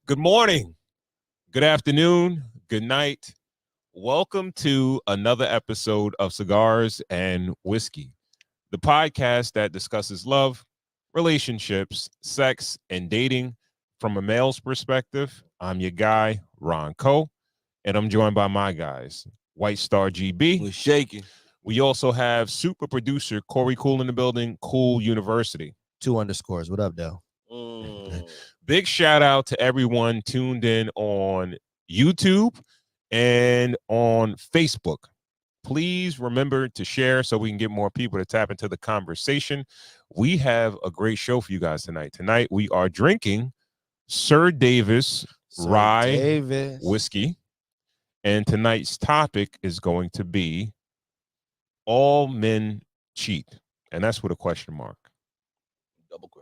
Good morning, good afternoon, good night. Welcome to another episode of Cigars and Whiskey, the podcast that discusses love, relationships, sex, and dating from a male's perspective. I'm your guy, Ron Coe, and I'm joined by my guys, White Star GB. We're shaking. We also have super producer Corey Cool in the building, Cool University. 2 underscores. What up, though? Big shout out to everyone tuned in on YouTube and on Facebook. Please remember to share so we can get more people to tap into the conversation. We have a great show for you guys tonight. Tonight we are drinking Sir Davis Rye Whiskey. And tonight's topic is going to be all men cheat. And that's with a question mark. Double question.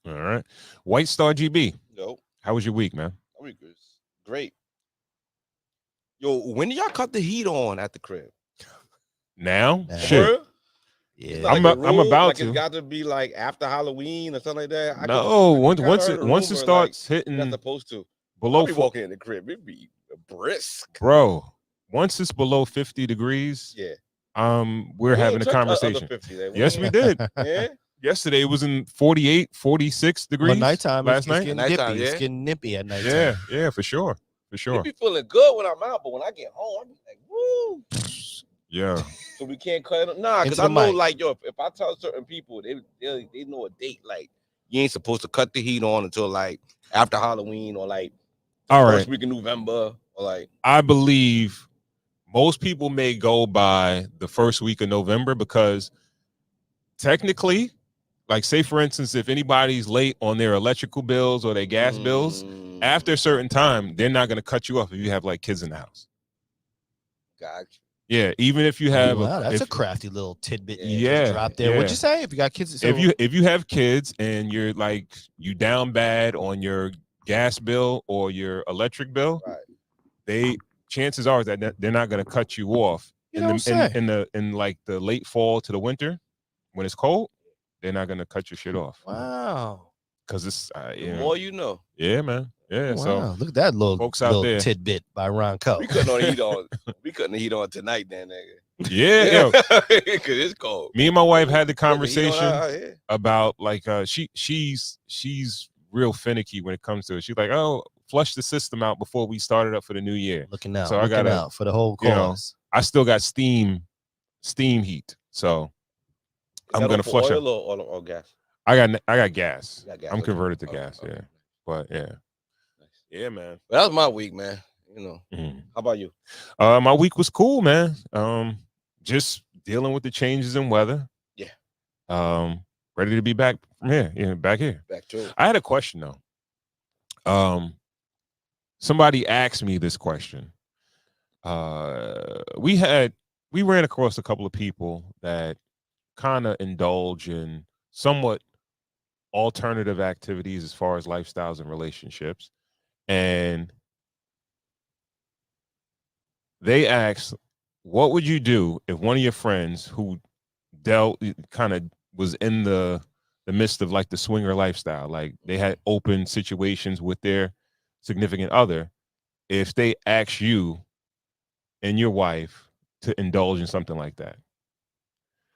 All right. White Star GB. Yo. How was your week, man? My week was great. Yo, when do y'all cut the heat on at the crib? Now? Now. Shit. Word? Yeah. It's not I'm like a rule, about like to. It's got to be like after Halloween or something like that. No, once heard a it rumor, starts like, you're hitting not supposed to. below I'll be walking in the crib. It be brisk. bro, once it's below 50 degrees, Yeah. we're We having ain't a touched conversation. under 50 there. Yes, we did. Yeah. Yesterday it was in 48, 46 degrees. But nighttime, last it's night. getting Nighttime, nippy. yeah. It's getting nippy at nighttime. Yeah, for sure. For It sure. be feeling good when I'm out, but when I get home, I be like, woo. Yeah. So we can't cut it. Nah, because Into I the know, mic. like, yo, if I tell certain people, they know a date. Like, you ain't supposed to cut the heat on until like after Halloween or like All right. first week in November or like. I believe most people may go by the first week of November because technically, like say for instance, if anybody's late on their electrical bills or their gas bills, after a certain time, they're not going to cut you off if you have like kids in the house. Gotcha. Yeah, even if you have Wow, that's a if, crafty little tidbit. Yeah, Drop there. yeah. What'd you say? If you got kids, so, if you have kids and you're like you down bad on your gas bill or your electric bill, Right. chances are that they're not going to cut you off You don't say. in like the late fall to the winter when it's cold. They're not going to cut your shit off Wow. because it's The more you know. yeah, man. Yeah, Wow. so Look at that little, folks out little there. tidbit by Ron Coe. We couldn't heat on. We couldn't heat on tonight, then, nigga. yeah, because it's cold. me and my wife had the Putting the heat on conversation out here. about like she's real finicky when it comes to it. She's like, oh, flush the system out before we start it up for the new year. Looking out. So I looking gotta, out for the whole you know, cause. I still got steam heat, so I'm Is that gonna for flush oil it. or gas. I got gas. You got gas, I'm okay. converted to Okay, gas. okay. Yeah, but yeah, Nice. yeah, man. But that was my week, man. You know. Mhm. How about you? My week was cool, man. Just dealing with the changes in weather. Yeah. Ready to be back from here. Yeah, back here. Back to it. I had a question though. Somebody asked me this question. We ran across a couple of people that kind of indulge in somewhat alternative activities as far as lifestyles and relationships. And they asked, what would you do if one of your friends who kind of was in the midst of like the swinger lifestyle, like they had open situations with their significant other, if they asked you and your wife to indulge in something like that?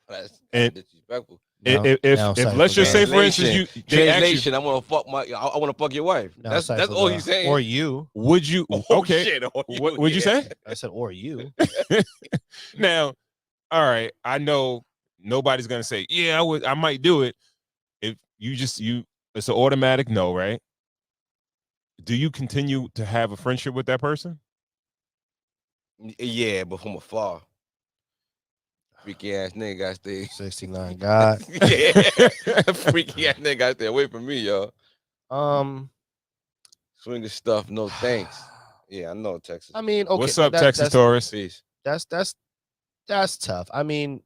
That's And- disrespectful. If let's just say, for instance, they ask you, Translation, I want to fuck your wife. Now That's Cypher, all he's saying. Or you. would you? Oh, Okay, shit, or what would you yeah. say? I said, or you. Now, all right, I know nobody's gonna say, yeah, I might do it. If it's an automatic no, right? Do you continue to have a friendship with that person? Yeah, but from afar. Freaky ass nigga got to stay. 69 God. Yeah, freaky ass nigga got to stay away from me, yo. Swinger stuff, no thanks. Yeah, I know Texas. I mean, okay. What's up, Texas Taurus? Peace. That's tough. I mean,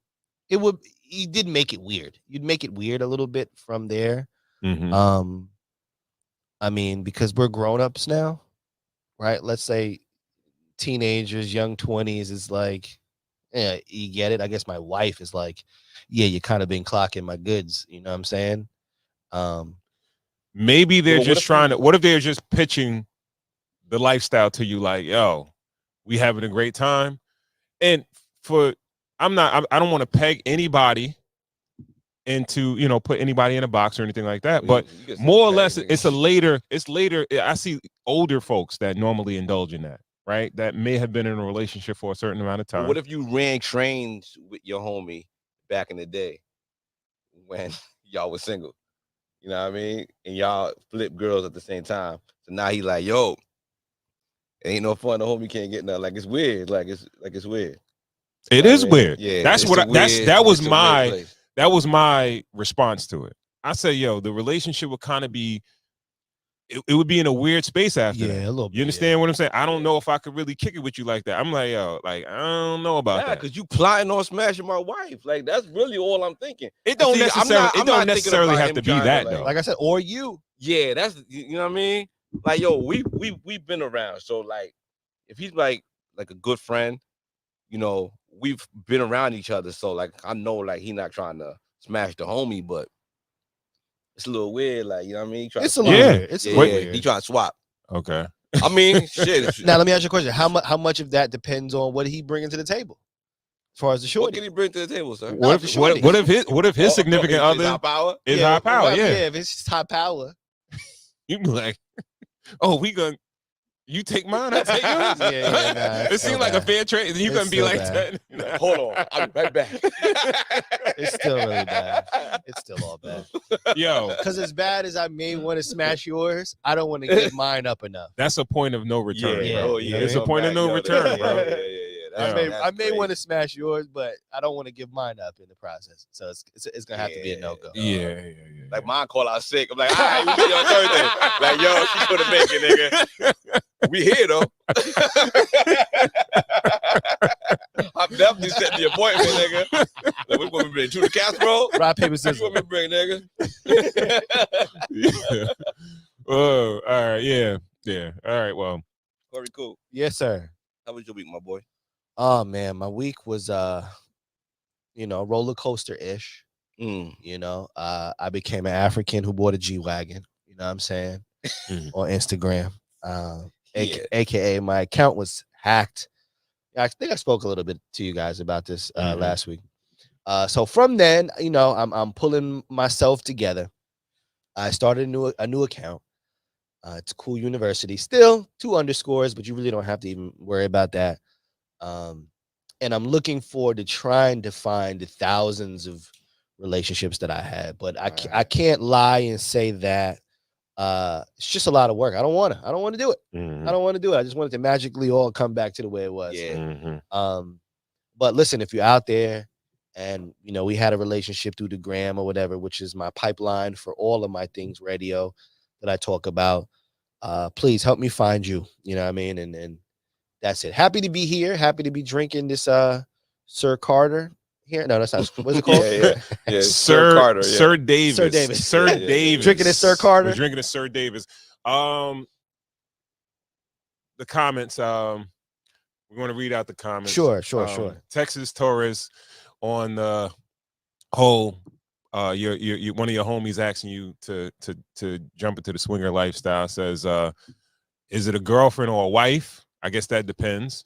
you did make it weird. You'd make it weird a little bit from there. Mhm. I mean, because we're grown-ups now, right? Let's say teenagers, young 20s is like, yeah, you get it. I guess my wife is like, yeah, you kind of been clocking my goods. You know what I'm saying? Maybe they're Well, what just if trying to. What if they're just pitching the lifestyle to you, like, yo, we having a great time. And I don't want to peg anybody into, put anybody in a box or anything like that. But You get some more or peg, less, nigga. it's later. I see older folks that normally indulge in that, right? That may have been in a relationship for a certain amount of But time. what if you ran trains with your homie back in the day when y'all was single? You know what I mean? And y'all flip girls at the same time. So now he like, yo, it ain't no fun. The homie can't get nothing. Like it's weird. Like it's weird. It You know is what I mean? weird. Yeah, That's it's what a I, that's weird- that was it's a weird place. that was my response to it. I said, yo, the relationship would kind of be, it would be in a weird space after that. A little bit. You understand what I'm saying? I don't Yeah. know if I could really kick it with you like that. I'm like, yo, like, I don't know about Yeah, that. because you plotting on smashing my wife. Like that's really all I'm thinking. It don't See, I'm not thinking necessarily about have him to be trying to, that like- though. Like I said, or you. Yeah, that's you know what I mean. Like yo, we've been around. So like, if he's like a good friend, we've been around each other. So like, I know like he not trying to smash the homie, but it's a little weird. Like you know what I mean. It's a little Yeah. weird. It's a Yeah, little yeah. weird. He trying to swap. Okay. I mean, shit. Now let me ask you a question. How much of that depends on what he bringing to the table, as far as the What shorty? can he bring to the table, sir? Nah, the shorty. What if his significant Is other high power? is high power? whatever, Yeah. if it's high power. You be like, oh, you take mine, I take yours. Nah, it it's seems still like a bad. fair trade. You It's gonna be still like bad. that. Hold on, I'll be right back. It's still really bad. It's still all bad. Yo, Because as bad as I may want to smash yours, I don't want to give mine up enough. that's a point of no return, Yeah, bro. yeah, It's a yeah. point of no return, bro. Yeah. I may want to smash yours, but I don't want to give mine up in the process. So it's gonna have to be a no go. Yeah. Like mine call out sick. I'm like, all right, we meet on Thursday. Like, yo, she could have make it, nigga. We here though. I'm definitely setting the appointment, nigga. Like, we want me to bring tuna casserole. Rock paper You scissors. want me to bring, nigga? Yeah. Oh, all right. Yeah. All right. Well, Very cool. Yes, sir. How was your week, my boy? Oh man, my week was roller coaster ish. I became an African who bought a G-Wagon. You know what I'm saying? On Instagram. AKA my account was hacked. I think I spoke a little bit to you guys about this last week. So from then, I'm pulling myself together. I started a new account. It's Cool University. Still 2 underscores, but you really don't have to even worry about that. And I'm looking forward to trying to find the thousands of relationships that I had. But I can't lie and say that it's just a lot of work. I don't want to do it. I don't want to do it. I just want it to magically all come back to the way it was. Yeah. But listen, if you're out there and we had a relationship through the gram or whatever, which is my pipeline for all of my things radio that I talk about, please help me find you. You know what I mean? And that's it. Happy to be here. Happy to be drinking this Sir Carter here. No, that's not what's it called? Yeah. Sir Carter. Yeah. Sir Davis. Sir Davis. Sir Yeah, yeah, yeah. Davis. Drinking this Sir Carter. We're drinking a Sir Davis. The comments. We're going to read out the comments. Sure. Texas Torres on the whole. Your one of your homies asking you to jump into the swinger lifestyle. Says, is it a girlfriend or a wife? I guess that depends.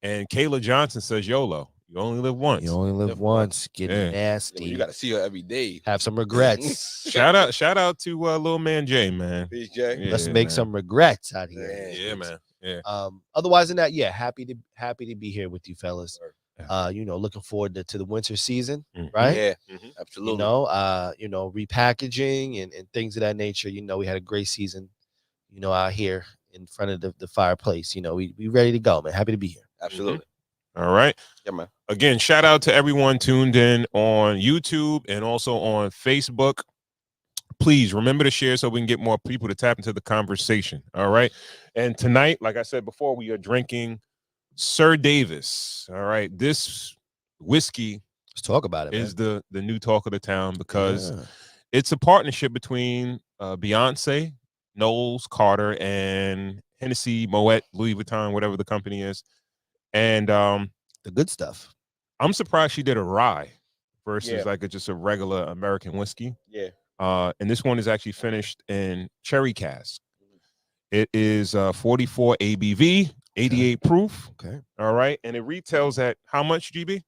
And Kayla Johnson says, YOLO. You only live once. You only live once. Getting nasty. You got to see her every day. Have some regrets. Shout out to little man Jay, man. Peace, Jay. Yeah, Let's make man. some regrets out here. Yeah, man. Yeah. Otherwise than that, yeah, happy to be here with you fellas. Looking forward to the winter season, right? Yeah, Mhm. absolutely. Repackaging and things of that nature. We had a great season, out here in front of the fireplace. We ready to go, man. Happy to be here. Absolutely. All right. Yeah, man. Again, shout out to everyone tuned in on YouTube and also on Facebook. Please remember to share so we can get more people to tap into the conversation. All right. And tonight, like I said before, we are drinking Sir Davis. All right. This whiskey Let's talk about it. is the new talk of the town because it's a partnership between Beyonce, Knowles Carter, and Hennessy, Moet, Louis Vuitton, whatever the company is. And the good stuff. I'm surprised she did a rye versus Yeah. just a regular American whiskey. Yeah. And this one is actually finished in cherry cask. It is 44 ABV, 88 proof. Okay. All right, and it retails at how much, GB?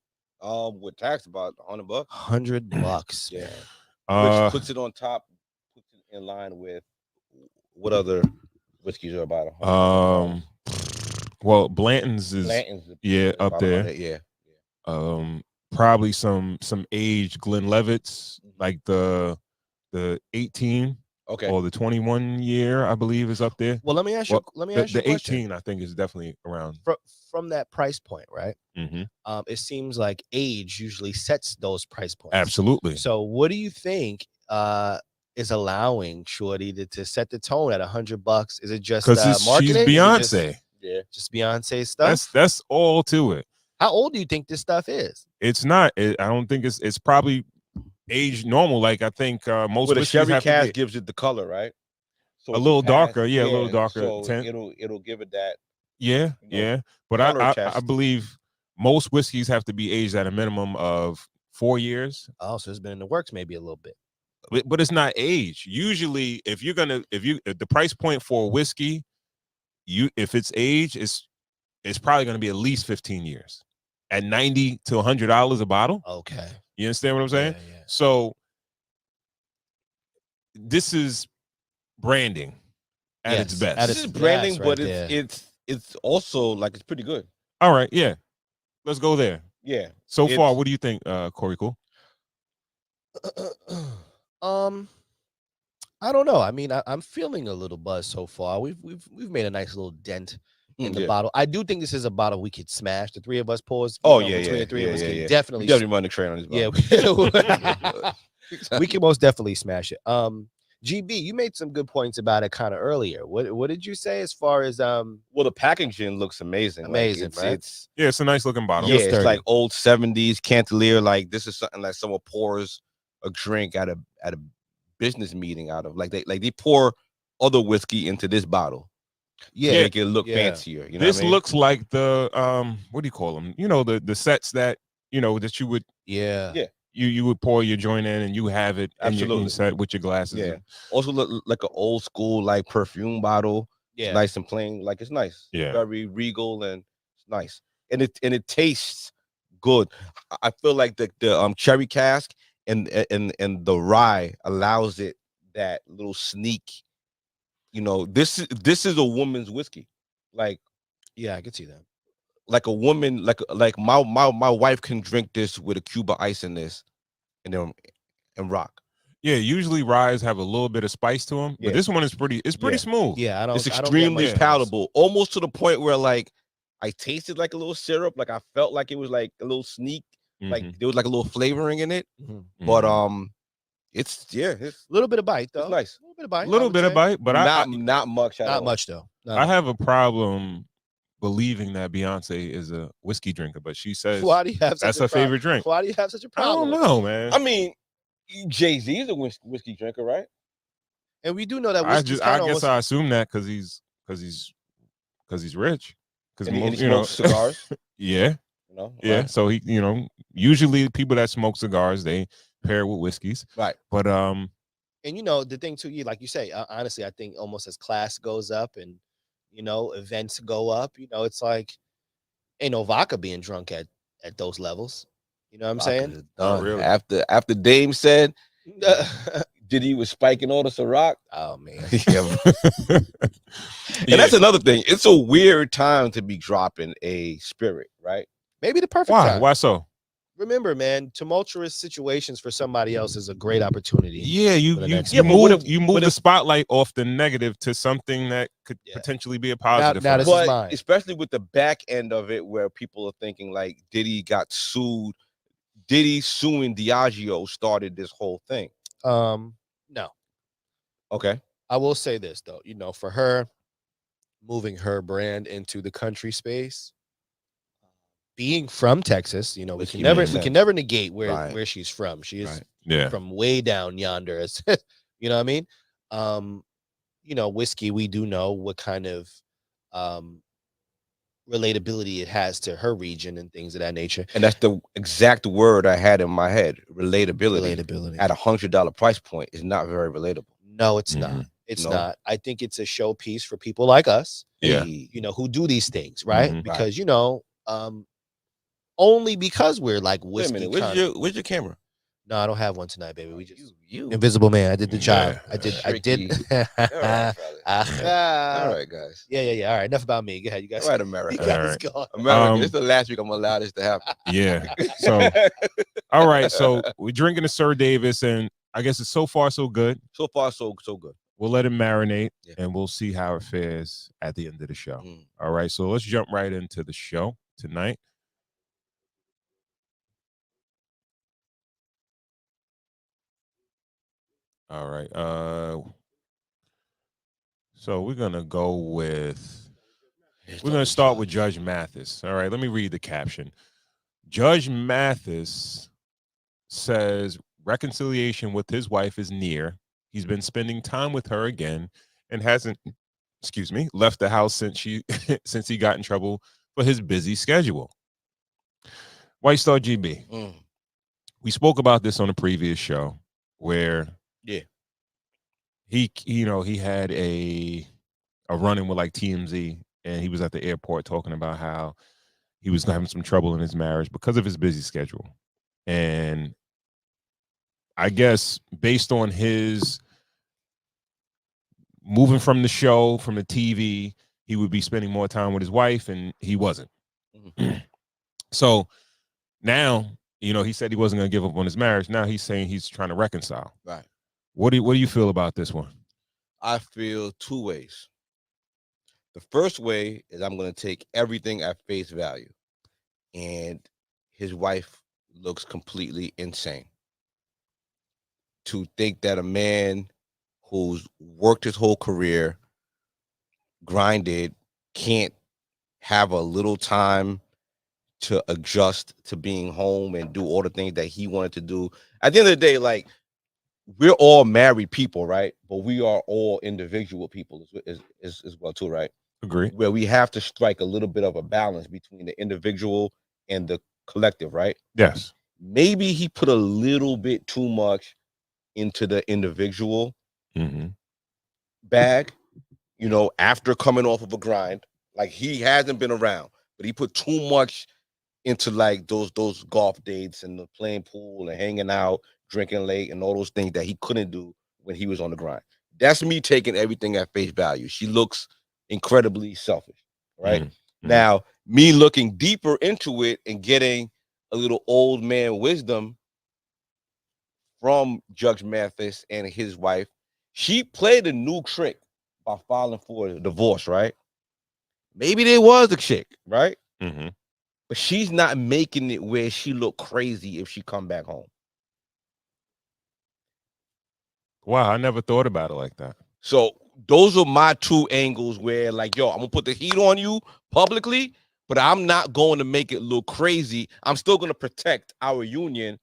With tax about $100. $100. Yeah. Uh, Which puts it on top, puts it in line with what other whiskeys are about $100. well, Blanton's is Blanton's up about there. 100, yeah. Probably some aged Glenlivets, like the 18 Okay. or the 21 year, I believe, is up there. Well, let me ask you. Let me ask you a The question. 18, I think, is definitely around. From that price point, right? Mm-hmm. It seems like age usually sets those price points. Absolutely. So, what do you think is allowing Shorty to set the tone at $100? Is it just Because marketing? she's Beyonce. Just Beyonce stuff. That's all to it. How old do you think this stuff is? It's not. I don't think it's probably age normal. Like I think most well, the whiskeys sherry have to cask be gives it the color, right? So a it's little cask, darker. Yeah, a little darker So tint. it'll give it that. Yeah, you know, yeah. But counter I test. believe most whiskeys have to be aged at a minimum of 4 years. Oh, so it's been in the works maybe a little bit. But it's not age. Usually, if the price point for a whiskey, if it's age, it's probably going to be at least 15 years at $90 to $100 a bottle. Okay. You understand what I'm saying? Yeah, yeah. So this is branding at its best. This is branding, yes, but right it's also like it's pretty good. All right, yeah. Let's go there. Yeah. So far, what do you think, Corey Cool? I don't know. I mean, I'm feeling a little buzz so far. We've made a nice little dent in the bottle. I do think this is a bottle we could smash. The three of us pours. Between the three of us can We definitely definitely run the train on this yeah. We can most definitely smash it. GB, you made some good points about it kind of earlier. What did you say as far as well, the packaging looks amazing. Amazing, like, right? It's a nice looking bottle. Yeah, it's like old 70s Cantelier. Like this is something like someone pours a drink at a business meeting out of. Like they pour other whiskey into this bottle. Yeah, to make it look fancier. You know this what I mean? looks like the what do you call them? You know, the sets that that you would you would pour your joint in and you have it in your set with your glasses. Yeah. Also look like an old school like perfume bottle. Yeah. It's nice and plain. Like it's nice. Yeah. Very regal and it's nice. And it tastes good. I feel like the cherry cask and the rye allows it that little sneak. This is a woman's whiskey. Like yeah, I can see that. Like a woman, like my wife can drink this with a Cuba ice in this, and rock. Yeah, usually ryes have a little bit of spice to them, but this one is pretty smooth. Yeah, it's extremely palatable, almost to the point where like I tasted like a little syrup, like I felt like it was like a little sneak, like there was like a little flavoring in it. But it's a little bit of bite though. It's nice, a little bit of bite, but not much. Not much though. I have a problem believing that Beyonce is a whiskey drinker, but she says why do you have that's her favorite drink. Why do you have such a problem? I don't know, man. I mean, Jay-Z is a whiskey drinker, right? And we do know that I guess I assume that because he's rich. Because he smokes cigars. Yeah. Yeah. Right. So he, usually people that smoke cigars, they pair with whiskeys. Right. But and the thing too, like you say, honestly, I think almost as class goes up and events go up, it's like ain't no vodka being drunk at those levels. You know what I'm saying? Really. After Dame said Diddy was spiking all the Ciroc. Oh man. And that's another thing. It's a weird time to be dropping a spirit, right? Maybe the perfect time. Why so? Remember, man, tumultuous situations for somebody else is a great opportunity. Yeah, you move the spotlight off the negative to something that could potentially be a positive. Now this is mine. Especially with the back end of it, where people are thinking like Diddy got sued. Diddy suing Diageo started this whole thing. No. Okay. I will say this though, for her moving her brand into the country space. Being from Texas, we can never negate where she's from. She is from way down yonder. You know what I mean? Whiskey, we do know what kind of relatability it has to her region and things of that nature. And that's the exact word I had in my head. Relatability. At $100 price point is not very relatable. No, it's not. It's No. not. I think it's a showpiece for people like us, Yeah. you know, who do these things, right? Mhm. Because you know, only because we're like Wait a whiskey. minute. Where's your camera? No, I don't have one tonight, baby. We just You. Invisible Man. I did the job. Yeah. I did. Tricky. All right, brother. All right, guys. Yeah. All right. Enough about me. Go ahead. You guys. All right, You America. guys All right. go. America. Um, This is the last week I'm gonna allow this to happen. Yeah. So, all right. So we're drinking a Sir Davis, and I guess it's so far so good. So far, so good. We'll let it marinate, Yeah. and we'll see how it fares at the end of the show. Mm. All right. So let's jump right into the show tonight. All right. So we're gonna go with. We're gonna start with Judge Mathis. All right. Let me read the caption. Judge Mathis says reconciliation with his wife is near. He's been spending time with her again, and hasn't, left the house since since he got in trouble for his busy schedule. White Star GB. Mm. We spoke about this on a previous show where Yeah. he had a run-in with like TMZ, and he was at the airport talking about how he was having some trouble in his marriage because of his busy schedule. And I guess based on his moving from the show, from the TV, he would be spending more time with his wife, and he wasn't. Mhm. So now, he said he wasn't going to give up on his marriage. Now he's saying he's trying to reconcile. Right. What do you feel about this one? I feel two ways. The first way is I'm going to take everything at face value, and his wife looks completely insane. To think that a man who's worked his whole career, grinded, can't have a little time to adjust to being home and do all the things that he wanted to do. At the end of the day, like, we're all married people, right? But we are all individual people as well too, right? Agree. Where we have to strike a little bit of a balance between the individual and the collective, right? Yes. Maybe he put a little bit too much into the individual Mm-hmm. bag, after coming off of a grind. Like, he hasn't been around, but he put too much into like those golf dates and the playing pool and hanging out, drinking late, and all those things that he couldn't do when he was on the grind. That's me taking everything at face value. She looks incredibly selfish, right? Mm-hmm. Now, me looking deeper into it and getting a little old man wisdom from Judge Mathis and his wife, she played a new trick by filing for a divorce, right? Maybe there was a chick, right? Mm-hmm. But she's not making it where she look crazy if she come back home. Wow, I never thought about it like that. So those are my two angles where, like, yo, I'm gonna put the heat on you publicly, but I'm not going to make it look crazy. I'm still gonna protect our union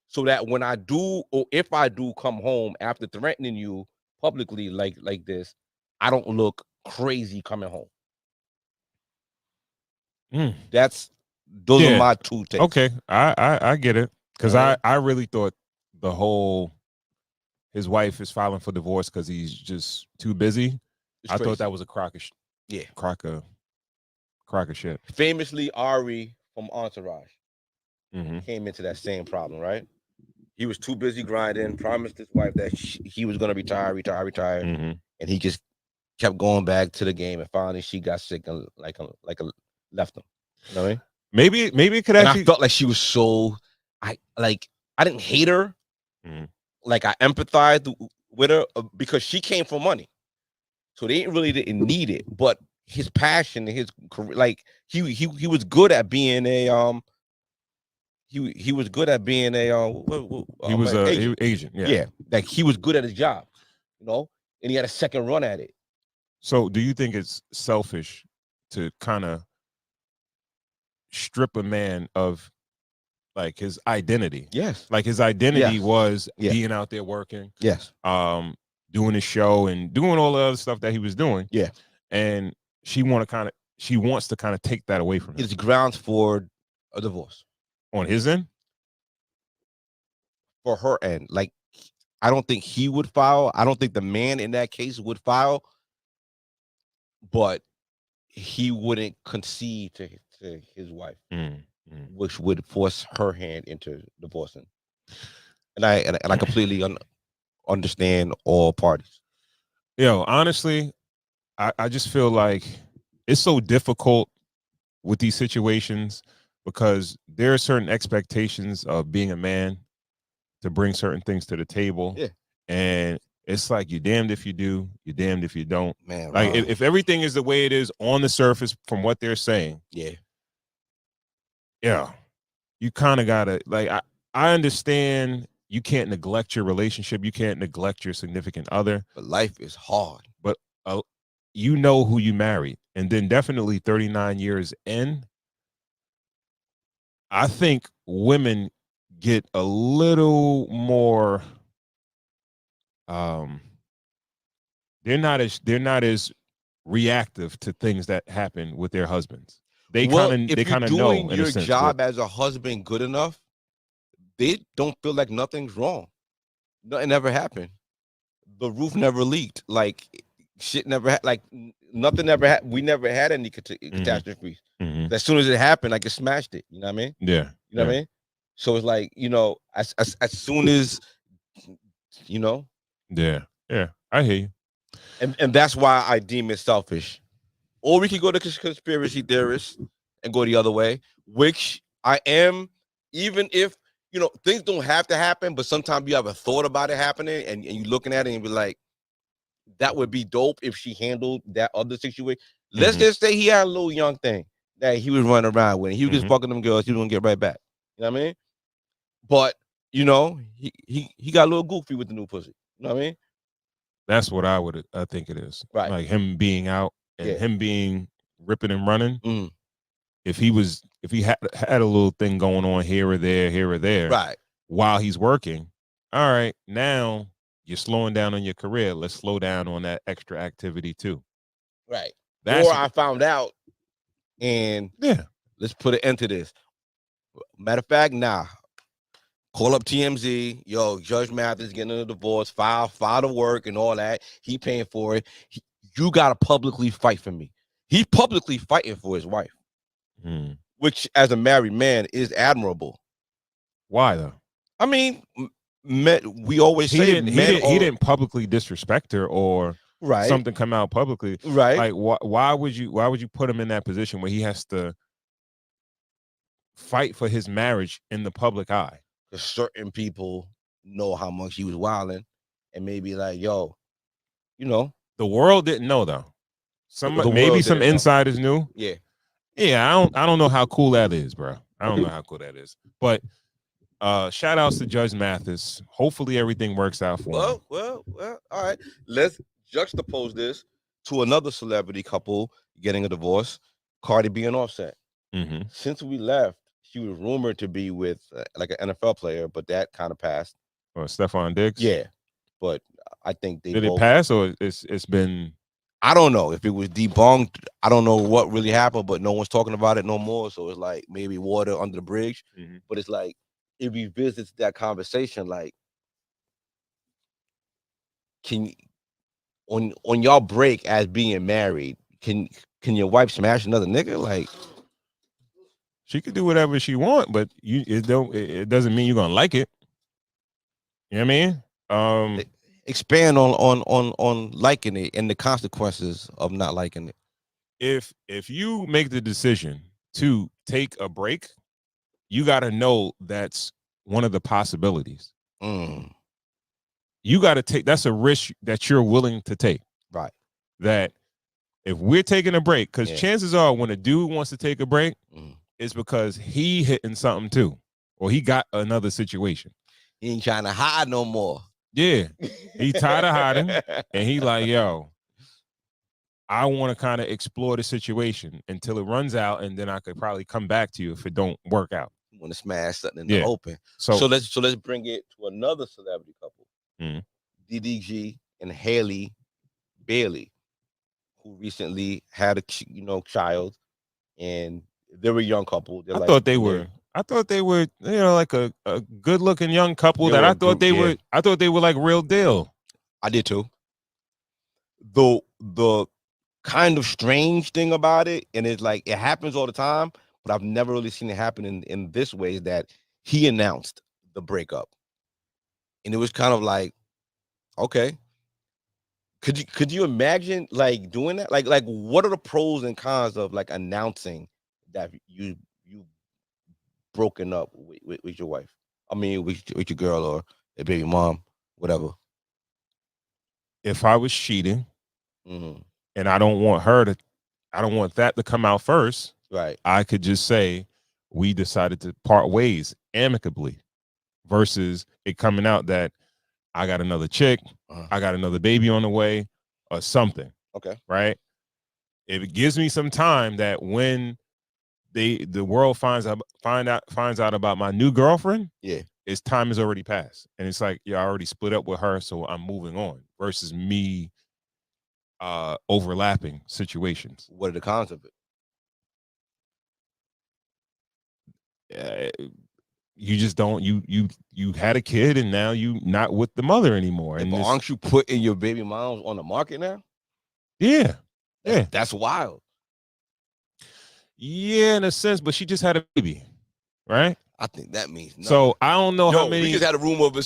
so that when I do, or if I do come home after threatening you publicly like this, I don't look crazy coming home. Those are my two takes. Okay, I get it, because Alright. I really thought the whole his wife is filing for divorce because he's just too busy. It's I crazy. thought that was a crock of shit. Famously, Ari from Entourage Mm-hmm. came into that same problem, right? He was too busy grinding, promised his wife that he was going to retire, Mm-hmm. and he just kept going back to the game, and finally she got sick and left him. You know what I mean? Maybe it could And actually. I felt like she was so, I didn't hate her. Mm-hmm. Like, I empathized with her because she came for money, so they didn't need it. But his passion, his career, like he was good at being a he was good at being a he was an an agent. yeah, like he was good at his job, and he had a second run at it. So, do you think it's selfish to kind of strip a man of like his identity? Yes, Like, his identity Yes. was Yeah. being out there working, yes, doing his show and doing all the other stuff that he was doing. Yeah. And she wants to kind of take that away from him. it's grounds for a divorce On his end? for her end. Like, I don't think he would file. I don't think the man in that case would file, but he wouldn't concede to his wife, which would force her hand into divorcing. And I completely understand all parties. Yo, honestly, I just feel like it's so difficult with these situations because there are certain expectations of being a man to bring certain things to the table. Yeah. And it's like you're damned if you do, you're damned if you don't. Man, Like Ron. if everything is the way it is on the surface from what they're saying, yeah, you kind of gotta like I understand you can't neglect your relationship, you can't neglect your significant other, but life is hard. But you know who you married, and then definitely 39 years in, I think women get a little more they're not as reactive to things that happen with their husbands. They kind of know in your a sense job as a husband good enough, they don't feel like nothing's wrong. Nothing ever happened. The roof never leaked. Like shit never had. Like nothing ever had. We never had any catastrophes. As soon as it happened, like it smashed it. You know what I mean? Yeah. You know what I mean? So it's like, you know, as soon as, you know. Yeah. Yeah. I hear you. And that's why I deem it selfish. Or we could go to conspiracy theorists and go the other way, which I am, even if, you know, things don't have to happen, but sometimes you have a thought about it happening and you're looking at it and be like, that would be dope if she handled that other situation. Let's just say he had a little young thing that he was running around with. He was just fucking them girls. He was gonna get right back. You know what I mean? But, you know, he got a little goofy with the new pussy. You know what I mean? That's what I think it is. Right. Like him being out and him being ripping and running. If he had a little thing going on here or there, right, while he's working, all right, now you're slowing down on your career. Let's slow down on that extra activity too. Right. Or I found out, and let's put an end to this. Matter of fact, call up TMZ. Yo, Judge Mathis getting a divorce, file the work and all that. He paying for it. You gotta publicly fight for me. He's publicly fighting for his wife, which, as a married man, is admirable. Why though? I mean, we always say he didn't publicly disrespect her or something come out publicly. Right. Like why would you put him in that position where he has to fight for his marriage in the public eye? Because certain people know how much he was wilding and maybe like, yo, you know. The world didn't know though. Maybe some insiders knew. Yeah. I don't know how cool that is, bro. I don't know how cool that is. But shout outs to Judge Mathis. Hopefully everything works out for him. Well, all right. Let's juxtapose this to another celebrity couple getting a divorce, Cardi B and Offset. Since we left, she was rumored to be with like an NFL player, but that kind of passed. Or Stephon Diggs? Yeah. But I think did it pass or it's been? I don't know if it was debunked. I don't know what really happened, but no one's talking about it no more. So it's like maybe water under the bridge. But it's like it revisits that conversation. Like, can on y'all break as being married, can your wife smash another nigga? Like, she could do whatever she want, but it doesn't mean you're gonna like it. You know what I mean? Expand on liking it and the consequences of not liking it. If you make the decision to take a break, you got to know that's one of the possibilities. You got to take, that's a risk that you're willing to take. Right. That if we're taking a break, because chances are when a dude wants to take a break, it's because he hitting something too, or he got another situation. He ain't trying to hide no more. Yeah, he tired of hiding, and he like, yo, I want to kind of explore the situation until it runs out, and then I could probably come back to you if it don't work out. You want to smash something in the open. So let's bring it to another celebrity couple, DDG and Haley Bailey, who recently had a child, and they were a young couple. I thought they were I thought they were, like a good looking young couple that I thought they were. I thought they were like real deal. I did too. The kind of strange thing about it, and it's like it happens all the time, but I've never really seen it happen in this way, is that he announced the breakup. And it was kind of like, okay. Could you imagine like doing that? Like what are the pros and cons of like announcing that you broken up with your wife? I mean, with your girl or a baby mom, whatever. If I was cheating, Mm-hmm. and I don't want that to come out first, Right. I could just say we decided to part ways amicably, versus it coming out that I got another chick, I got another baby on the way, or something. Okay. Right. If it gives me some time, that when the world finds out about my new girlfriend, yeah, its time has already passed, and it's like, yeah, I already split up with her, so I'm moving on. Versus me overlapping situations. What are the cons of it? You just don't. You had a kid, and now you not with the mother anymore. And but aren't you putting your baby moms on the market now? Yeah, that's wild. Yeah, in a sense, but she just had a baby, right? I think that means nothing. So I don't know how many. We just had a rumor of a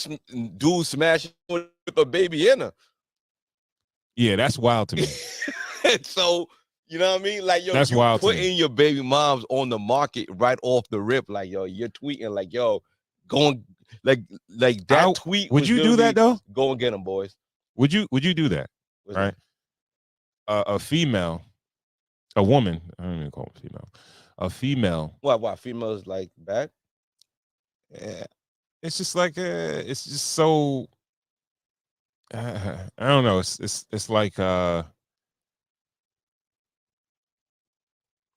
dude smashing with a baby in her. Yeah, that's wild to me. So you know what I mean? Like, yo, that's wild. Putting your baby moms on the market right off the rip, like, yo, you're tweeting like, yo, going like that tweet. Would you do that though? Go and get them, boys. Would you do that? What's right? A female, a woman. I don't even call them female. A female. Why females like bad? Yeah, it's just like it's just so. I don't know. It's like I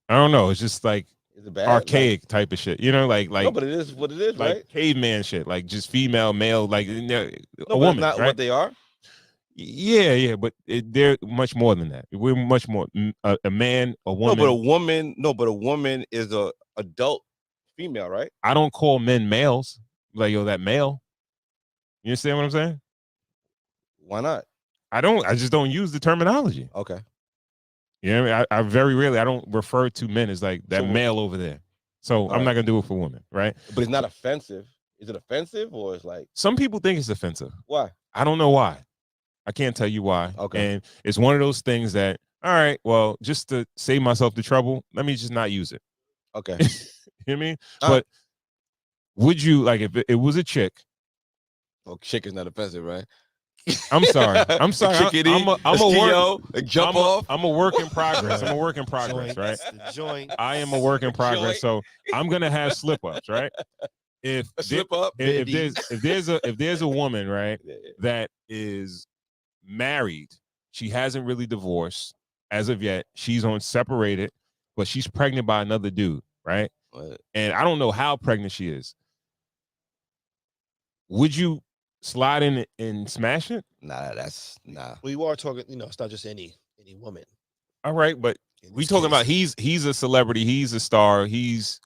don't know. It's just like is it bad? Archaic type of shit. Like. No, but it is what it is, like right? Caveman shit. Like just female, male. Like a Not woman. Right? what they are. Yeah, but they're much more than that. We're much more a man, a woman. No, but a woman is a adult female, right? I don't call men males. Like, yo, that male. You understand what I'm saying? Why not? I just don't use the terminology. Okay. You know what I mean? I very rarely, I don't refer to men as like that male over there. So I'm not gonna do it for women, right? But it's not offensive. Is it offensive or it's like? Some people think it's offensive. Why? I don't know why. I can't tell you why. Okay. And it's one of those things that, all right, well, just to save myself the trouble, let me just not use it. Okay. You know what I mean? But would you, like, if it was a chick? Well, chick is not offensive, right? I'm sorry. I'm a work in progress. I'm a work in progress, right? Joint. I am a work in progress. So I'm gonna have slip-ups, right? If there's a woman, right, that is married, she hasn't really divorced as of yet. She's on separated, but she's pregnant by another dude, right? What? And I don't know how pregnant she is. Would you slide in and smash it? Nah, that's nah. We are talking, it's not just any woman. All right, but we talking about he's a celebrity, he's a star, he's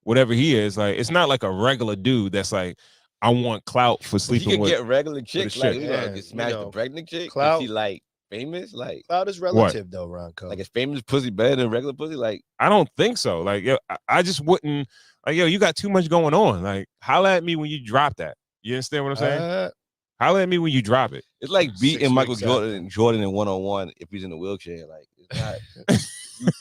whatever he is. Like, it's not like a regular dude that's like, I want clout for sleeping with. You can get regular chicks, like, get smashed a pregnant chick. Clout, is she like famous? Like, clout is relative though, Ronco. Like, is famous pussy better than regular pussy? Like, I don't think so. Like, yo, I just wouldn't. Like, yo, you got too much going on. Like, holla at me when you drop that. You understand what I'm saying? Holla at me when you drop it. It's like beating Michael Jordan in one-on-one if he's in a wheelchair. Like, it's not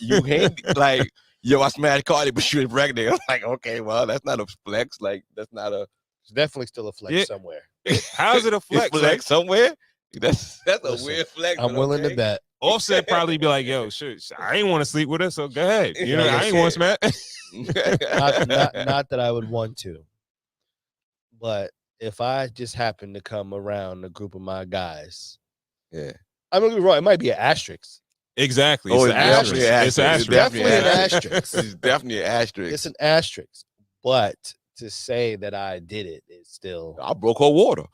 you handy. Like, yo, I smashed Cardi, but she was pregnant. I'm like, okay, well, that's not a flex. Like, that's not a. It's definitely still a flex somewhere. How's it a flex? It's flex somewhere? That's a weird flex. I'm willing to bet. Offset probably be like, yo, shit, I ain't want to sleep with her, so go ahead. You know, I ain't want to smash. Not that I would want to, but if I just happen to come around a group of my guys, yeah, I'm gonna be wrong. It might be an asterisk. Exactly. It's an asterisk. It's definitely an asterisk. It's definitely an asterisk. It's an asterisk. But to say that I did it is still. I broke her water.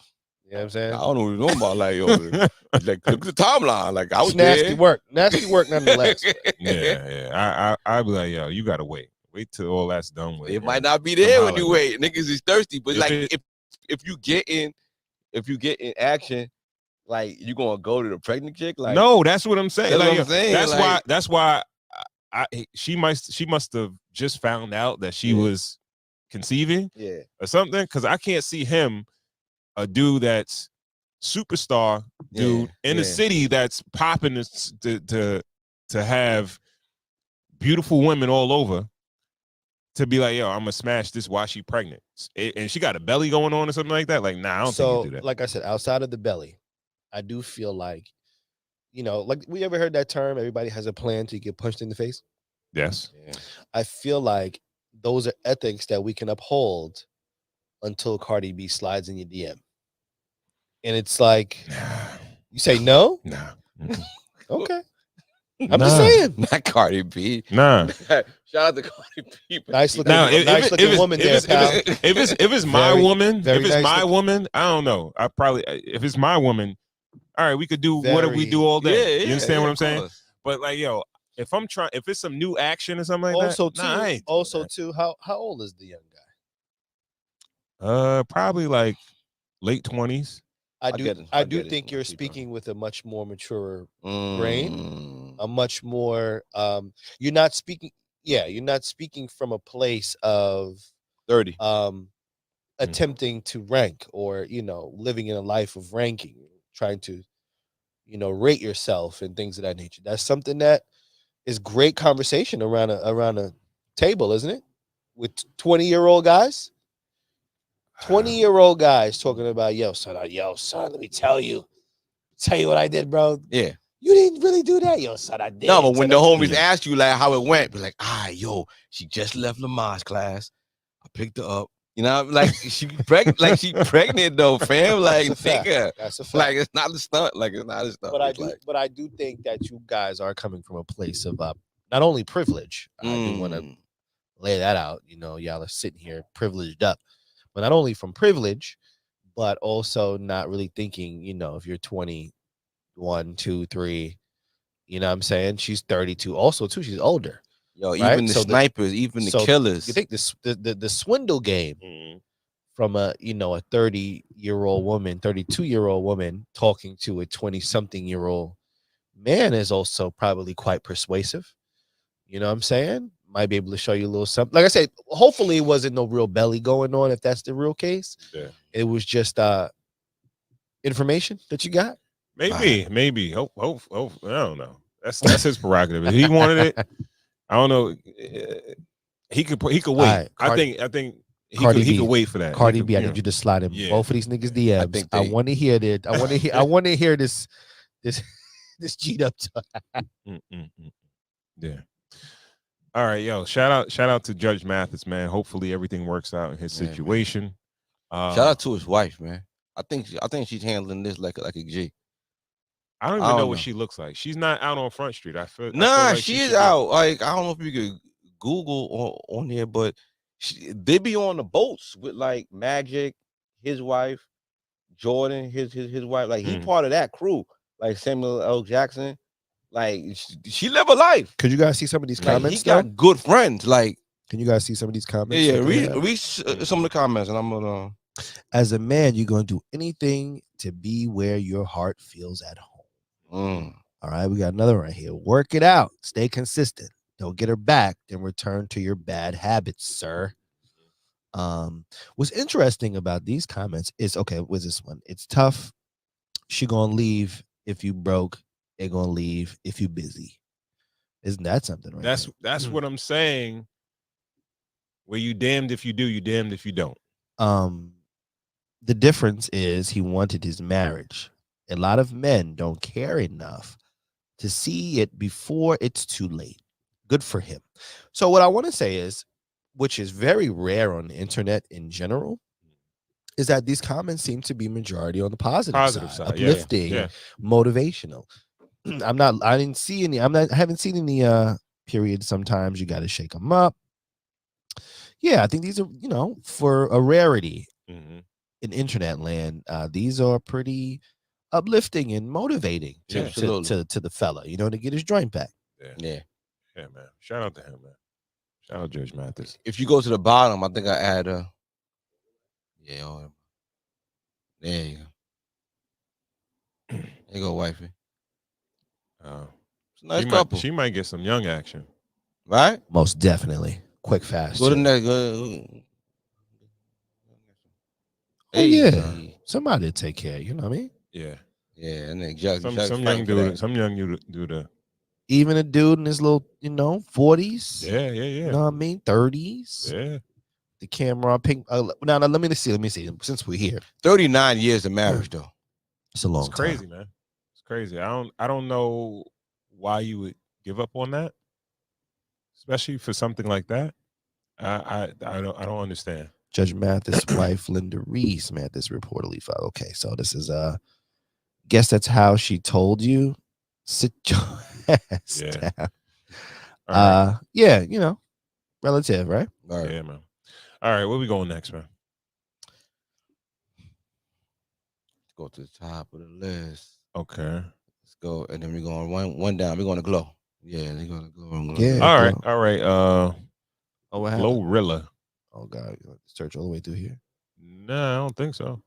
You know what I'm saying? I don't know what you're talking about. Like, yo, like, look at the timeline. Like, I was nasty work. Nasty work nonetheless. Yeah. I'd be like, yo, you gotta wait. Wait till all that's done with. It and might not be come there when holler you at me. wait. Niggas is thirsty, but If like it- if you get in action, like you gonna go to the pregnant chick? Like no, that's what I'm saying. that's Like, what I'm saying. That's why she must have just found out that she Yeah. was conceiving Yeah. or something. Because I can't see him, a dude that's superstar dude in the city that's popping to have beautiful women all over, to be like, yo, I'm gonna smash this while she pregnant, and she got a belly going on or something like that. Like, nah, I don't think you do that. Like I said, outside of the belly, I do feel like, like we ever heard that term, everybody has a plan to get punched in the face. Yes. Yeah. I feel like those are ethics that we can uphold until Cardi B slides in your DM. And it's like, you say no? Nah. Okay. I'm just saying. Not Cardi B. Nah. Shout out to Cardi B. Nice looking, Now, woman there, pal. If it's my woman, very if it's nice my looking. woman, I don't know. I probably, if it's my woman, all right, we could do whatever we Very- do all day. Yeah, You understand what I'm of saying? course. But like, yo, if it's some new action or something like Also, that, nah, I ain't doing too, how old is the young guy? that. Probably like late 20s. I get do it. think you're Keep going. speaking with a much more mature Brain. a much more you're not speaking from a place of 30. attempting to rank or living in a life of ranking, trying to rate yourself and things of that nature. That's something that is great conversation around a table, isn't it? With 20-year-old guys. 20-year-old guys talking about, yo, son, let me tell you what I did, bro. Yeah. You didn't really do that, yo, son. I did. No, but when the homies Yeah. ask you like how it went, be like, yo, she just left Lamar's class. I picked her up. You know, like she pregnant, though, fam. Like, That's a fact. nigga. That's a fact. Like it's not a stunt. Like it's not a stunt. But I do think that you guys are coming from a place of not only privilege. I do want to lay that out. Y'all are sitting here privileged up, but not only from privilege, but also not really thinking. If you're 21, 2, 3, you know what I'm saying? She's 32. Also, too, she's older. Yo, right? even the snipers, even the killers. You think the swindle game from a 30-year-old woman, 32-year-old woman talking to a 20-something-year-old man is also probably quite persuasive. You know what I'm saying? Might be able to show you a little something. Like I said, hopefully it wasn't no real belly going on if that's the real case. Yeah. It was just information that you got. Maybe. Hope. I don't know. That's his prerogative. If he wanted it, I don't know. He could wait. Right, I think Cardi he B. could wait for that. Cardi B, I need you to slide in both of these niggas DMs. I want to hear that. I want to hear this G'd up talk. Yeah. All right, yo. Shout out to Judge Mathis, man. Hopefully everything works out in his situation. Shout out to his wife, man. I think she's handling this like a G. I don't even know what she looks like. She's not out on Front Street. I feel Nah, like she is out. Like, I don't know if you could Google on there, but they be on the boats with like Magic, his wife, Jordan, his wife. Like, he part of that crew. Like Samuel L. Jackson. Like, she live a life. Could you guys see some of these comments? He got good friends. Like, can you guys see some of these comments? Yeah, read some of the comments, and I'm gonna. As a man, you're gonna do anything to be where your heart feels at home. All right, we got another right here. Work it out. Stay consistent. Don't get her back, then return to your bad habits, sir. What's interesting about these comments is, okay, what's this one? It's tough. She gonna leave if you broke. They gonna leave if you busy. Isn't that something? Right. That's what I'm saying. Where you damned if you do, you damned if you don't. The difference is he wanted his marriage. A lot of men don't care enough to see it before it's too late. Good for him. So what I want to say is, which is very rare on the internet in general, is that these comments seem to be majority on the positive side, uplifting, motivational. I haven't seen any period. Sometimes you got to shake them up. Yeah, I think these are, for a rarity in internet land, these are pretty uplifting and motivating to the fella, to get his joint back. Yeah, man. Shout out to him, man. I'll Judge Mathis. If you go to the bottom, I think I add a. Yeah, there you go. There you go, wifey. It's a nice couple. She might get some young action. Right? Most definitely. Quick, fast. Go to too. the next. Oh, yeah. Somebody to take care. You know what I mean? Yeah. Yeah, and then Jack, Some young dude. Some young dude. Even a dude in his little, 40s. Yeah. You know what I mean? 30s. Yeah. The camera pink. Now let me see. Since we're here, 39 years of marriage though. it's a long It's crazy, time. man. It's crazy. I don't know why you would give up on that, especially for something like that. I don't understand. Judge Mathis' wife, Linda Reese, Mathis reportedly filed. Okay, so this is guess that's how she told you. Sit your ass Yeah. down. All right. Yeah, relative, right? All right. Yeah, man. All right, where we going next, man? Go to the top of the list. Okay. Let's go, and then we're going one down. We're going to Glow. Yeah, they're going to Glow. Yeah. All right. Oh, what happened? Glorilla. Oh God, you want to search all the way through here? No, I don't think so.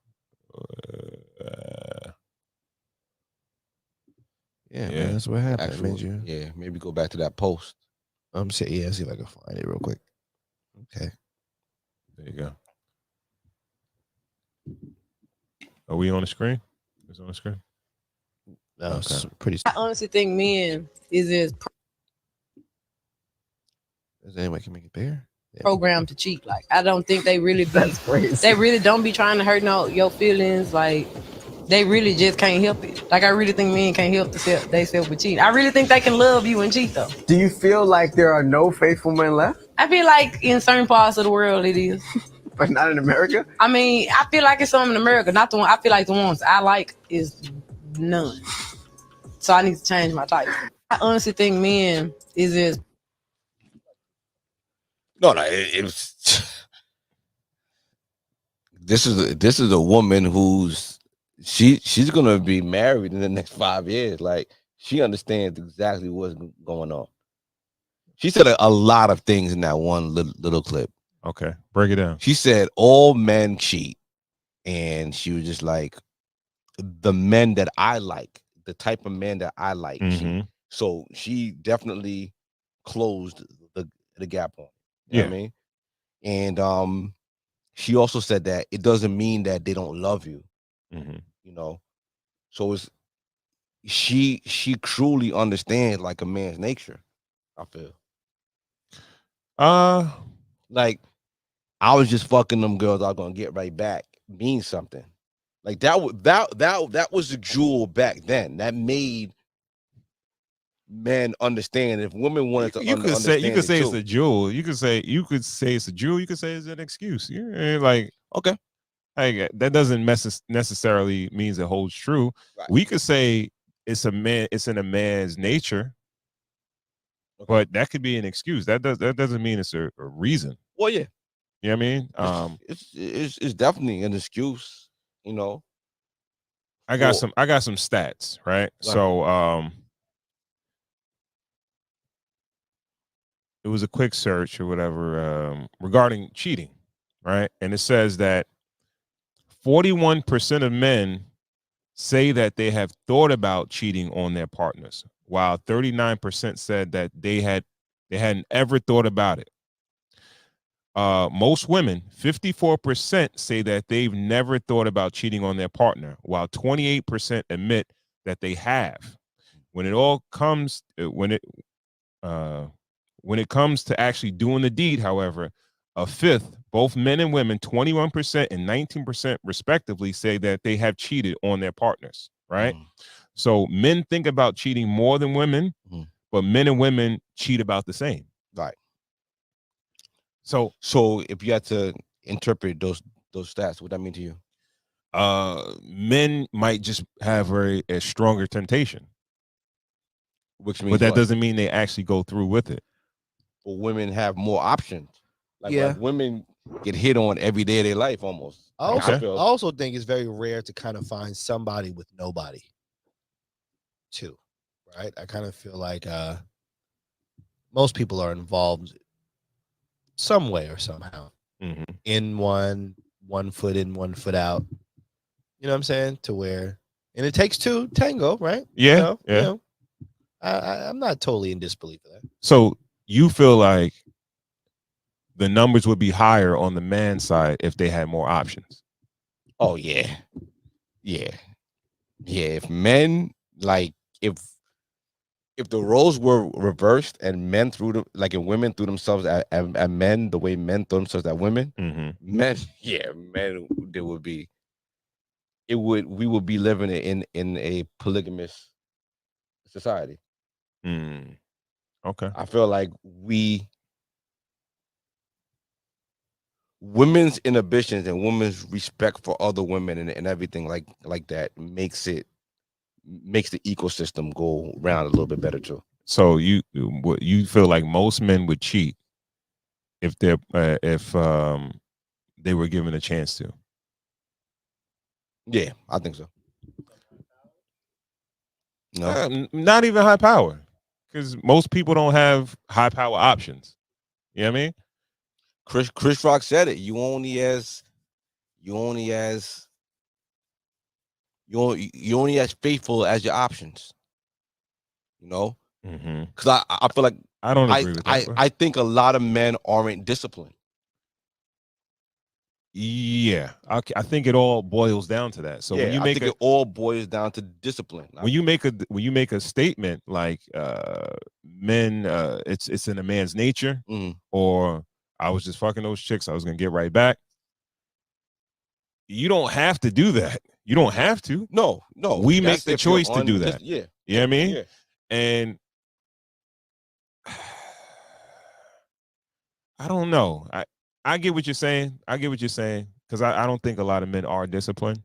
Yeah, man, that's what happened. Actual, yeah, maybe go back to that post. See if I can find it real quick. Okay. There you go. Are we on the screen? It's on the screen. No, it's pretty. I honestly think men is Is there any way I can make it bigger? Yeah. programmed to cheat. Like I don't think they really be. They really don't be trying to hurt your feelings. Like they really just can't help it. Like I really think men can't help themselves with cheating. I really think they can love you and cheat though. Do you feel like there are no faithful men left? I feel like in certain parts of the world it is. But not in America? I mean, I feel like it's some in America. Not the one. I feel like the ones I like is none. So I need to change my type. I honestly think men is just. No, it was. This is a woman who's she's gonna be married in the next 5 years. Like she understands exactly what's going on. She said a lot of things in that one little clip. Okay, break it down. She said all men cheat, and she was just like, the men that I like, the type of men that I like. Mhm. So she definitely closed the gap on. You know what I mean? And she also said that it doesn't mean that they don't love you. Mhm. So it's she truly understands like a man's nature. I feel like I was just fucking them girls. I'm gonna get right back. Means something. Like that was the jewel back then. That made men understand. If women wanted to, you could say too. it's a jewel. You could say it's a jewel. You could say it's an excuse. Yeah, like okay. That doesn't necessarily means it holds true. Right. We could say it's in a man's nature, Okay. but that could be an excuse. That doesn't mean it's a reason. Well, yeah. You know what I mean? It's definitely an excuse. I got some stats, right? So it was a quick search or whatever regarding cheating, right? And it says that 41% of men say that they have thought about cheating on their partners, while 39% said that they hadn't ever thought about it. Most women, 54%, say that they've never thought about cheating on their partner, while 28% admit that they have. When it comes to actually doing the deed, however, a fifth, both men and women, 21% and 19% respectively, say that they have cheated on their partners, right? So men think about cheating more than women, but men and women cheat about the same. Right. So if you had to interpret those stats, what that mean to you? Men might just have a stronger temptation, which means but that what? doesn't mean they actually go through with it. Well, women have more options. Like women get hit on every day of their life almost. I also think it's very rare to kind of find somebody with nobody too, right? I kind of feel like most people are involved some way or somehow. Mhm. In one foot in, 1 foot out. You know what I'm saying? To where, and it takes two tango, right? Yeah, You know, I'm not totally in disbelief of that. So you feel like the numbers would be higher on the man side if they had more options. Oh yeah, yeah. If men like if the roles were reversed and men threw them like and women threw themselves at men the way men threw themselves at women, men there would be we would be living in a polygamous society. Okay. I feel like women's inhibitions and women's respect for other women and everything like that makes the ecosystem go round a little bit better too. So you feel like most men would cheat if they were given a chance to. Yeah, I think so. No, not even high power, because most people don't have high power options. You know what I mean? Chris Rock said it. You only as faithful as your options. You know, because I feel like I don't agree with that. I think a lot of men aren't disciplined. Yeah, I think it all boils down to that. So yeah, when you I think it all boils down to discipline. When you make a statement like men, it's in a man's nature, or I was just fucking those chicks, I was gonna get right back. You don't have to do that. You don't have to. No. We make the choice to do that. Yeah. You know what I mean? Yeah. And I don't know. I get what you're saying. Because I don't think a lot of men are disciplined.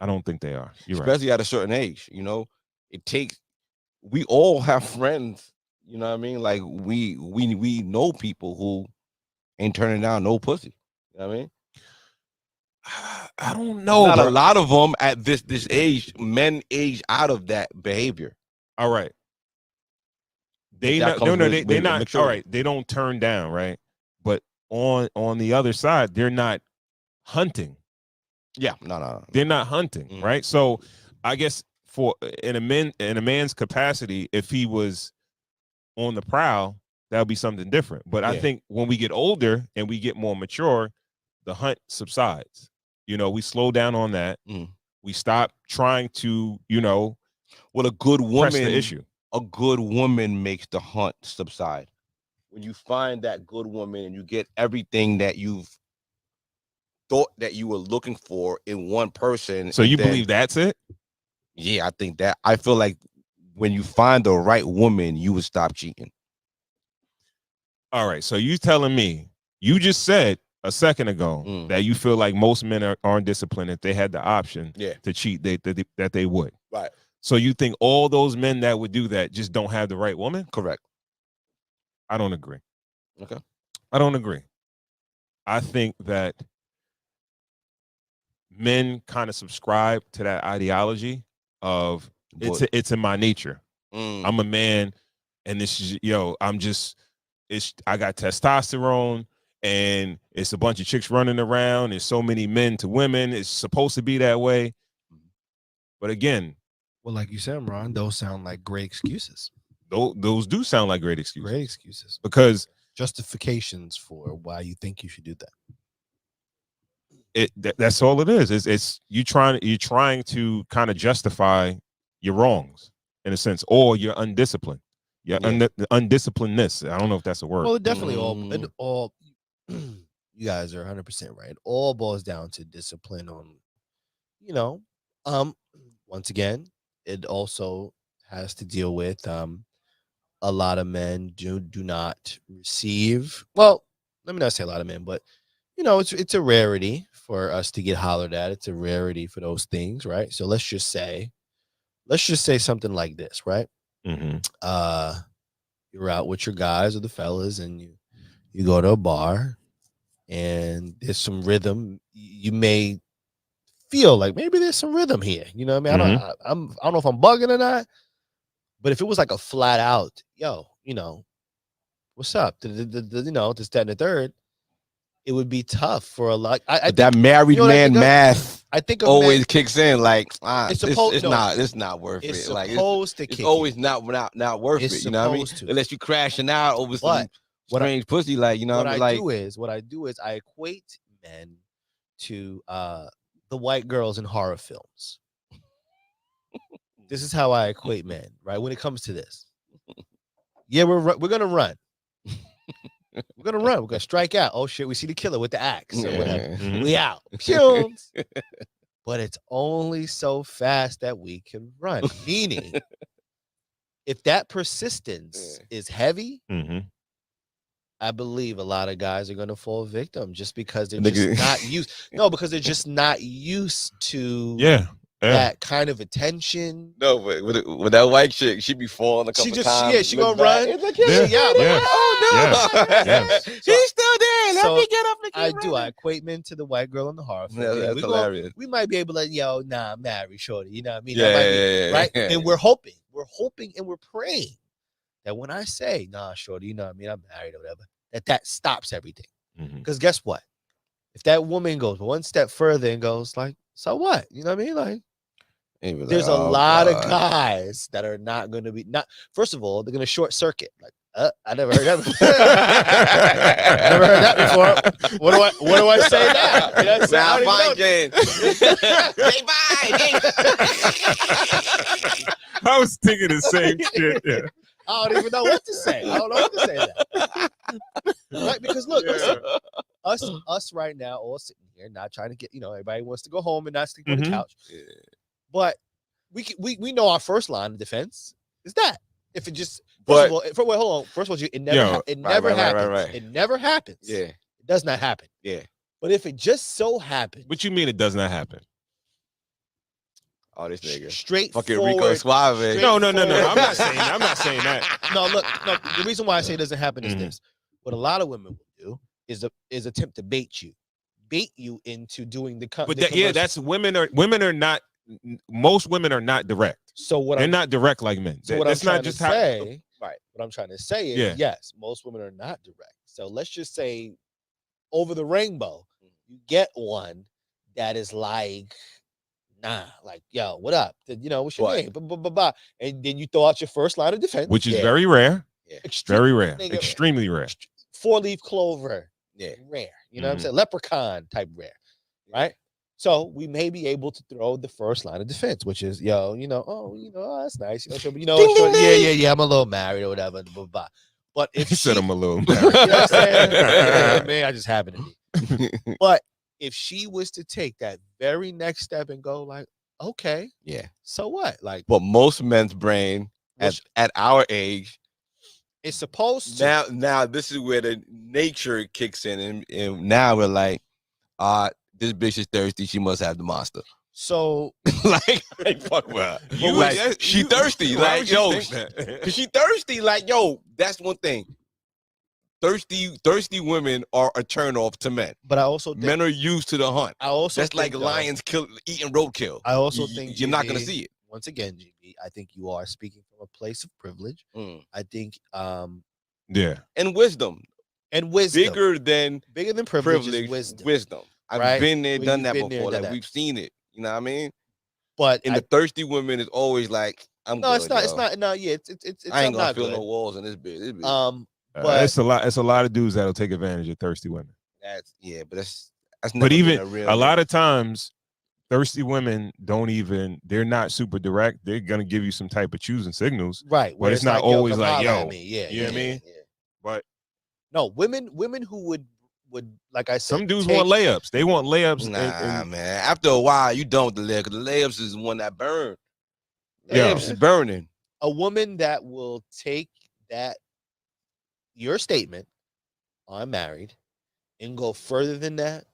I don't think they are. You're Especially at a certain age, you know. We all have friends, you know what I mean? Like we know people who ain't turning down no pussy. You know what I mean? I don't know. Not a lot of them at this age, men age out of that behavior. All right. They're not all right. They don't turn down, right? But on the other side, they're not hunting. Yeah, no. They're not hunting, right? So I guess in a man's capacity, if he was on the prowl, that would be something different. But I think when we get older and we get more mature, the hunt subsides. You know, we slow down on that. We stop trying to, a good woman, press the issue. A good woman makes the hunt subside. When you find that good woman and you get everything that you've thought that you were looking for in one person. So you believe that's it? Yeah, I think that. I feel like when you find the right woman, you would stop cheating. All right. So you telling me, you just said a second ago that you feel like most men aren't disciplined. If they had the option to cheat, that they would. Right. So you think all those men that would do that just don't have the right woman? Correct. I don't agree. Okay. I don't agree. I think that men kind of subscribe to that ideology of it's in my nature. I'm a man, and this is I got testosterone, and it's a bunch of chicks running around. There's so many men to women. It's supposed to be that way. But again, well, like you said, Ron, those sound like great excuses. Those do sound like great excuses. Great excuses. Because justifications for why you think you should do that. That's all it is. It's you trying to kind of justify your wrongs in a sense, or your undisciplined. Undisciplinedness. I don't know if that's a word. Well, it definitely all you guys are 100% right. It all boils down to discipline on, once again, it also has to deal with a lot of men do not receive. Well, let me not say a lot of men, but it's a rarity for us to get hollered at. It's a rarity for those things, right? So let's just say something like this, right? You're out with your guys or the fellas, and you go to a bar, and there's some rhythm. You may feel like maybe there's some rhythm here. You know what I mean? I don't know if I'm bugging or not, but if it was like a flat out, what's up? You know, this, that, and the third. It would be tough for a lot. I But that married man math I think a always man, kicks in. Like It's it's supposed- no. not worth it's it. Like supposed to it's kick always in. not worth It's it. You know what I mean? supposed to. Unless you crashing out over some But what I- strange pussy, like you know what what I mean? I Like do is I equate men to the white girls in horror films. This is how I equate men, right? When it comes to this, yeah, we're gonna run. We're gonna run. We're gonna strike out. Oh shit, we see the killer with the axe or whatever. Mhm. We out. Pew. But it's only so fast that we can run. Meaning, if that persistence is heavy, Mhm. I believe a lot of guys are going to fall victim just because they're Nigga. just not used. No, because they're just not used to Yeah. that kind of attention. no, but with that white chick, she be falling a couple She just times. she look gonna back, run. It's like, Yeah, yeah, yeah. Oh no, Yes. she's still there. Let So, me get up and keep I do. I running. equate men to the white girl in the horror film. Yeah, Yeah, that's hilarious. we might be able to, I'm married, shorty. You know what I mean? Yeah, That might be, yeah, right? yeah. And we're hoping and we're praying that when I say, nah, shorty, you know what I mean? I'm married or whatever, that stops everything. Mhm. Because guess what? If that woman goes one step further and goes like, so what? You know what I mean? Like, there's a lot of guys that are not going to be first of all, they're going to short circuit. Like, I never heard that before. Never heard that before. What do I say now? You know what I'm saying? I don't even know. Say bye. I was thinking the same shit. Yeah. I don't even know what to say. I don't know what to say that. Right? Because look, listen, us right now, all sitting here, not trying to get, everybody wants to go home and not sleep on the Mhm. couch. But we know our first line of defense is that if it just first of all, hold on. First of all, it never happens. Right. It never happens. Yeah, It does not happen. yeah. But if it just so happens, What you mean it does not happen? Oh, this nigga. straight Fucking Rico Suave. straight- No. I'm not saying that. I'm not saying that. No, look, the reason why I say it doesn't happen is Mhm. this. What a lot of women will do is attempt to bait you into doing the But that's women are not. Most women are not direct. so what They're I'm not direct like men. so what That's I'm trying not just to how. say, right? What I'm trying to say is Yeah. yes, most women are not direct. So let's just say over the rainbow, you get one that is like, nah, like, yo, what up? What's your What? name? Blah. And then you throw out your first line of defense, Which is very rare. Very rare. Nigga, Extremely rare. 4-leaf clover. Yeah. Rare. You know what I'm Mhm. saying? Leprechaun type rare. Right? So we may be able to throw the first line of defense, which is, that's nice. Ding, Shorty, ding, ding. yeah, I'm a little married or whatever. Blah, blah, blah. But if He said I'm a little. you know what I'm saying? Yeah, man, I just happen to be. But if she was to take that very next step and go like, okay, Yeah. so what? Like, But most men's brain at our age, it's supposed to. now this is where the nature kicks in, and now we're like, this bitch is thirsty. She must have the monster. So like fuck with her. She thirsty. Why Like, would you yo, think that? cause she thirsty. Like, yo, that's one thing. Thirsty women are a turnoff to men. but I also think Men are used to the hunt. I also That's like think, though, lions eating roadkill. I also think you're not gonna GB, see it. Once again, GB, I think you are speaking from a place of privilege. I think Yeah. And wisdom. and wisdom. Bigger than Bigger than privilege, privilege, is wisdom. wisdom. I've right? been there, Well, done you've that been there, before. done Like that. we've seen it. You know what I mean? But And the thirsty women is always like, I'm no, good, it's not. It's yo. not. No, yeah, it's. I ain't I'm gonna not feel good. no walls in this bitch. This bitch. But It's a lot. It's a lot of dudes that'll take advantage of thirsty women. That's but that's never But been even a real a lot nigga. of times, thirsty women they're not super direct. They're gonna give you some type of choosing signals. right, but where it's not like, yo, always come like, holler yo, at me. Yeah, you know what I mean? Yeah. But No, women who would like I said, some dudes take- want layups. They want layups. Nah, and man. After a while, you done with the layups. The layups is the one that burn. Yeah. Layups is burning. a woman that will take your statement, I'm married, and go further than that,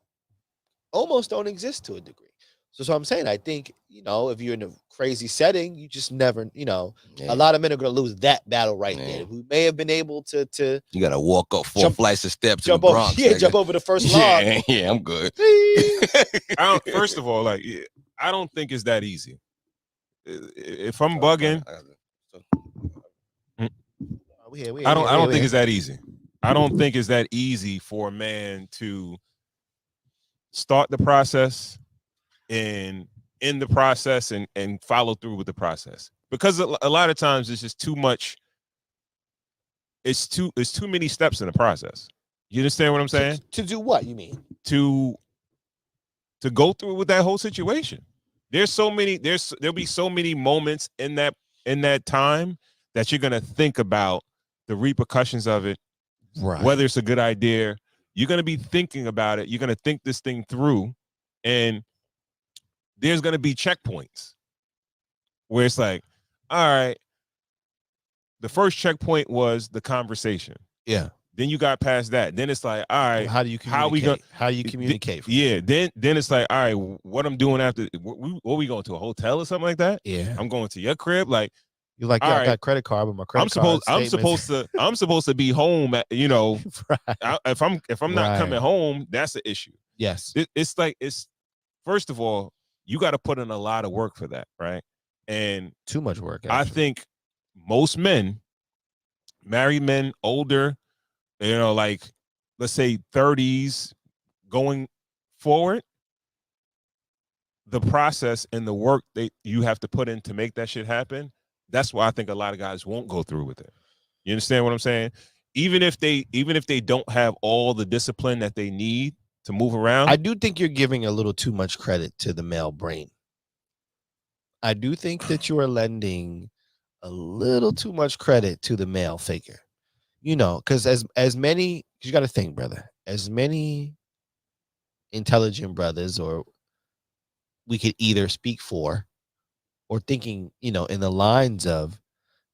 almost don't exist to a degree. So I'm saying, I think, if you're in a crazy setting, you just never, a lot of men are going to lose that battle right there. We may have been able to You gotta walk up 4 Jump- flights of steps jump in the over, Bronx. jump over the first log. Yeah, I'm good. first of all, like I don't think it's that easy. If I'm bugging, We here, I don't think it's that easy. I don't think it's that easy for a man to start the process and end the process and follow through with the process, because a lot of times it's just too much. It's too many steps in the process. You understand what I'm saying? To do what you mean? To go through with that whole situation. There'll be so many moments in that time that you're gonna think about the repercussions of it, Right. whether it's a good idea. You're gonna be thinking about it. You're gonna think this thing through, and there's gonna be checkpoints where it's like, all right, the first checkpoint was the conversation. Yeah. Then you got past that. Then it's like, all right, How do you communicate? How do you communicate? Yeah. Then it's like, all right, what I'm doing after? What we going to, a hotel or something like that? Yeah. I'm going to your crib. Like, you're like, yeah, I got credit card, but my credit I'm supposed to be home at, right. if I'm not coming home, that's the issue. Yes. It's first of all, you got to put in a lot of work for that, right? And too much work. Actually. I think most men, married men, older, like, let's say 30s going forward, the process and the work that you have to put in to make that shit happen, that's why I think a lot of guys won't go through with it. You understand what I'm saying? Even if they don't have all the discipline that they need to move around. I do think you're giving a little too much credit to the male brain. I do think that you are lending a little too much credit to the male figure. Because as many, you got to think, brother, as many intelligent brothers, or we could either speak for, or thinking, in the lines of,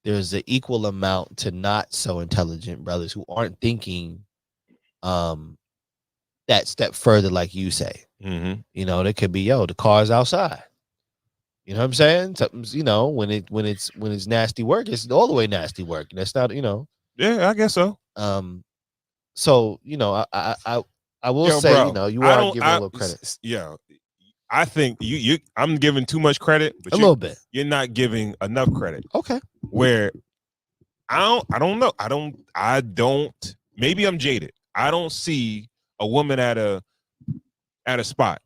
there's an equal amount to not so intelligent brothers who aren't thinking that step further, like you say. Mm-hmm. There could be, the car's outside. You know what I'm saying? Something's, when it's nasty work, it's all the way nasty work. And that's not, Yeah, I guess so. So I will say, bro, you are giving a little credit. Yeah, I think I'm giving too much credit, but a little bit. You're not giving enough credit. Okay. Where I don't know. I don't. Maybe I'm jaded. I don't see a woman at a spot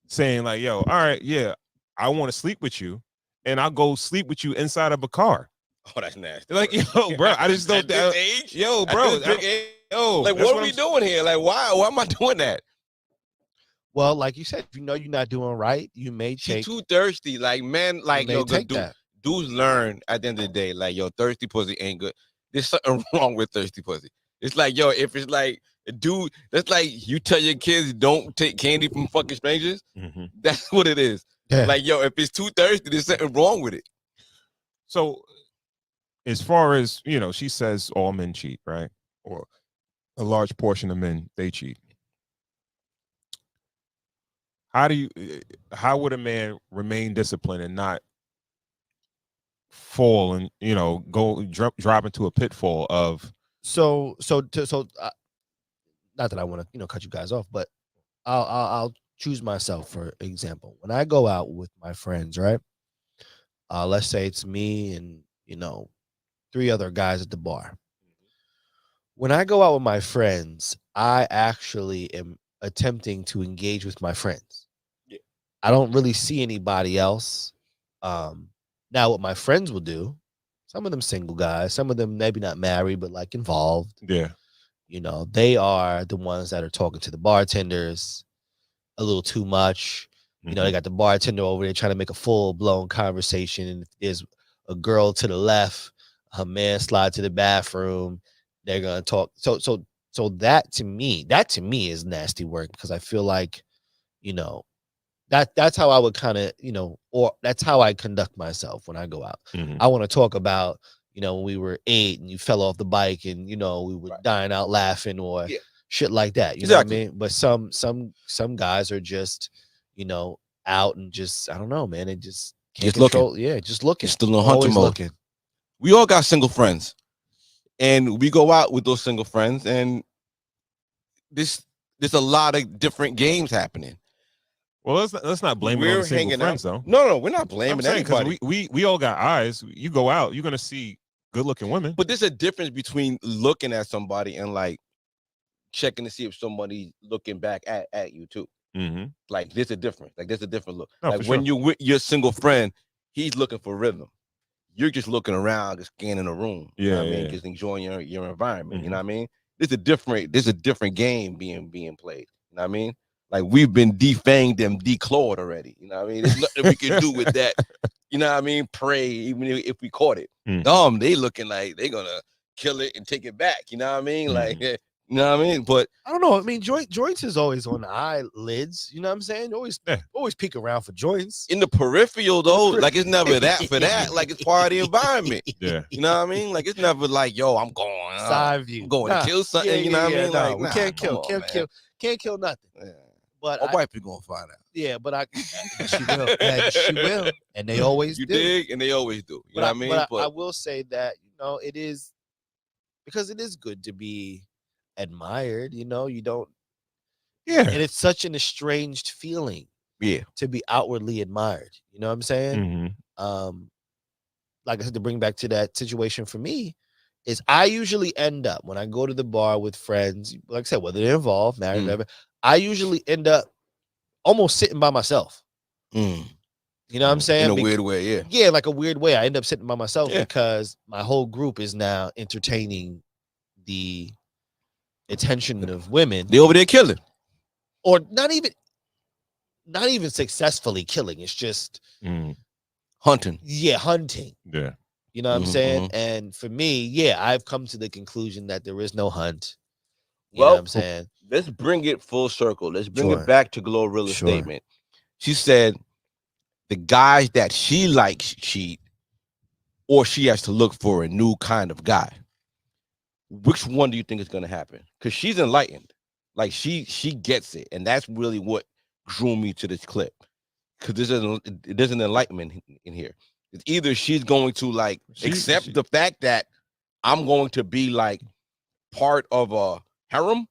saying like, "Yo, all right, yeah, I want to sleep with you, and I'll go sleep with you inside of a car." Oh, that's nasty. Like, yo, bro, I just don't. Age? Yo, bro, like, what are we doing here? Like, why am I doing that? Well, like you said, if you're not doing right, you may take. She's too thirsty. Like, man, like, dudes learn at the end of the day, like, thirsty pussy ain't good. There's something wrong with thirsty pussy. It's like, if it's like a dude, that's like you tell your kids don't take candy from fucking strangers. Mm-hmm. That's what it is. Yeah. Like, if it's too thirsty, there's something wrong with it. So, as far as, she says all men cheat, right? Or a large portion of men, they cheat. How would a man remain disciplined and not fall and, go drop into a pitfall of. So not that I want to, cut you guys off, but I'll choose myself for example. When I go out with my friends, right? Let's say it's me and, 3 other guys at the bar. When I go out with my friends, I actually am attempting to engage with my friends. Yeah. I don't really see anybody else. Now what my friends will do, some of them single guys, some of them maybe not married, but like involved. Yeah. They are the ones that are talking to the bartenders a little too much. Mm-hmm. They got the bartender over there trying to make a full-blown conversation. And if there's a girl to the left, her man slide to the bathroom, they're gonna talk. So that to me is nasty work, because I feel like, that's how I would kind of, or that's how I conduct myself when I go out. Mm-hmm. I want to talk about, when we were 8 and you fell off the bike and, we were dying out laughing, or shit like that. You know what I mean? But some guys are just, out and just, I don't know, man. They just can't control. Looking. Yeah, just looking. Still in hunter mode. Looking. We all got single friends, and we go out with those single friends, and there's a lot of different games happening. Well, let's not blame it on the single friends, though. No, we're not blaming anybody. We all got eyes. You go out, you're gonna see good-looking women. But there's a difference between looking at somebody and like checking to see if somebody's looking back at you too. Mm-hmm. Like there's a difference. Like there's a different look. No, like for when sure. you're with your single friend, he's looking for rhythm. You're just looking around, just scanning the room. You know what I mean? Yeah. Just enjoying your environment. You know Mhm. what I mean? There's a different game being played. You know what I mean? Like we've been defanged and declawed already. You know what I mean? There's nothing we can do with that. You know what I mean? Pray, even if we caught it. Mhm. They looking like they're gonna kill it and take it back. You know what I mean? Like, Mhm. you know what I mean? But I don't know. I mean, joints is always on the eyelids. You know what I'm saying? Always Yeah. peek around for joints. in the peripheral though, like it's never that for that. Like it's part of the environment. Yeah. You know what I mean? Like it's never like, yo, I'm going. Side view. I'm going to kill something. You know what I mean? Nah, Like we nah, can't come kill, on, can't man. kill, can't kill nothing. Yeah. But My I, wife be gonna find out. yeah, but she will, and she will, and they always You do. dig? And they always do. You know what I mean? But I will say that it is because it is good to be admired. You don't, Yeah. and it's such an estranged feeling yeah. to be outwardly admired. You know what I'm saying? Mm-hmm. Like I said, to bring back to that situation for me, is I usually end up when I go to the bar with friends, like I said, whether they're involved, married, whatever, I usually end up almost sitting by myself. Mm. You know what I'm saying? In a weird way, yeah. Yeah, like a weird way. I end up sitting by myself Yeah. because my whole group is now entertaining the attention of women, They over there killing. or not even successfully killing. It's just Hunting. hunting. Yeah. You know what I'm Mhm, saying? And for me, I've come to the conclusion that there is no hunt. You know Well, what I'm saying? Let's bring it full circle. Let's bring Sure. it back to Glorilla's Sure. statement. She said the guys that she likes cheat, or she has to look for a new kind of guy. Which one do you think is going to happen? Because she's enlightened. Like she gets it. And that's really what drew me to this clip. Because there's an enlightenment in here. It's either she's going to like accept the fact that I'm going to be like part of a harem.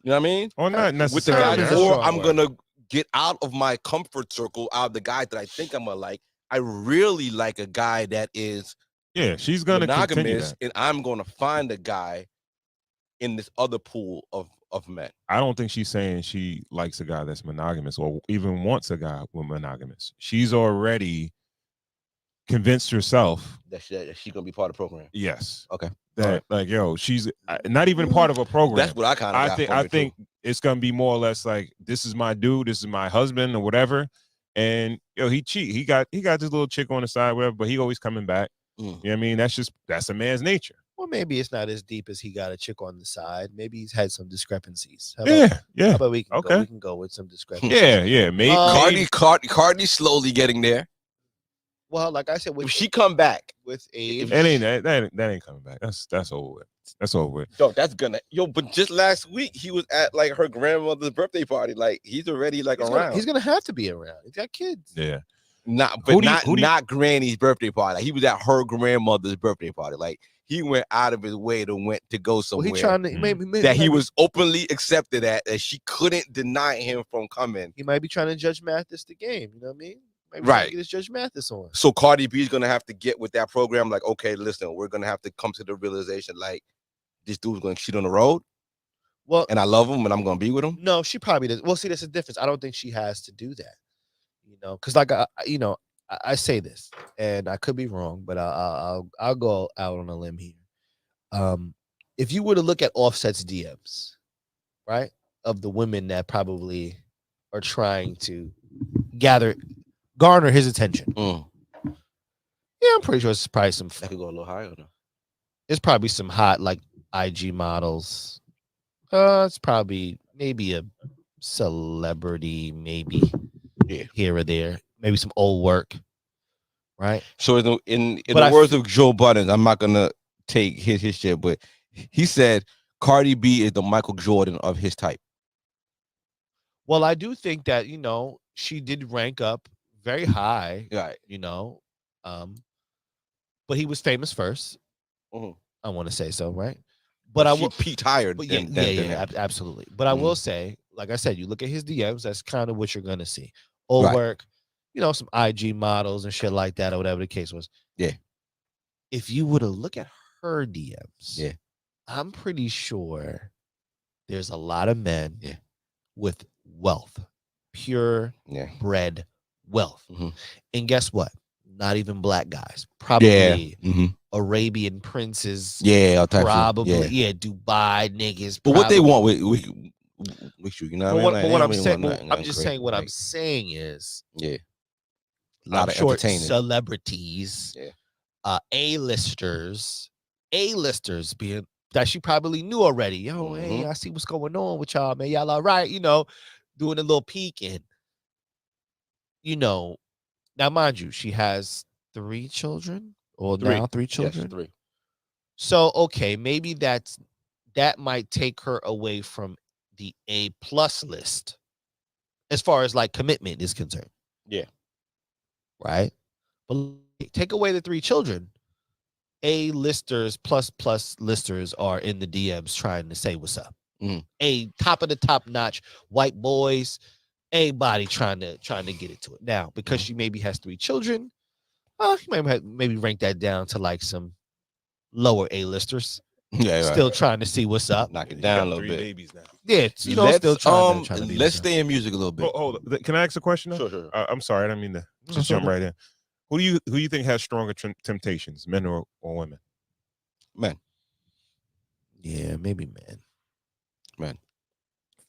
You know what I mean? Or not With the necessarily. guys, That's or strong I'm word. gonna get out of my comfort circle, out of the guys that I think I'm gonna like. I really like a guy that is Yeah, she's gonna continue monogamous, that. and I'm gonna find a guy in this other pool of men. I don't think she's saying she likes a guy that's monogamous or even wants a guy with monogamous. She's already convinced herself That she gonna be part of the program. yes. Okay. That like she's not even part of a program. That's what I kind of. I think it's gonna be more or less like this is my dude, this is my husband or whatever. And he cheat. He got this little chick on the side, whatever, but he always coming back. You know what I mean? That's a man's nature. Well, maybe it's not as deep as he got a chick on the side. Maybe he's had some discrepancies. How Yeah. about we can Okay. go? We can go with some discrepancies. Yeah. Maybe Cardi's slowly getting there. Well, like I said, If she come back, with age, that ain't coming back. That's over with. That's over with. yo, that's gonna But just last week he was at like her grandmother's birthday party. Like he's already like around. he's gonna have to be around. He's got kids. Yeah. Not Granny's birthday party. Like, he was at her grandmother's birthday party. Like he went out of his way to go Well, somewhere he trying to maybe that he was openly accepted at, that she couldn't deny him from coming. He might be trying to Judge Mathis the game. You know what I mean? Maybe Right. get his Judge Mathis on. So Cardi B is gonna have to get with that program. Like, okay, listen, we're gonna have to come to the realization like this dude's gonna cheat on the road. Well, and I love him, and I'm gonna be with him. No, she probably does. Well, see, that's the difference. I don't think she has to do that. Because like I say this, and I could be wrong, but I'll go out on a limb here. If you were to look at Offset's DMs, right, of the women that probably are trying to garner his attention, yeah, I'm pretty sure it's probably some. That could go a little higher. Though. It's probably some hot like IG models. It's probably maybe a celebrity, maybe here or there, maybe some old work, right? So in the words of Joe Budden, I'm not gonna take his shit, but he said Cardi B is the Michael Jordan of his type. Well, I do think that she did rank up very high, right? But he was famous first. I want to say so, right? But she peaked higher. Absolutely. But I will say, like I said, you look at his DMs, that's kind of what you're gonna see. Old work, some IG models and shit like that, or whatever the case was. Yeah. If you were to look at her DMs, yeah, I'm pretty sure there's a lot of men Yeah. with wealth, pure Yeah. bred wealth. Mhm. And guess what? Not even black guys. Probably Mhm. Arabian princes. Yeah, all types of- Probably, yeah. Dubai niggas. But what they probably. want with you, you know But what I mean? what Like, I'm they saying, want nothing I'm just crazy, saying what I'm like, saying is, yeah, a I'm lot of sure entertaining. celebrities, Yeah. A-listers being that she probably knew already. Yo, hey, I see what's going on with y'all, man. Y'all all right, doing a little peek and, now mind you, she has 3 children or now 3 children. Yes, 3. So, okay, maybe that might take her away from the A+ list as far as like commitment is concerned. Yeah. Right. But take away the 3 children. A-listers plus listers are in the DMs trying to say what's up. A top of the top notch white boys, everybody trying to get into it. Now, because she maybe has 3 children, maybe rank that down to like some lower A-listers. Yeah, Still trying to see what's up. Knock it down a little 3 bit. babies now. Yeah, Let's, still trying to be let's stay in music a little bit. Hold on. Can I ask a question? Though? Sure. I'm sorry, I didn't mean to just jump right in. Who do you think has stronger temptations, men or women? Men. Yeah, maybe men. Men.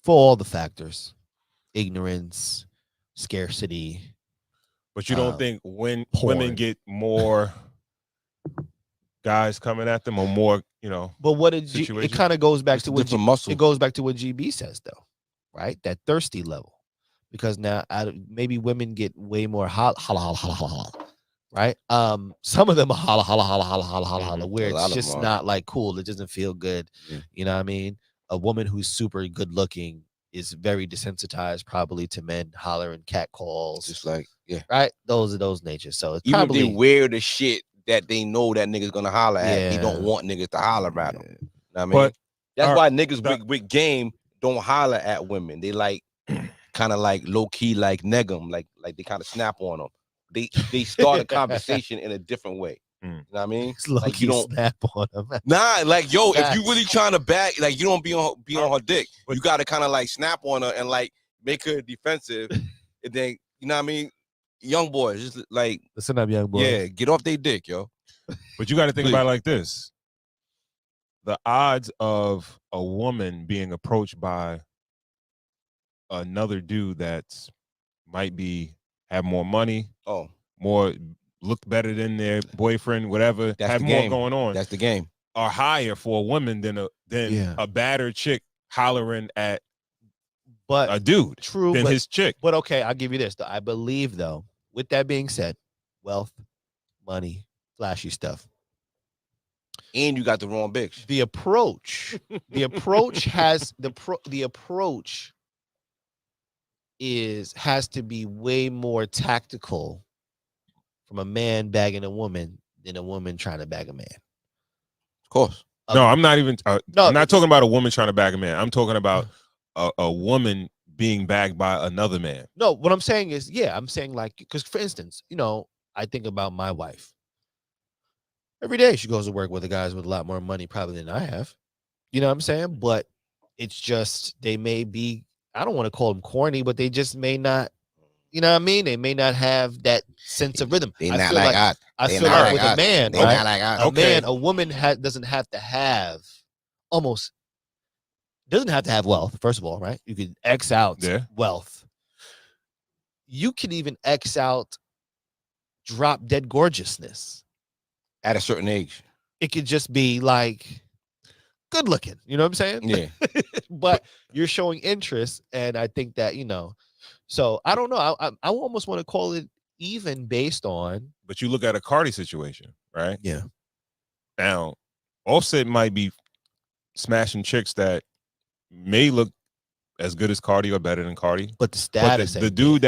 For all the factors, ignorance, scarcity. But you don't think when porn. women get more guys coming at them or more, But what did it kind of goes back to what it goes back to what GB says though, right? That thirsty level, because now maybe women get way more holla, right? Some of them are holla, where it's just not like cool. It doesn't feel good. Yeah. You know what I mean? A woman who's super good looking is very desensitized probably to men hollering cat calls. Just like, yeah. Right? Those are those natures. So it's even probably if they wear the shit that they know that niggas gonna holler at, they don't Yeah. want niggas to holler at them. You know what I mean? But that's why niggas with game don't holler at women. They like kind of like low key like neg them, like they kind of snap on them. They start a conversation in a different way. You know what I mean? Like you don't snap on them. Nah, like yo, if you really trying to back, like you don't be on her dick. You gotta kind of like snap on her and like make her defensive, and then you know what I mean. Young boys, just like listen up, young boys. Yeah, get off their dick, yo. But you got to think about it like this: the odds of a woman being approached by another dude that's might have more money, more look better than their boyfriend, whatever, have more going on. That's the game. Are higher for a woman than a battered chick hollering at a dude than his chick. But okay, I'll give you this. I believe though, with that being said, wealth, money, flashy stuff. And you got the wrong bitch. The approach has to be way more tactical from a man bagging a woman than a woman trying to bag a man. Of course. No, I'm not even. I'm not talking about a woman trying to bag a man. I'm talking about a woman being bagged by another man. No, what I'm saying is, I'm saying like, because for instance, I think about my wife. Every day she goes to work with the guys with a lot more money probably than I have. You know what I'm saying? But it's just, they may be, I don't want to call them corny, but they just may not, you know what I mean? They may not have that sense of rhythm. They not like us. I feel like with a man, they not like us. A woman doesn't have to have doesn't have to have wealth, first of all, right? You could X out wealth. You can even X out drop dead gorgeousness. At a certain age. It could just be like good looking. You know what I'm saying? Yeah. But you're showing interest. And I think that, so I don't know. I almost want to call it even based on. But you look at a Cardi situation, right? Yeah. Now, Offset might be smashing chicks that may look as good as Cardi or better than Cardi. But the status. But the dude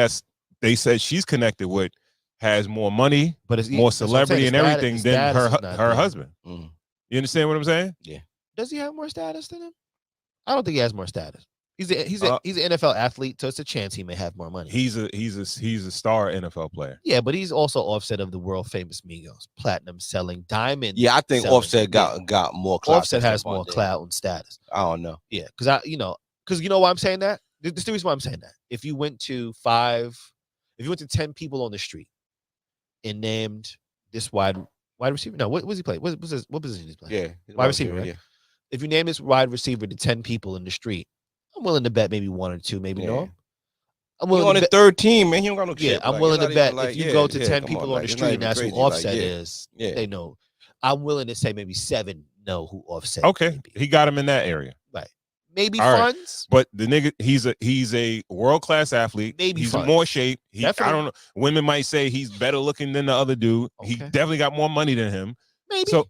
they said she's connected with has more money, but it's more celebrity and everything than her husband. You understand what I'm saying? Yeah. Does he have more status than him? I don't think he has more status. He's an NFL athlete, so it's a chance he may have more money. He's a star NFL player. Yeah, but he's also Offset of the world famous Migos, platinum selling, diamond. Yeah, I think selling. Offset got more clout. Offset has more clout and status. I don't know. Yeah, because you know why I'm saying that. This is the reason why I'm saying that. If you went to 10 people on the street and named this wide receiver, no, what was he play? What position he's playing? Yeah, wide receiver. Right? Yeah. If you name this wide receiver to 10 people in the street, I'm willing to bet maybe one or two, maybe no. I'm willing on to the third team, man. He don't got no chip. Yeah, I'm willing to bet if you go to 10 people on the street and that's who Offset is, they know. I'm willing to say maybe 7 know who Offset. Okay, he got him in that area. Right. Maybe all funds, right. But the nigga, he's a world class athlete. Maybe he's funds. in more shape. I Definitely. don't know. Women might say he's better looking than the other dude. Okay. He definitely got more money than him. Maybe. So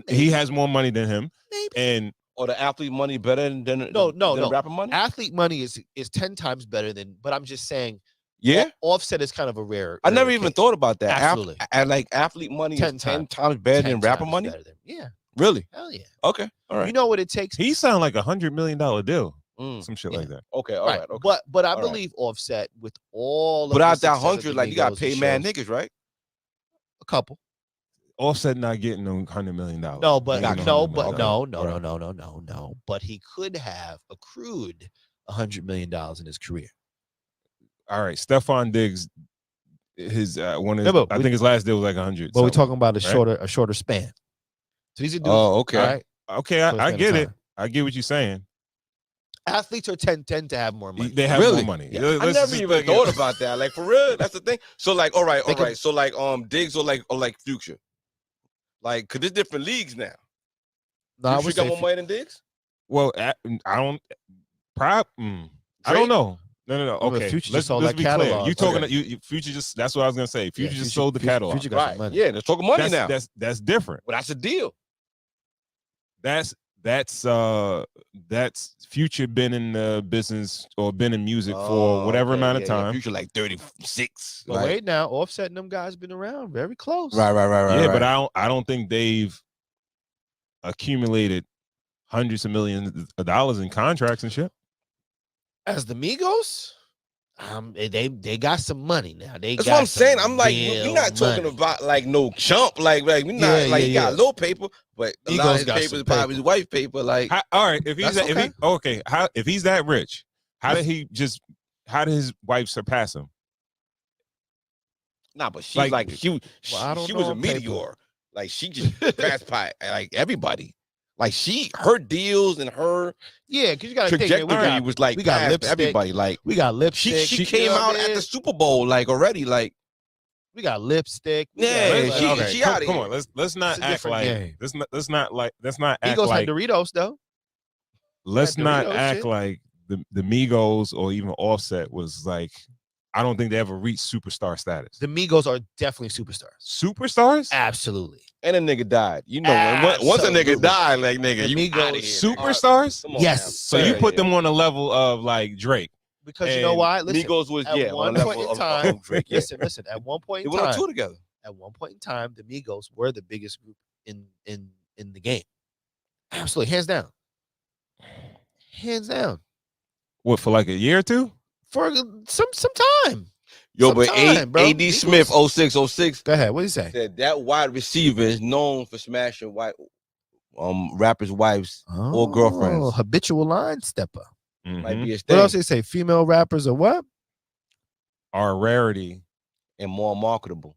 he has more money than him. Maybe. And or the athlete money better than no. rapper money? Athlete money is 10 times better than. But I'm just saying. Yeah. Offset is kind of a rare. I never even thought about that. Absolutely. Like athlete money 10 is 10 times better than rapper money. Yeah. Really? Hell yeah. Okay. All right. You know what it takes? he sounded like $100 million deal. Some shit like that. Okay. All right. Okay. But I All believe Offset with all. But of out the that success of 100, the like you got to Migos pay and mad shows, niggas, right? A couple. Offset not getting no $100 million. No, but no. But he could have accrued $100 million in his career. All right, Stephon Diggs, his one of his, No, I think his last deal was like 100. But we're talking about a right? shorter span. So these are dudes. Oh, okay. Right? Okay, I get it. I get what you're saying. Athletes are tend to have more money. They have more money. Yeah. I never even thought about that. Like for real, that's the thing. So like, all right. So like, Diggs or like Future. Like, cause there's different leagues now. No, Future got more money than Diggs? Well, I don't. I don't know. No. Okay, Future let's sold that be clear. catalog. You talking? You Future just? That's what I was gonna say. Future just sold the catalog. Future got some money. Yeah, they're talking money now. That's different. But that's a deal. That's Future been in the business or been in music for whatever amount of time. Future like 36. But wait now, Offset and them guys been around very close. Right. Yeah, but I don't think they've accumulated hundreds of millions of dollars in contracts and shit. As the Migos, they got some money now. That's what I'm saying. I'm like, we're not talking about like no chump. Like we're not he got low paper, but a lot of his paper is probably his wife's paper. Like, all right, if he's if he's that rich, how did his wife surpass him? Nah, but she's like she was a meteor. Like she just passed by like everybody. Like her deals and her because you got to trajectory was like we got lipstick. Everybody like we got lipstick. She came out at the Super Bowl like already like we got lipstick. She out of here. Come on, let's not act like let's not act Migos like had Doritos though. Let's not act like the Migos or even Offset was like. I don't think they ever reached superstar status. The Migos are definitely superstars. Superstars? Absolutely. And a nigga died. You know, once a nigga died, like nigga, you out of here. Superstars? Yes. So you put them on a level of like Drake. Because you know why? Listen, Migos was at one point in time. Listen. At one point in time, they went on tour together. At one point in time, the Migos were the biggest group in the game. Absolutely, hands down. Hands down. What, for like a year or two? For some time. Yo, but AD Smith 0606. Go ahead. What did he say? Said that wide receiver is known for smashing rappers' wives or girlfriends. Habitual line stepper. Mm-hmm. Might be a thing. What else did he say? Female rappers are what? Are a rarity and more marketable.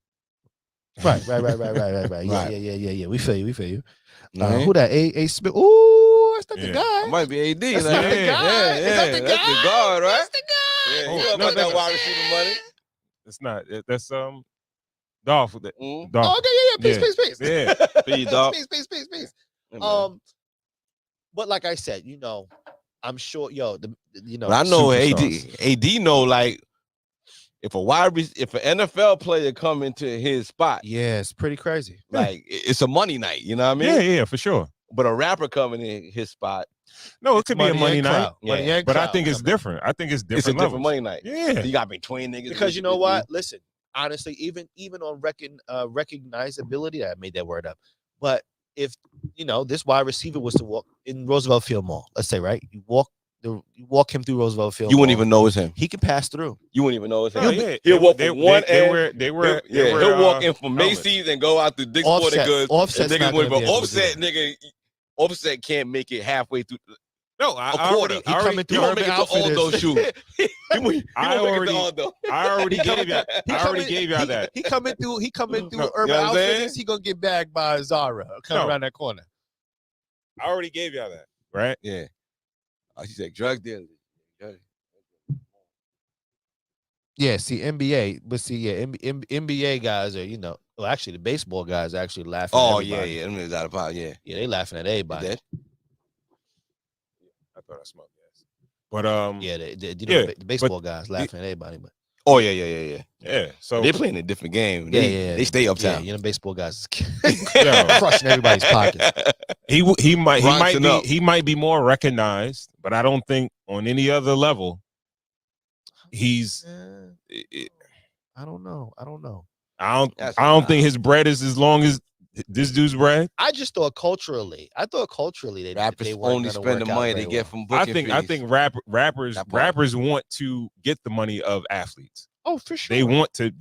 Right. Yeah. We feel you. Mm-hmm. Who that? A Smith. Ooh, that's not the guy. It might be AD. That's not the guy. That's the guard, right? That's the guy. Yeah, you know about that wide receiver money. It's not. That's Dolph. Dolph. Oh, okay, yeah. Peace. Yeah. Peace, Dolph. Peace. But like I said, I'm sure, But I know AD know like if an NFL player come into his spot, yeah, it's pretty crazy. Like it's a money night, you know what I mean? Yeah, for sure. But a rapper coming in his spot, no, it could be a money night. Yeah. But I think it's different. I think it's different. It's a different money night. Yeah, you got between niggas because you know what? Listen, honestly, even on recognizability, I made that word up. But if this wide receiver was to walk in Roosevelt Field Mall, let's say, right? You walk You walk him through Roosevelt Field. You wouldn't Mall, even know it's him. he can pass through. You wouldn't even know it's him. Oh, yeah. He'll walk They- from one they end. were- He'll walk in from helmet. Macy's and go out to Dick's Sporting Offset- Goods. Offset's and not niggas wouldn't- gonna but be able to Offset, do nigga, Offset can't make it halfway through. No, I A quarter. already, He I already, coming through You won't make it Urban to all those Outfitters. shoes. You won't I make it already- to all those. I already He gave coming- y'all. He I already coming- gave y'all that. He coming through. He coming through No, Urban you know what I'm saying? Outfitters. He gonna get bagged by Zara coming No. around that corner. I already gave y'all that. Right? Yeah. She said drug dealers. Yeah, see NBA, but see, yeah, NBA guys are, well, actually, the baseball guys are actually laughing. Oh at yeah, everybody. yeah. Them niggas out of power. Yeah. Yeah, they laughing at You everybody. dead? I thought I smoked gas. But Yeah, Yeah, the baseball guys laughing at everybody, but Oh yeah. yeah. So They playing a different game. Yeah, They, yeah. They stay uptown. yeah, baseball guys Yeah. crushing everybody's pockets. he Bronxing up. might be more recognized, but I don't think on any other level he's. I don't know. I don't That's I don't wild. think his bread is as long as this dude's bread. I just thought culturally, they Rappers they weren't only gonna spend the work out money very they get well. from I booking think fees. rappers That part. want to get the money of athletes. Oh, for sure. They want to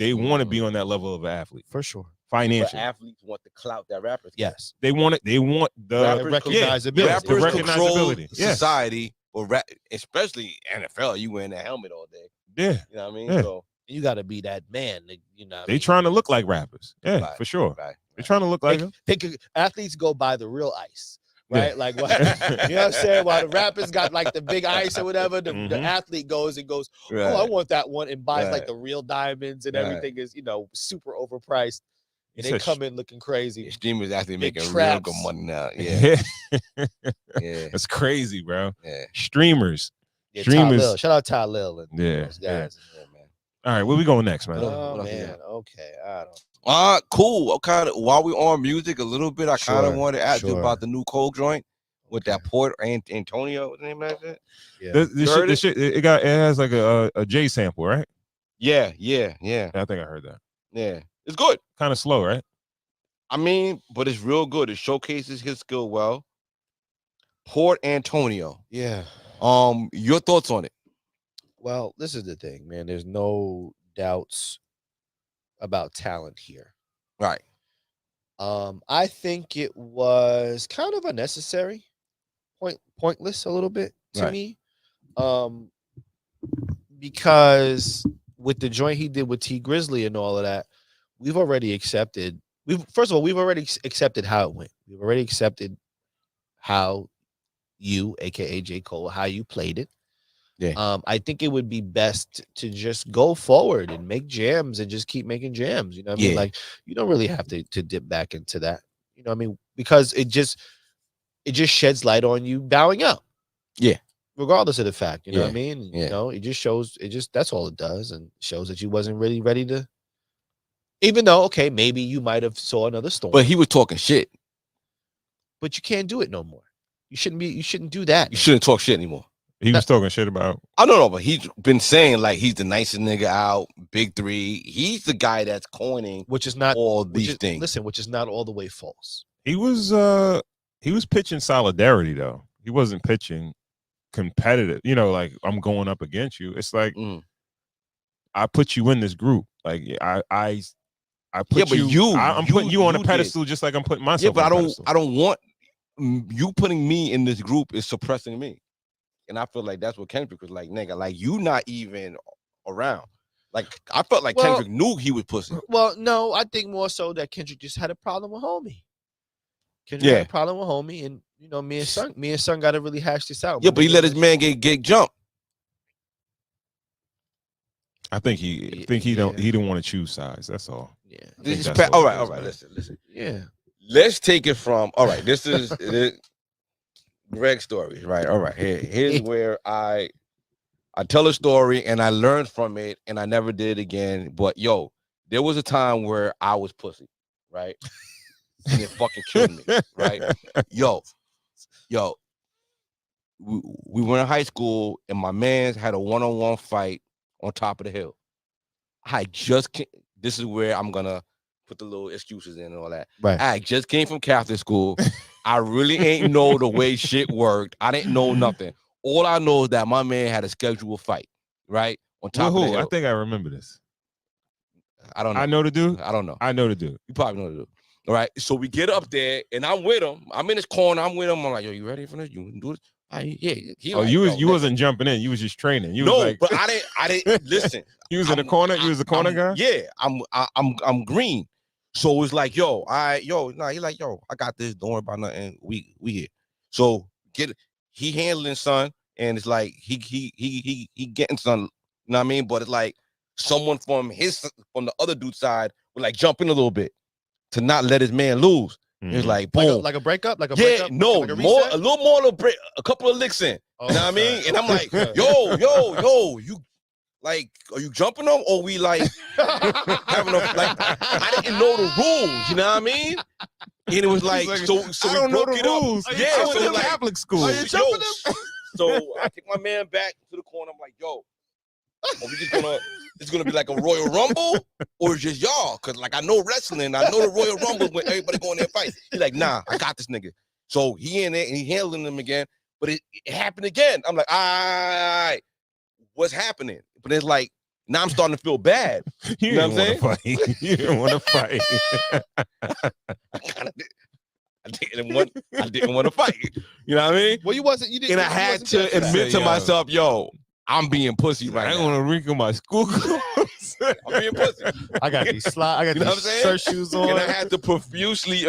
be on that level of athlete for sure. But financially. athletes want the clout that rappers get. Yes. They want it. They want the Rappers recognizability. Yeah, Rappers the control recognizability. Yes. society, or especially NFL. You wearing that helmet all day. Yeah, You know what I mean? Yeah. So You got to be that man. they trying to look like rappers. Yeah, Right, for sure. right. They're trying to look like them. Athletes go by the real ice, Yeah. right? Like what you know what I'm saying? While the rappers got like the big ice or whatever, the Mhm. athlete goes, oh, I Right. want that one, and buys like Right. the real diamonds, and Right. everything is super overpriced, and He they said come in looking crazy. Yeah, streamers actually Big making real traps. good money now. Yeah, yeah, That's crazy, bro. yeah. Streamers. Yeah, Streamers- Ty Lil. Shout out Ty Lil and Yeah, those guys. Yeah, man. All right, where we going next, man? What Oh else we man, got? okay, I don't. Cool. While we on music a little bit, I kind of Sure, want to ask you sure. about the new Coke joint with that Okay. Port Antonio. What's the name of that? Yeah. This shit, it has like a J sample, right? Yeah. I think I heard that. Yeah. It's good. Kind of slow, right? I mean, but it's real good. It showcases his skill well. Port Antonio. Yeah. Your thoughts on it? Well, this is the thing, man. There's no doubts about talent here. Right. I think it was kind of unnecessary, pointless a little bit to Right. me. Because with the joint he did with T Grizzly and all of that, we've already accepted. First of all, we've already accepted how it went. We've already accepted how you, aka J. Cole, how you played it. Yeah. I think it would be best to just go forward and make jams and just keep making jams. You know what I mean? Yeah. Like, you don't really have to dip back into that. You know what I mean? Because it just sheds light on you bowing out. Yeah. Regardless of the fact, you know what I Yeah. mean? Yeah. You know, it just shows, that's all it does, and shows that you wasn't really ready to, even though, okay, maybe you might have saw another storm, But he was talking shit. but you can't do it no more. You shouldn't do that. You shouldn't talk shit anymore. He was talking shit about. I don't know, but he's been saying like he's the nicest nigga out, big three. He's the guy that's coining Which is not all which these is- things. Listen, which is not all the way false. He was pitching solidarity though. He wasn't pitching competitive. You know, like I'm going up against you. It's like Mm. I put you in this group. Like I put Yeah, but I'm putting you on a did. pedestal just like I'm putting myself. Yeah, but on a pedestal. I don't want you putting me in this group is suppressing me. And I feel like that's what Kendrick was like, nigga. Like you not even around. Like I felt like Well- Kendrick knew he was pussy. Well, no, I think more so that Kendrick just had a problem with homie. Kendrick Yeah. had a problem with homie, and you know, me and son got to really hash this out. Yeah, but he let his man get jumped. I think he Yeah, he yeah. didn't want to choose sides. That's all. Yeah, I This think is that's what all it right, is, all right. man. Listen. yeah. Let's take it from all right. This is Greg's story, right? All right. Here's where I tell a story and I learned from it and I never did it again. But yo, there was a time where I was pussy, right? And it fucking killed me, right? Yo, we were in high school and my man had a one-on-one fight on top of the hill. I just can't. This is where I'm gonna put the little excuses in and all that. Right. I just came from Catholic school. I really ain't know the way shit worked. I didn't know nothing. All I know is that my man had a scheduled fight, right? On top With of who? the I hill. think I remember this. I don't know. I know the dude. I don't know. I know the dude. You probably know the dude. All right. So we get up there and I'm with him. I'm in his corner. I'm with him. I'm like, yo, you ready for this? You can do this? Yeah. He Oh, like, you yo, you nigga. wasn't jumping in. You was just training. You No, was like, but I didn't listen. you was in the corner. You was the corner guy. Yeah, I'm green. So it's like, yo, he like, yo, I got this. Don't worry about nothing. We here. So he handling son, and it's like he getting son. You know what I mean? But it's like someone from the other dude's side would like jump in a little bit to not let his man lose. Mhm. It's like boom. Like a breakup? Like a Yeah, breakup? no, like a little more of a couple of licks in. Oh, You know what I mean? okay. And I'm like, yo, you like, are you jumping them or we like having a like? I didn't know the rules. You know what I mean? And it was like, He's so I we don't know broke the it up. rules. Yeah, I went so to like, Catholic school. Are you jumping so I take my man back to the corner. I'm like, yo, are we just gonna? It's gonna be like a Royal Rumble, or it's just y'all? Cause like I know wrestling, I know the Royal Rumble when everybody go in there and fight. He's like, nah, I got this nigga. So he in there and he handling them again, but it happened again. I'm like, all right, what's happening? But it's like now I'm starting to feel bad. You know what I'm didn't want to fight. You didn't want to fight. I didn't want to fight. You know what I mean? Well, you didn't. And I you had wasn't to good for that. admit to Yo. myself, yo, I'm being pussy I right don't now. want to wrinkle my school clothes. I'm being pussy. I got these I got You know what I'm these saying? shirt shoes on. And I had to profusely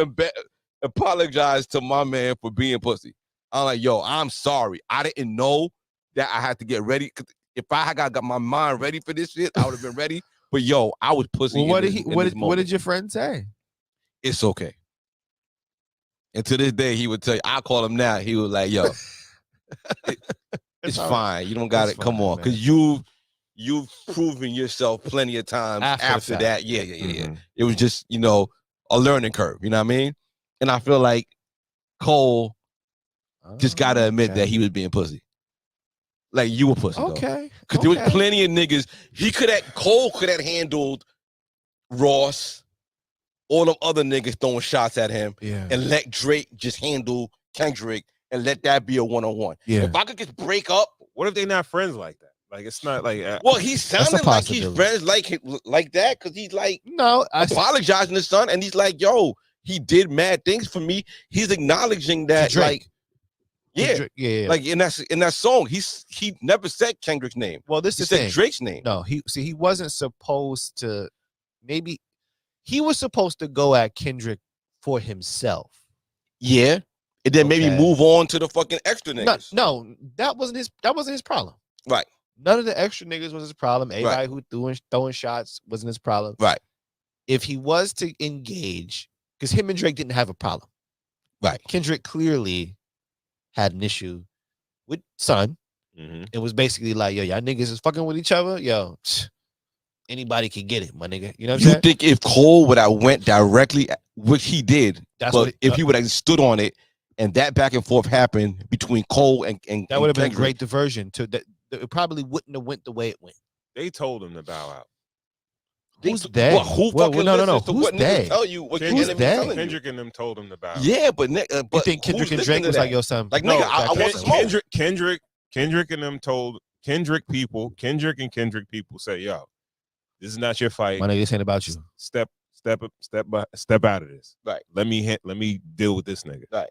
apologize to my man for being pussy. I'm like, yo, I'm sorry. I didn't know that I had to get ready. 'Cause if I had got my mind ready for this shit, I would have been ready. But yo, I was pussy. Well, what in did this- he? in What this did moment. your friend say? It's okay. And to this day, he would tell you, I call him now. He was like, yo, it's all right. fine. You don't got It's it. Come fine, on. man. Because you've proven yourself plenty of times After after the that. fact. Yeah. Mhm. It was just, a learning curve. You know what I mean? And I feel like Cole just got to admit that he was being pussy. Like you were pussy. Okay. Because there was plenty of niggas. Cole could have handled Ross, all them other niggas throwing shots at him, Yeah. and let Drake just handle Kendrick and let that be a one-on-one. Yeah. If I could just break up, What if they not friends like that? Like it's not like well, he sounded like he's possibility. friends like that because he's like No, apologizing to son, and he's like, yo, he did mad things for me. He's acknowledging that, Drake. like, yeah, yeah. like in that song, he never said Kendrick's name. Well, this He is the said thing. Drake's name. No, he wasn't supposed to. Maybe he was supposed to go at Kendrick for himself. Yeah, and then maybe Okay. move on to the fucking extra niggas. No, that wasn't his problem. Right. None of the extra niggas was his problem. Everybody who throwing shots wasn't his problem. Right. If he was to engage, because him and Drake didn't have a problem. Right. Kendrick clearly had an issue with Son. Mhm. It was basically like, yo, y'all niggas is fucking with each other. Yo, anybody can get it, my nigga. You know what I'm You saying? think if Cole would have went directly, which he did, That's but what if he would have stood on it, and that back and forth happened between Cole and that would have been a Kendrick, great diversion to that. It probably wouldn't have went the way it went. They told him to bow out. Who's they? Well, who Well, fucking no. listens to Who's what niggas they? tell you? What your Kendrick, Who's enemy they? telling you? Kendrick and them told him to bow out. Yeah, but You think Kendrick who's and listening Drake to was like, that? yo, son? Like, No, nigga, I want Ken- to smoke. Kendrick and them told Kendrick people say, yo, this is not your fight. My nigga, this ain't about you. Step out of this. Right. Let me deal with this nigga. Right.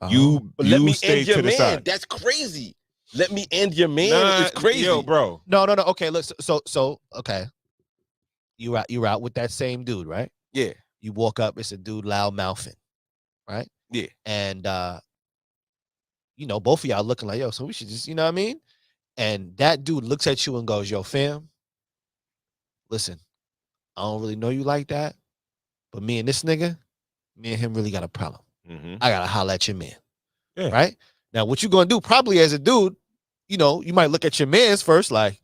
You But let me stay end your to the man. side. That's crazy. Let me end your man. Nah, It's crazy. yo, bro. No. Okay, look. So okay. You're out with that same dude, right? Yeah. You walk up, it's a dude loud mouthing, right? Yeah. And both of y'all looking like, yo, so we should just, you know what I mean? And that dude looks at you and goes, yo, fam, listen, I don't really know you like that, but me and him really got a problem. Mm-hmm. I gotta holler at your man. Yeah. Right? Now, what you gonna do? Probably as a dude, you might look at your man's first, like,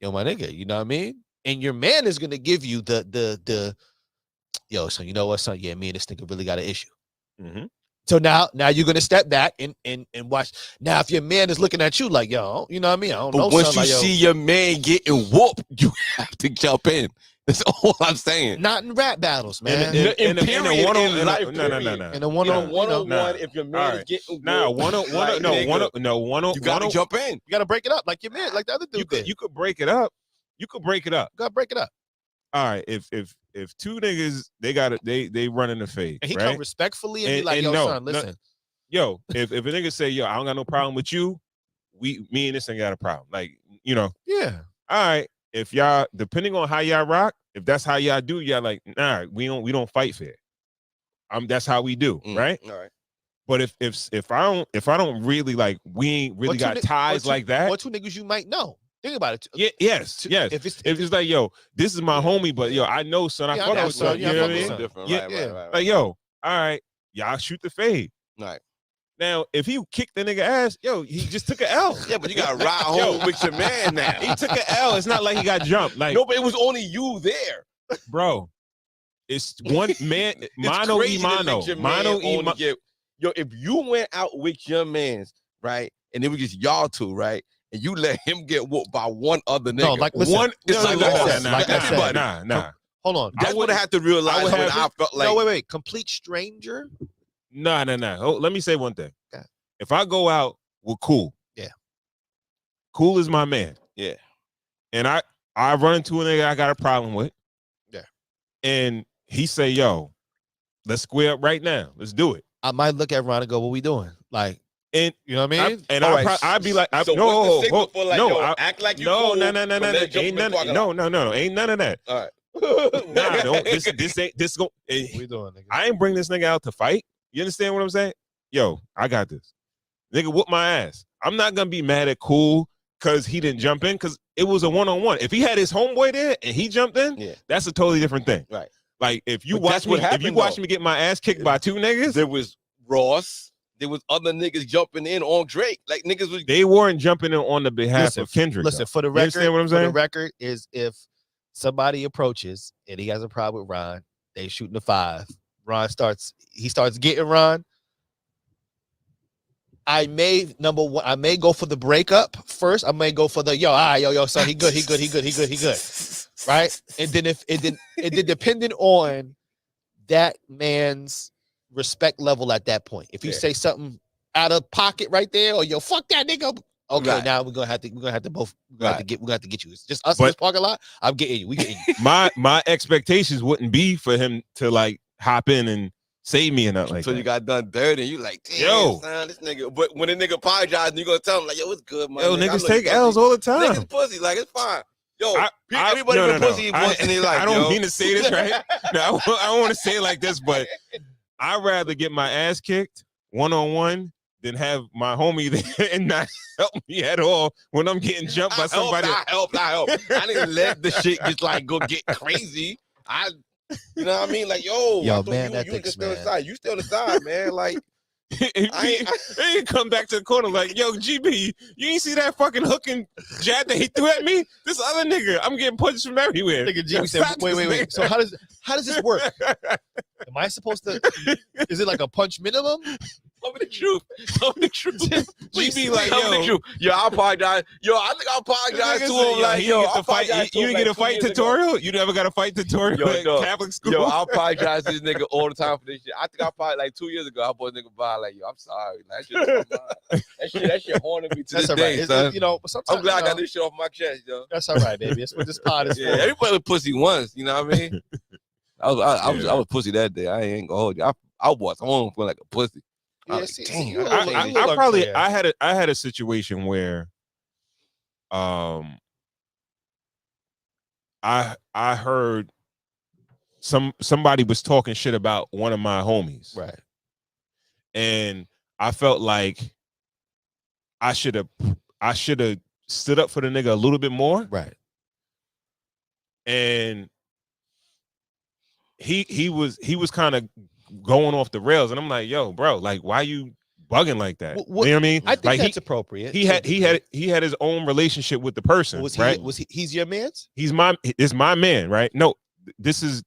yo, my nigga, you know what I mean? And your man is gonna give you the yo, so you know what, son? Yeah, me and this nigga really got an issue. Mm-hmm. So now you're gonna step back and watch. Now, if your man is looking at you like, yo, you know what I mean? I don't know. But once son, you like, yo, see your man getting whooped, you have to jump in. That's all I'm saying. Not in rap battles, man. In a period, one-on-one in life, period. no. In a One-on-one, one-on-one, Nah. if your All man is right. getting Nah, good, one you gotta jump in. you gotta break it up like your man, like the other dude did. You could break it up. You gotta break it up. All right, if two niggas they running the fade, And he right? come respectfully and be like, And yo, no, son, listen. Yo, if a nigga say, yo, I don't got no problem with you, me and this ain't got a problem. Like, Yeah. all right, if y'all, depending on how y'all rock, if that's how y'all do, y'all like, nah, we don't fight fair. That's how we do, right? All right. But if I don't really like, we ain't really got ties like that. Or two niggas you might know. Think about it. Yeah, yes. If it's like, yo, this is my homie, but yo, I know, son, I Yeah, I fuck know, with son. son. You Yeah, I know fuck what I with mean? son. Different. Yeah, Right. Like, yo, all right, y'all shoot the fade. Right. Now, if he kicked the nigga ass, yo, he just took an L. Yeah, but you gotta ride home with your man now. He took an L. It's not like he got jumped. Like, No, but it was only you there. bro, it's one man. It's Mano crazy y to mano. let your Mano man y only mano. get- Yo, if you went out with your mans, right, and it was just y'all two, right, and you let him get whooped by one other nigga. No, like, listen. It's like everybody. Nah. Hold on. That's what I had to realize would when have I felt like. No, wait. Complete stranger. Nah. Oh, let me say one thing. Okay. If I go out with Cool, Yeah. Cool is my man. Yeah. And I run into a nigga I got a problem with. Yeah. And he say, yo, let's square up right now. Let's do it. I might look at Ron and go, what we doing? Like, And you know what I mean? I'd be like, So what's the signal for, like, no, yo, act like you no, cool, no, but let ain't jump in none, the no, ain't none of that. All right. Nah, don't. This ain't this go. What we doing, nigga? I ain't bring this nigga out to fight. You understand what I'm saying? Yo, I got this. Nigga, whoop my ass. I'm not gonna be mad at Cool because he didn't jump in because it was a one-on-one. If he had his homeboy there and he jumped in, Yeah. that's a totally different thing. Right. Like if you But watch that's me, what if you happened, watch though. me get my ass kicked by two niggas, There was Ross. There was other niggas jumping in on Drake. Like niggas was. they weren't jumping in on the behalf of Kendrick. Listen, though. for the You understand record, what I'm for the saying? record is if somebody approaches and he has a problem with Ron, they shooting a 5. Ron starts getting Ron. I may go for the breakup first. I may go for the yo, son, he good. Right? And then depending on that man's respect level at that point. If you say something out of pocket right there, or yo, fuck that nigga. Okay, Right. now we're gonna have to get you. It's just us But- in this parking lot. I'm getting you. We getting you. My expectations wouldn't be for him to like hop in and save me or nothing like So that. you got done dirty, and you like, damn, Yo. son, this nigga. But when a nigga apologized, you gonna tell him like, yo, it's good, man. Yo, niggas take L's all the time. Niggas pussy, like it's fine. Yo, I- everybody no, been no. pussy once in their life. I don't yo. mean to say this, right? No, I don't want to say it like this, but I'd rather get my ass kicked one-on-one than have my homie there and not help me at all when I'm getting jumped by somebody. I helped. I didn't let the shit just like go get crazy. You know what I mean? Like, yo, Yo, I man, you ethics, can stay on the man. side. You stay on the side, man. Like, He come back to the corner like, yo, GB, you ain't see that fucking hooking jab that he threw at me? This other nigga, I'm getting punched from everywhere. Nigga Jimmy said, Stop this wait. nigga. So how does this work? Am I supposed to? Is it like a punch minimum? tell me the truth. Tell me the truth. GB like, Tell me the yo, truth. Yo, I apologize. Yo, I think I apologize to Nigga him. said, Like, he yo, didn't get I the fight. apologize to You him, didn't get a like, 2 fight years ago. tutorial? You never got a fight tutorial Yo, at no. Catholic school? Yo, I apologize to this nigga all the time for this shit. I think I apologized like 2 years ago. I bought a nigga by like, yo, I'm sorry. Like, that shit haunted me to That's this all day, right. son. You know, sometimes I'm glad I you got know, this shit off my chest, yo. That's all right, baby. That's what this pod is Yeah, for. everybody was pussy once. You know what I mean? I was pussy that day. I ain't gonna hold you. I was home feeling like a pussy. Yeah, Like, see, dang, you I a little- can't- you a little unclear. I had a situation where I heard somebody was talking shit about one of my homies. Right. And I felt like I should have stood up for the nigga a little bit more. Right. And he was kind of going off the rails, and I'm like, yo, bro, like, why you bugging like that? What- You know what I mean? I think like that's appropriate. he had his own relationship with the person, right? He's your man's? It's my man, right? No, this is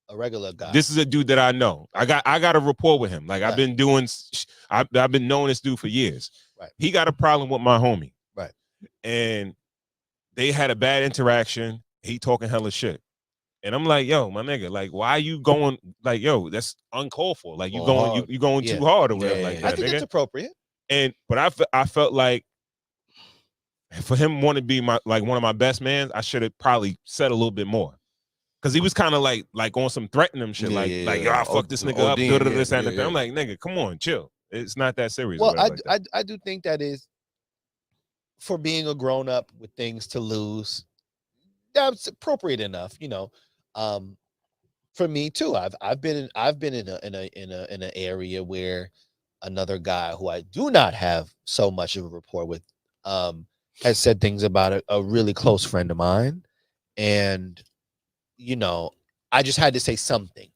A regular guy. this is a dude that I know. I got a rapport with him. Like, Right. I've been knowing this dude for years. Right. He got a problem with my homie. Right. And they had a bad interaction. He talking hella shit. And I'm like, yo, my nigga, like, why you going like, yo, that's uncalled for. Like, you Going going, hard. you going Yeah. too hard or whatever. Yeah, Like yeah. that, I think nigga. it's appropriate. And but I felt like for him want to be my like one of my best mans, I should have probably said a little bit more. Cause he was kind of like on some threatening shit, like yo, I fuck this nigga up, ODing, this and yeah, that. I'm like, nigga, come on, chill. It's not that serious. Well, or whatever like that. I do think that is for being a grown up with things to lose. That's appropriate enough, you know. For me too, I've been in an area where another guy who I do not have so much of a rapport with has said things about a really close friend of mine, and you know, I just had to say something,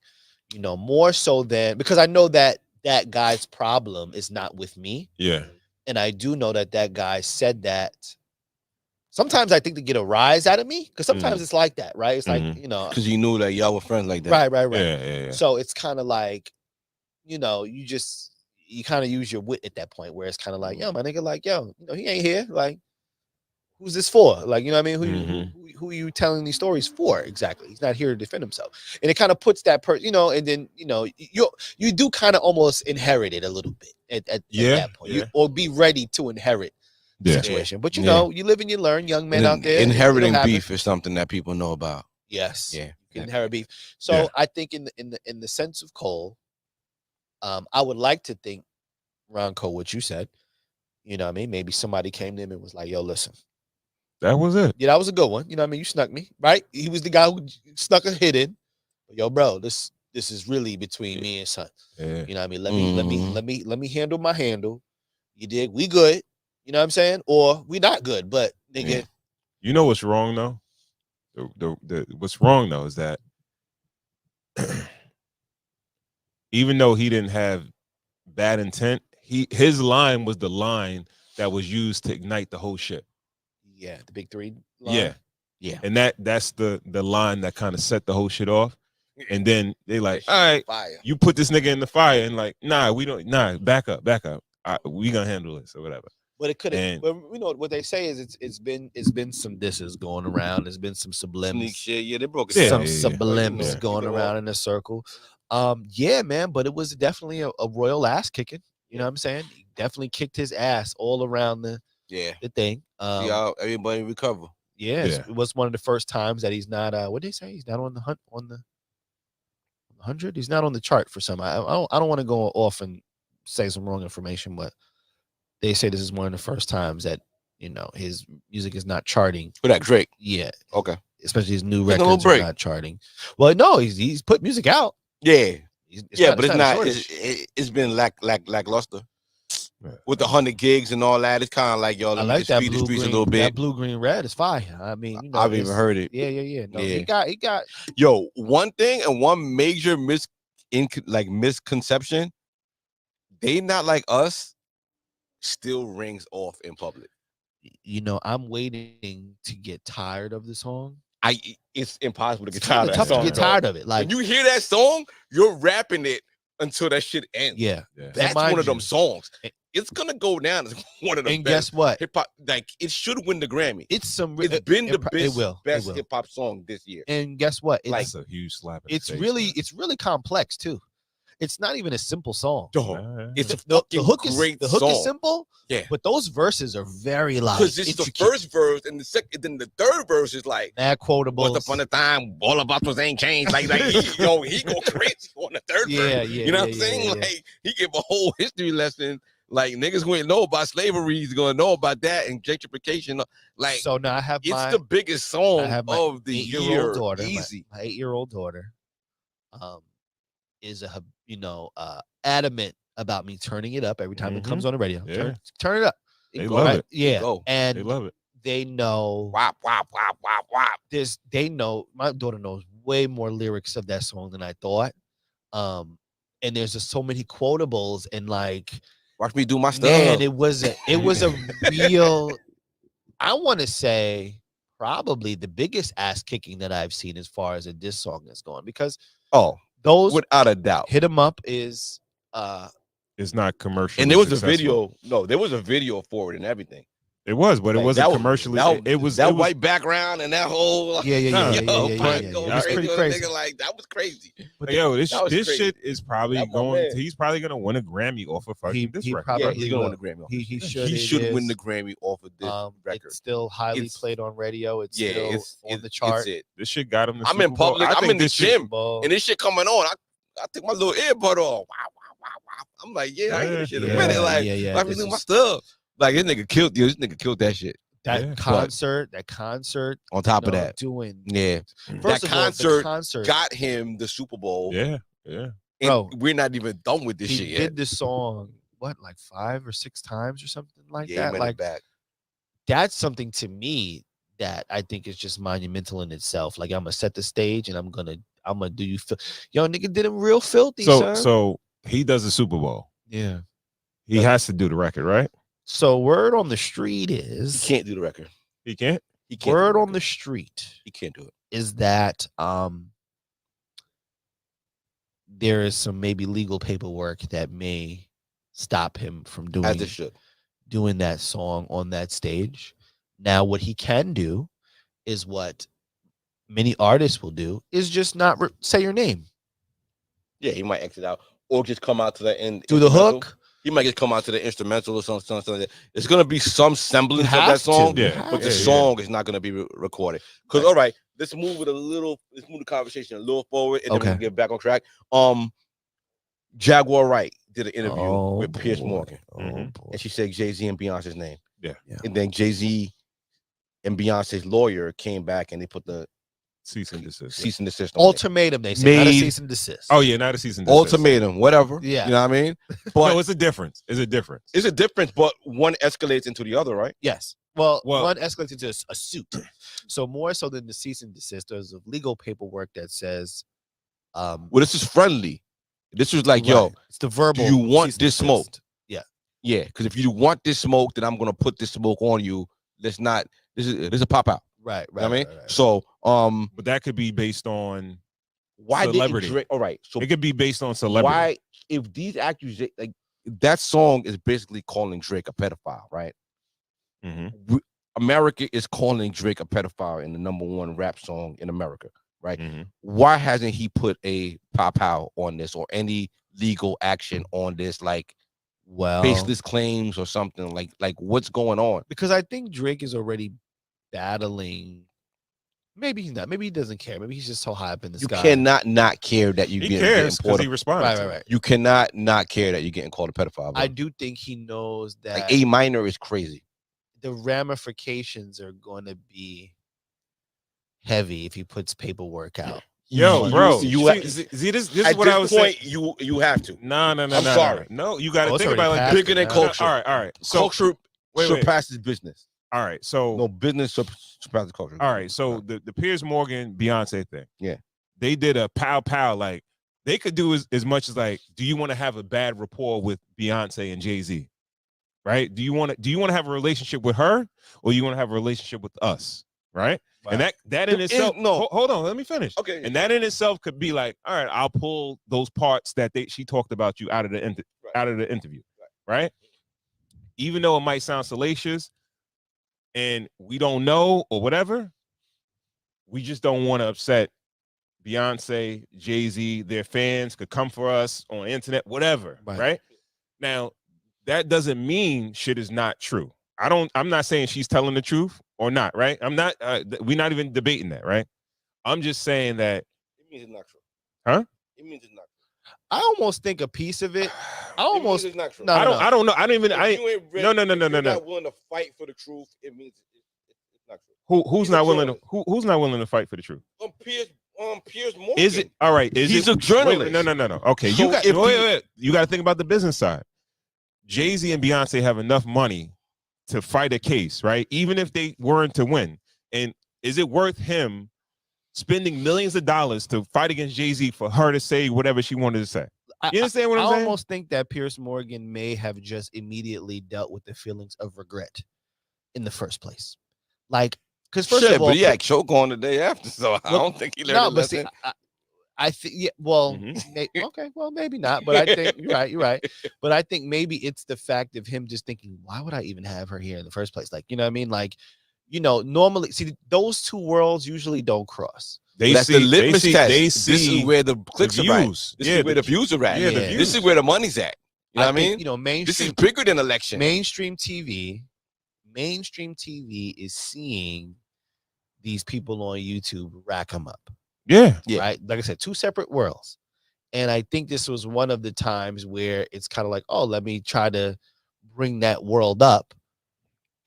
you know, more so than because I know that that guy's problem is not with me. Yeah. And I do know that that guy said that. Sometimes I think to get a rise out of me, because sometimes it's like that, right? It's like, you know, Because you knew that y'all were friends like that. right. Yeah. So it's kind of like, you know, you kind of use your wit at that point where it's kind of like, yo, my nigga, like, yo, you know, he ain't here. Like, who's this for? Like, you know what I mean? Who are you telling these stories for? Exactly. He's not here to defend himself. And it kind of puts that person, you know, and then, you know, you do kind of almost inherit it a little bit at that point. Or be ready to inherit the situation. But, you know, you live and you learn, young men out there. Inheriting beef is something that people know about. Yes. Yeah. You can inherit beef. So I think in the sense of Cole, I would like to think, Ron Cole, what you said, you know what I mean? Maybe somebody came to him and was like, yo, listen. That was it. Yeah, that was a good one. You know what I mean? You snuck me, right? He was the guy who snuck a hit in. Yo, bro, this is really between me and son. Yeah. You know what I mean? Let me handle my handle. You dig? We good. You know what I'm saying? Or we not good, but nigga. You know what's wrong though? The what's wrong though is that even though he didn't have bad intent, his line was the line that was used to ignite the whole shit. Yeah, the big three line. Yeah. And that's the line that kind of set the whole shit off. And then they like, all right, fire. You put this nigga in the fire, and like, back up. We gonna handle this or whatever. But it could have. But you know what they say is it's been some disses going around. There's been some sublims. Sneak shit. Yeah, they broke it. Some sublims going around in a circle. Yeah, man. But it was definitely a royal ass kicking. You know what I'm saying? He definitely kicked his ass all around the thing. See how everybody recover. Yeah, it was one of the first times that he's not. What did they say? He's not on the hunt on the 100. He's not on the chart for some. I don't want to go off and say some wrong information, but they say this is one of the first times that, you know, his music is not charting. For that Drake. Yeah. Okay. Especially his new records are not charting. Well, no, he's put music out. Yeah. But it's not. It's been lackluster. With the 100 gigs and all that, it's kind of like, yo, I like that blue green, a little bit. That blue green red is fire. I mean, you know, I've even heard it. Yeah. No, he got. Yo, one thing and one major misconception, they not like us, still rings off in public. You know, I'm waiting to get tired of the song. It's impossible to get tired of that song. To get tired of it. Like, when you hear that song, you're rapping it until that shit ends. Yeah. That's one of them songs. It's gonna go down as one of the and best guess what? hip hop. Like, it should win the Grammy. It's been the best hip hop song this year. And guess what? It's like a huge slap. It's really complex too. It's not even a simple song. It's a the hook great is song. Simple. Yeah, but those verses are very like because it's the first verse and the second, then the third verse is like that quotable. Once upon a time, all of us was ain't changed. Like he go crazy on the third verse. You know what I'm saying? Like he give a whole history lesson. Like niggas who ain't know about slavery is gonna know about that and gentrification. Like, so now I have the biggest song of the year. Daughter, easy. My 8-year-old daughter, is adamant about me turning it up every time it comes on the radio. Turn it up. They love it. Yeah, and they love it. They know. Wop wop wop wop wop. They know. My daughter knows way more lyrics of that song than I thought. And there's just so many quotables and like. Watch me do my stuff. Man, it was a real. I want to say probably the biggest ass kicking that I've seen as far as a diss song is going, because those without a doubt, Hit 'Em Up is it's not commercial. And there was a video. No, there was a video for it and everything. It was, but it Like, wasn't that was- commercially. That, It was that it was- white background and that whole Yeah. yo, It Mike go was pretty with a crazy. nigga, like that was crazy. But Yo, this that was crazy. shit is probably That my going. man. He's probably gonna win a Grammy off of fucking this record. probably Yeah, he's gonna will. win the Grammy. Off He this. should. He it should win is. the Grammy off of this record. It's still highly It's- played on radio. It's Yeah, still it's on the chart. It's it. This shit got him. The I'm Super in Bowl. public. I I'm think in the this shit- gym, and this shit coming on. I take my little earbud off. Wow. I'm like, yeah, I hear this shit in a minute. Like, let me this do my is- stuff. Like this nigga killed you. This nigga killed that shit. That Yeah. concert. On top of you know, that, doing yeah, first that of all, the concert got him the Super Bowl. Yeah. And Bro, we're not even done with this he shit did yet. this song like 5 or 6 times or something like Yeah, that. man, Like back. that's something to me that I think is just monumental in itself. Like I'm gonna set the stage and I'm gonna do you feel yo nigga did him real filthy. son. So he does the Super Bowl. Yeah. He has to do the record, right? So word on the street He is can't do the record. He can't. He can't. word do on record. the street He can't do it. is that there is some maybe legal paperwork that may stop him from As it should. doing that song on that stage. Now, what he can do is what many artists will do is just not say your name. Yeah, he might exit out or just come out to the end. Do the instrumental. hook. He might just come out to the instrumental or something. It's gonna be some semblance of that Has to. song, Yeah. but the Yeah. song is not gonna be recorded. Because all right, let's move the conversation a little forward, and then we Okay. can get back on track. Jaguar Wright did an interview with Piers Morgan, and she said Jay-Z and Beyonce's name. Yeah. And then Jay-Z and Beyonce's lawyer came back and they put the Cease and desist. cease and desist on it. Ultimatum, they say, not a Made- cease and desist. Oh yeah, not a cease and desist. Ultimatum, whatever. Yeah. You know what I mean? But No, it's a difference. It's a difference. it's a difference, but one escalates into the other, right? Yes. Well, Well- one escalates into a suit. So more so than the cease and desist, there's a legal paperwork that says, Well, this is friendly. This was like, yo, right, it's the verbal. you want cease and this smoke? desist. Yeah. yeah, because if you want this smoke, then I'm gonna put this smoke on you. Let's not. This is a pop out. Right. You know Right. what I mean? right, right. So, But that could be based on. why Celebrity. didn't Drake? All right. So It could be based on celebrity. why, if these accusations, like that song is basically calling Drake a pedophile, right? Mhm, America is calling Drake a pedophile in the #1 rap song in America. Right? mhm. Why hasn't he put a pop out on this or any legal action on this, like Well, baseless claims or something? Like what's going on? because I think Drake is already battling. Maybe he's not. Maybe he doesn't care. Maybe he's just so high up in the You sky. cannot not care that you He get cares because called. he responded. Right. to Right. it. Right. You cannot not care that you're getting called a pedophile. Bro. I do think he knows that Like A minor is crazy. the ramifications are going to be heavy if he puts paperwork out. Yo, You- bro. you- See, this is At what I was this point, saying. you have to. No. I'm sorry. No, you got to Oh, it's think about it already like passed. Bigger than Yeah. culture. All right. So Culture wait. surpasses business. All right. So No, business surpasses culture. all right. So the Piers Morgan Beyonce thing. Yeah. They did a pow. Like they could do as much as like, do you want to have a bad rapport with Beyonce and Jay-Z? Right? Do you want to have a relationship with her, or you want to have a relationship with us? Right? And that in It is- itself. no. Hold on. Let me finish. Okay. And that in itself could be like, all right, I'll pull those parts that she talked about you out of the interview, right? Even though it might sound salacious, and we don't know or whatever, we just don't want to upset Beyonce, Jay-Z. Their fans could come for us on the internet, whatever, right? Now, that doesn't mean shit is not true. I'm not saying she's telling the truth or not, right? I'm not. We're not even debating that, right? I'm just saying that. It means it's not true. Huh? It means it's not true. I almost think a piece of it. I It means almost it's not true. no, I don't know. I don't even. If I you ain't ready- no. if you're No. not willing to fight for the truth, it means it's not true. Who's He's not a willing to journalist. who's not willing to fight for the truth? Piers Morgan. Is it all right? Is He's it a journalist. Wait, no. Okay, So you got if wait. You got to think about the business side. Jay-Z and Beyonce have enough money to fight a case, right? Even if they weren't to win. And is it worth him spending millions of dollars to fight against Jay-Z for her to say whatever she wanted to say? You understand what I'm I saying? almost think that Piers Morgan may have just immediately dealt with the feelings of regret in the first place. Like, because first Shit, of all, but he had choke on the day after, so I Well, don't think he learned no, a but see, lesson. I think, yeah, well, Mhm. okay, well, maybe not, but I think you're right. But I think maybe it's the fact of him just thinking, why would I even have her here in the first place? Like, you know what I mean? Like, you know, normally, see, those two worlds usually don't cross. That's the litmus test. They This is see where the clicks are at. views. This is where the views are at. Yeah, the Yeah. views. This is where the money's at. You know what I think, mean? you know, This is mainstream bigger than election. mainstream TV is seeing these people on YouTube rack them up. Yeah. Yeah. Right. Like I said, two separate worlds. And I think this was one of the times where it's kind of like, oh, let me try to bring that world up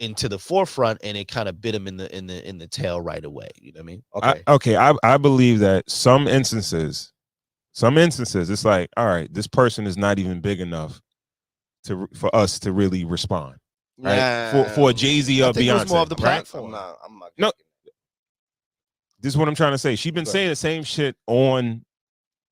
into the forefront, and it kind of bit him in the tail right away. You know what I mean? Okay. I believe that some instances, it's like, all right, this person is not even big enough for us to really respond. Right? For Jay-Z or I think it was Beyonce. more of the right? platform. I'm not No. This is what I'm trying to say. She's been Right. saying the same shit on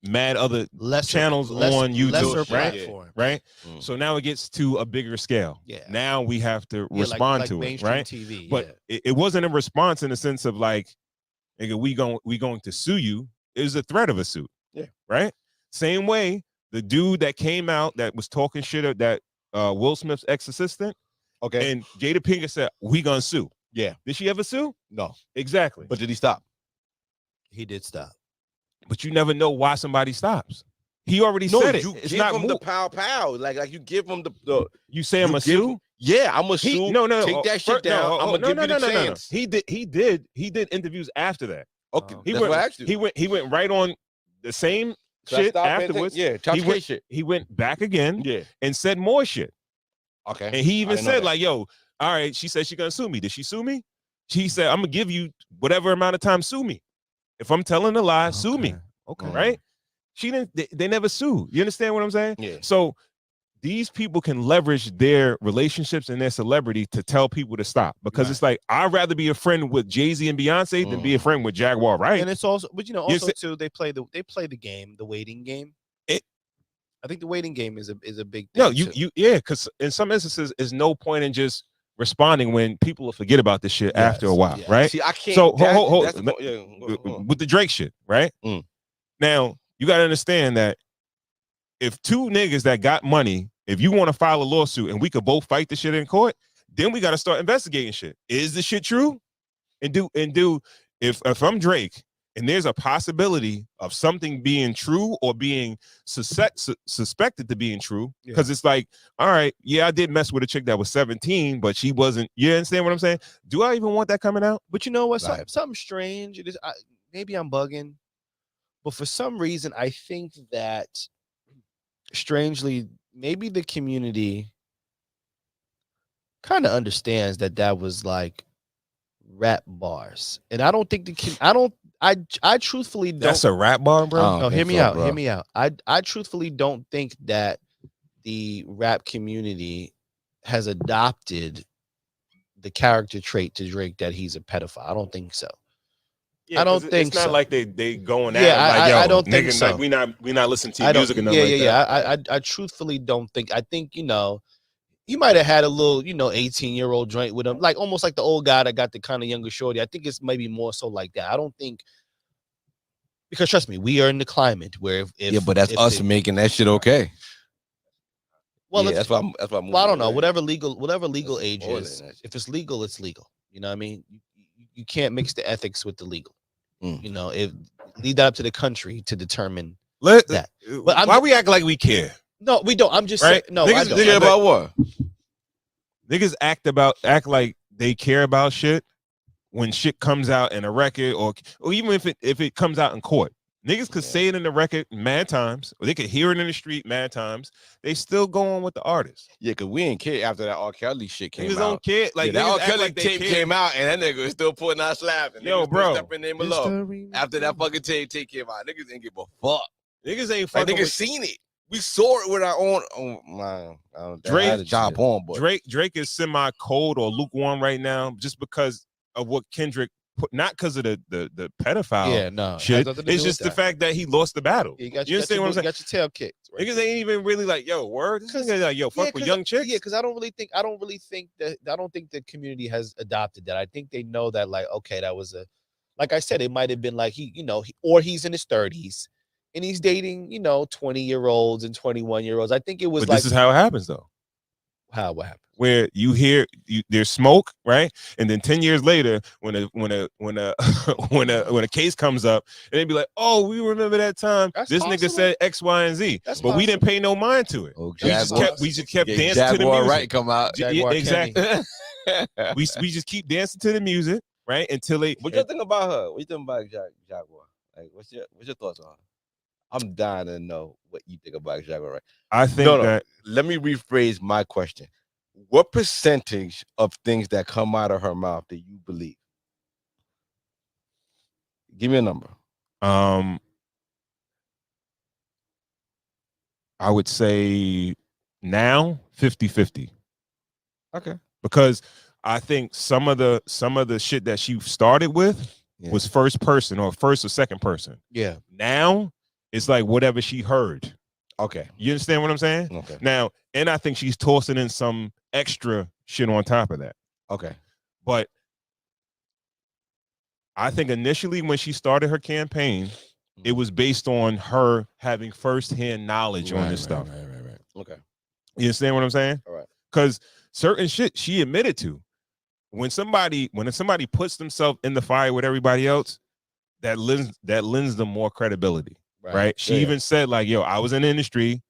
mad other channels on YouTube, lesser right? platform. Right? Mm. So now it gets to a bigger scale. Yeah. Now we have to Yeah, respond like to it, mainstream right? TV, But it wasn't a response in the sense of like, nigga, we going to sue you. It was a threat of a suit. Yeah. Right? Same way, the dude that came out that was talking shit of that Will Smith's ex-assistant, Okay. and Jada Pinkett said, we gonna sue. Yeah. Did she ever sue? No. Exactly. But did he stop? He did stop. But you never know why somebody stops. He already No, said it. you It's give not him the moot. pow. Like you give him the You say I'm you a give sue? him- Yeah, I'm a sue. No. Take that shit down. I'm gonna give you the chance. He did interviews after that. Okay, Oh. He that's went, what I asked you. He went right on the same Should I shit stop and think? afterwards. Yeah, talk he case went, shit. he went back again Yeah. and said more shit. Okay. And he I even didn't know said, that. like, yo, all right, she said she's gonna sue me. Did she sue me? She said, I'm gonna give you whatever amount of time, sue me. If I'm telling a lie, sue me. Okay. Right? She didn't, they never sue. You understand what I'm saying? Yeah. So these people can leverage their relationships and their celebrity to tell people to stop, because it's like, I'd rather be a friend with Jay-Z and Beyonce than be a friend with Jaguar, right? And it's also, but you know, You also say- too, they play the game, the waiting game. I think the waiting game is a big thing. No, too. because in some instances, there's no point in just responding when people will forget about this shit after a while, yes. right? See, I can't. So that's hold. the point. Yeah. With the Drake shit, right? Mm. Now you got to understand that if two niggas that got money, if you want to file a lawsuit and we could both fight the shit in court, then we got to start investigating shit. Is the shit true? And do if I'm Drake and there's a possibility of something being true or being suspected to being true, because it's like, all right, yeah, I did mess with a chick that was 17, but she wasn't. You understand what I'm saying? Do I even want that coming out? But you know what? Right. Something strange. It is. Maybe I'm bugging, but for some reason, I think that strangely, maybe the community kind of understands that was like rap bars, and I don't think I truthfully don't. That's a rap bar, bro. Oh. No, hear think me so, out. bro. Hear me out. I truthfully don't think that the rap community has adopted the character trait to Drake that he's a pedophile. I don't think so. Yeah, I don't 'cause think it's not so. like they going Yeah, at him like, yo, I don't think nigga, so. like, we not listening to I your don't. music and nothing like that. I truthfully don't think. I think, you know, he might have had a little, you know, 18-year-old joint with him, like almost like the old guy that got the kind of younger shorty. I think it's maybe more so like that. I don't think, because trust me, we are in the climate where if Yeah, but that's if us it- making that shit okay. well, yeah, it's- that's why I'm well, I don't know. moving Whatever legal That's age more is, than that. if it's legal, it's legal. You know what I mean? You can't mix the ethics with the legal. Mm. You know, leave that up to the country to determine. Let that. But I'm why ju- we act like we care? No, we don't. I'm just Right? saying. No, Niggas- I don't. Yeah, about what? Niggas act like they care about shit when shit comes out in a record, or even if it comes out in court. Niggas could Yeah. say it in the record mad times, or they could hear it in the street mad times. They still go on with the artist. Yeah, because we ain't care after that R. Kelly shit came Niggas out. don't care. Like, Yeah, that niggas R. act Kelly like they tape care. came out, and that nigga was still putting out slapping. Yo, Niggas bro. still stepping name of love. After that fucking tape came out, niggas didn't give a fuck. Niggas ain't Like fucking niggas with seen it. We saw it with our own. Oh man, Drake- had a job on, but Drake is semi cold or lukewarm right now, just because of what Kendrick put, not because of the pedophile Yeah, no. shit. It's just the fact that he lost the battle. You got You understand what I'm saying? Got your tail kicked. Right? Niggas ain't even really like, yo, word. This nigga like, yo, fuck with young chicks. Yeah, because I don't really think the community has adopted that. I think they know that, like, okay, that was like I said, it might have been like or he's in his 30s and he's dating, 20-year-olds and 21-year-olds. I think it was But like this is how it happens, though. what happened? Where you hear there's smoke, right? And then 10 years later, when a when a case comes up, and they be like, "Oh, we remember that time That's this nigga possible. said X, Y, and Z," That's but we didn't pay no mind to it. Oh, We just kept Yeah, dancing to the Jaguar music. Right come out. Jaguar exactly. Kenny. we just keep dancing to the music, right? Until they. What you think about her? What you think about Jaguar? Like, what's your thoughts on her? I'm dying to know what you think about Jaguar Right. I think No. that Let me rephrase my question. What percentage of things that come out of her mouth do you believe? Give me a number. I would say now 50-50. Okay. Because I think some of the shit that she started with was first person or first or second person. Yeah. Now it's like whatever she heard. Okay. You understand what I'm saying? Okay. Now, and I think she's tossing in some extra shit on top of that. Okay. But I think initially when she started her campaign, it was based on her having firsthand knowledge on this stuff. Right. Okay. You understand what I'm saying? All right. Because certain shit she admitted to. When somebody puts themselves in the fire with everybody else, that lends them more credibility. Right? She even said, like, yo, I was in the industry.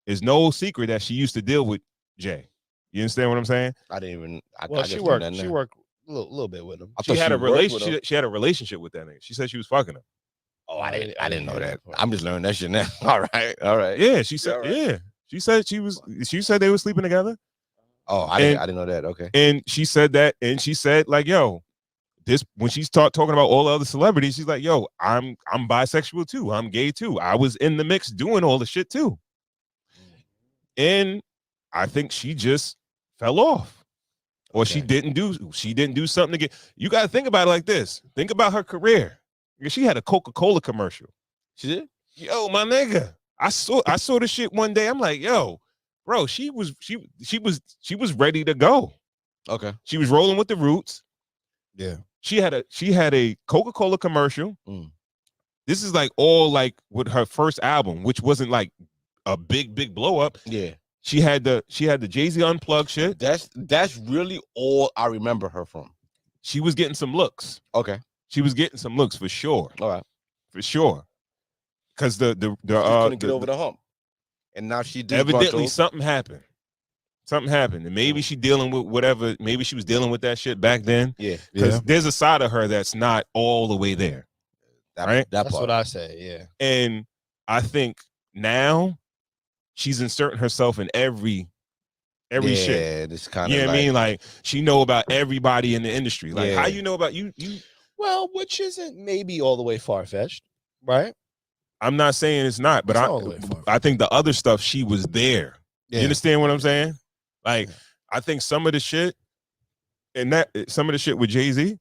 It's no secret that she used to deal with Jay. You understand what I'm saying? I didn't even. She worked a little bit with him. She had a relationship. She had a relationship with that nigga. She said she was fucking him. Oh, I didn't know that. I'm just learning that shit now. All right. Yeah, she said. Right. Yeah, she said she said they were sleeping together. Oh, I didn't know that. Okay. And she said that, and she said, like, yo, this when she started talking about all the other celebrities, she's like, yo, I'm bisexual too. I'm gay too. I was in the mix doing all the shit too. And I think she just fell off. Or she didn't do something to get. You got to think about it like this. Think about her career. She had a Coca-Cola commercial. She did? Yo, my nigga. I saw the shit one day. I'm like, yo, bro, she was ready to go. Okay. She was rolling with the roots. Yeah. She had a Coca-Cola commercial. This is like all like with her first album, which wasn't like a big blow up. Yeah. She had the Jay-Z Unplugged shit. That's really all I remember her from. She was getting some looks. Okay. She was getting some looks for sure. All right. For sure. Because she couldn't get over the hump. And now she evidently something happened. Something happened. And maybe she dealing with whatever, maybe she was dealing with that shit back then. Yeah. Because there's a side of her that's not all the way there. Right? That's what I say, yeah. And I think now she's inserting herself in every shit. Yeah, this kind of you know what I mean? Like she know about everybody in the industry. Like how you know about you well, which isn't maybe all the way far-fetched, right? I'm not saying it's not, but I think the other stuff she was there. Yeah. You understand what I'm saying? Like I think some of the shit with Jay-Z,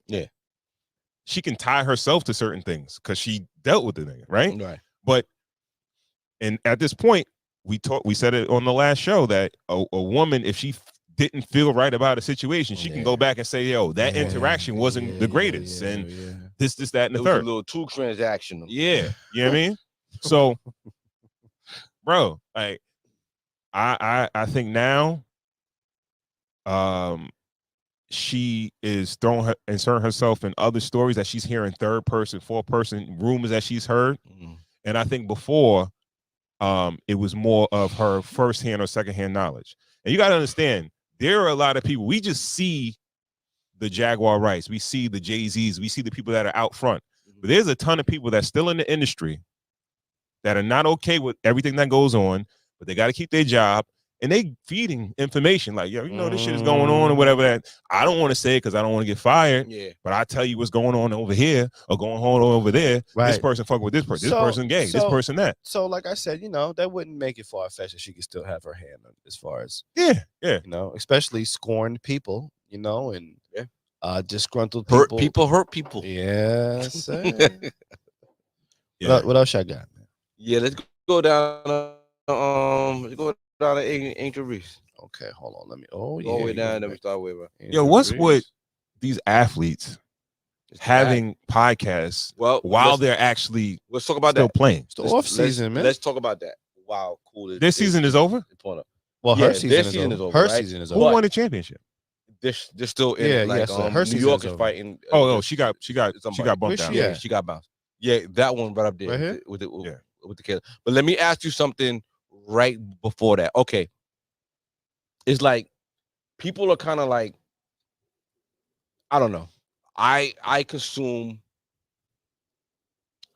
she can tie herself to certain things because she dealt with the thing, right? Right. But and at this point, we said it on the last show that a woman, if she didn't feel right about a situation, she can go back and say, yo, that interaction wasn't the greatest. And this, that, and the third. Was a little too transactional. Yeah. You know what I mean? So, bro, like I think now she is inserting herself in other stories that she's hearing third person, fourth person rumors that she's heard. And I think before it was more of her firsthand or secondhand knowledge. And you got to understand, there are a lot of people. We just see the Jaguar Wrights, we see the Jay-Z's, we see the people that are out front. But there's a ton of people that's still in the industry that are not okay with everything that goes on, but they got to keep their job. And they feeding information like, yo, you know, this shit is going on or whatever. That I don't want to say because I don't want to get fired. Yeah. But I tell you what's going on over here or going on over there. Right. This person fucking with this person. This person gay. This person that. So, like I said, you know, that wouldn't make it far-fetched if she could still have her hand on as far as you know, especially scorned people, you know, and disgruntled people. Hurt people. Yes. What else I got? Yeah, let's go down. Let's go down to Angel Reese. Okay, hold on. Let me. All the way down. Then we start with. Yo, what's with these athletes It's having podcasts well while let's, they're actually let's talk about still that. playing. It's the off season, man. Let's talk about that. Wow, cool. This season is over? Well, Yeah, her season their is season over. is over, Her right? season is Who over. won the championship? They're still in Yeah, it. Like yeah, so her New season's York is over. fighting. Oh, she got somebody. bumped Where's down. she Yeah, at? she got bounced. Yeah, that one right up there Right here? with the kid. But let me ask you something right before that. Okay, it's like people are kind of like, I don't know.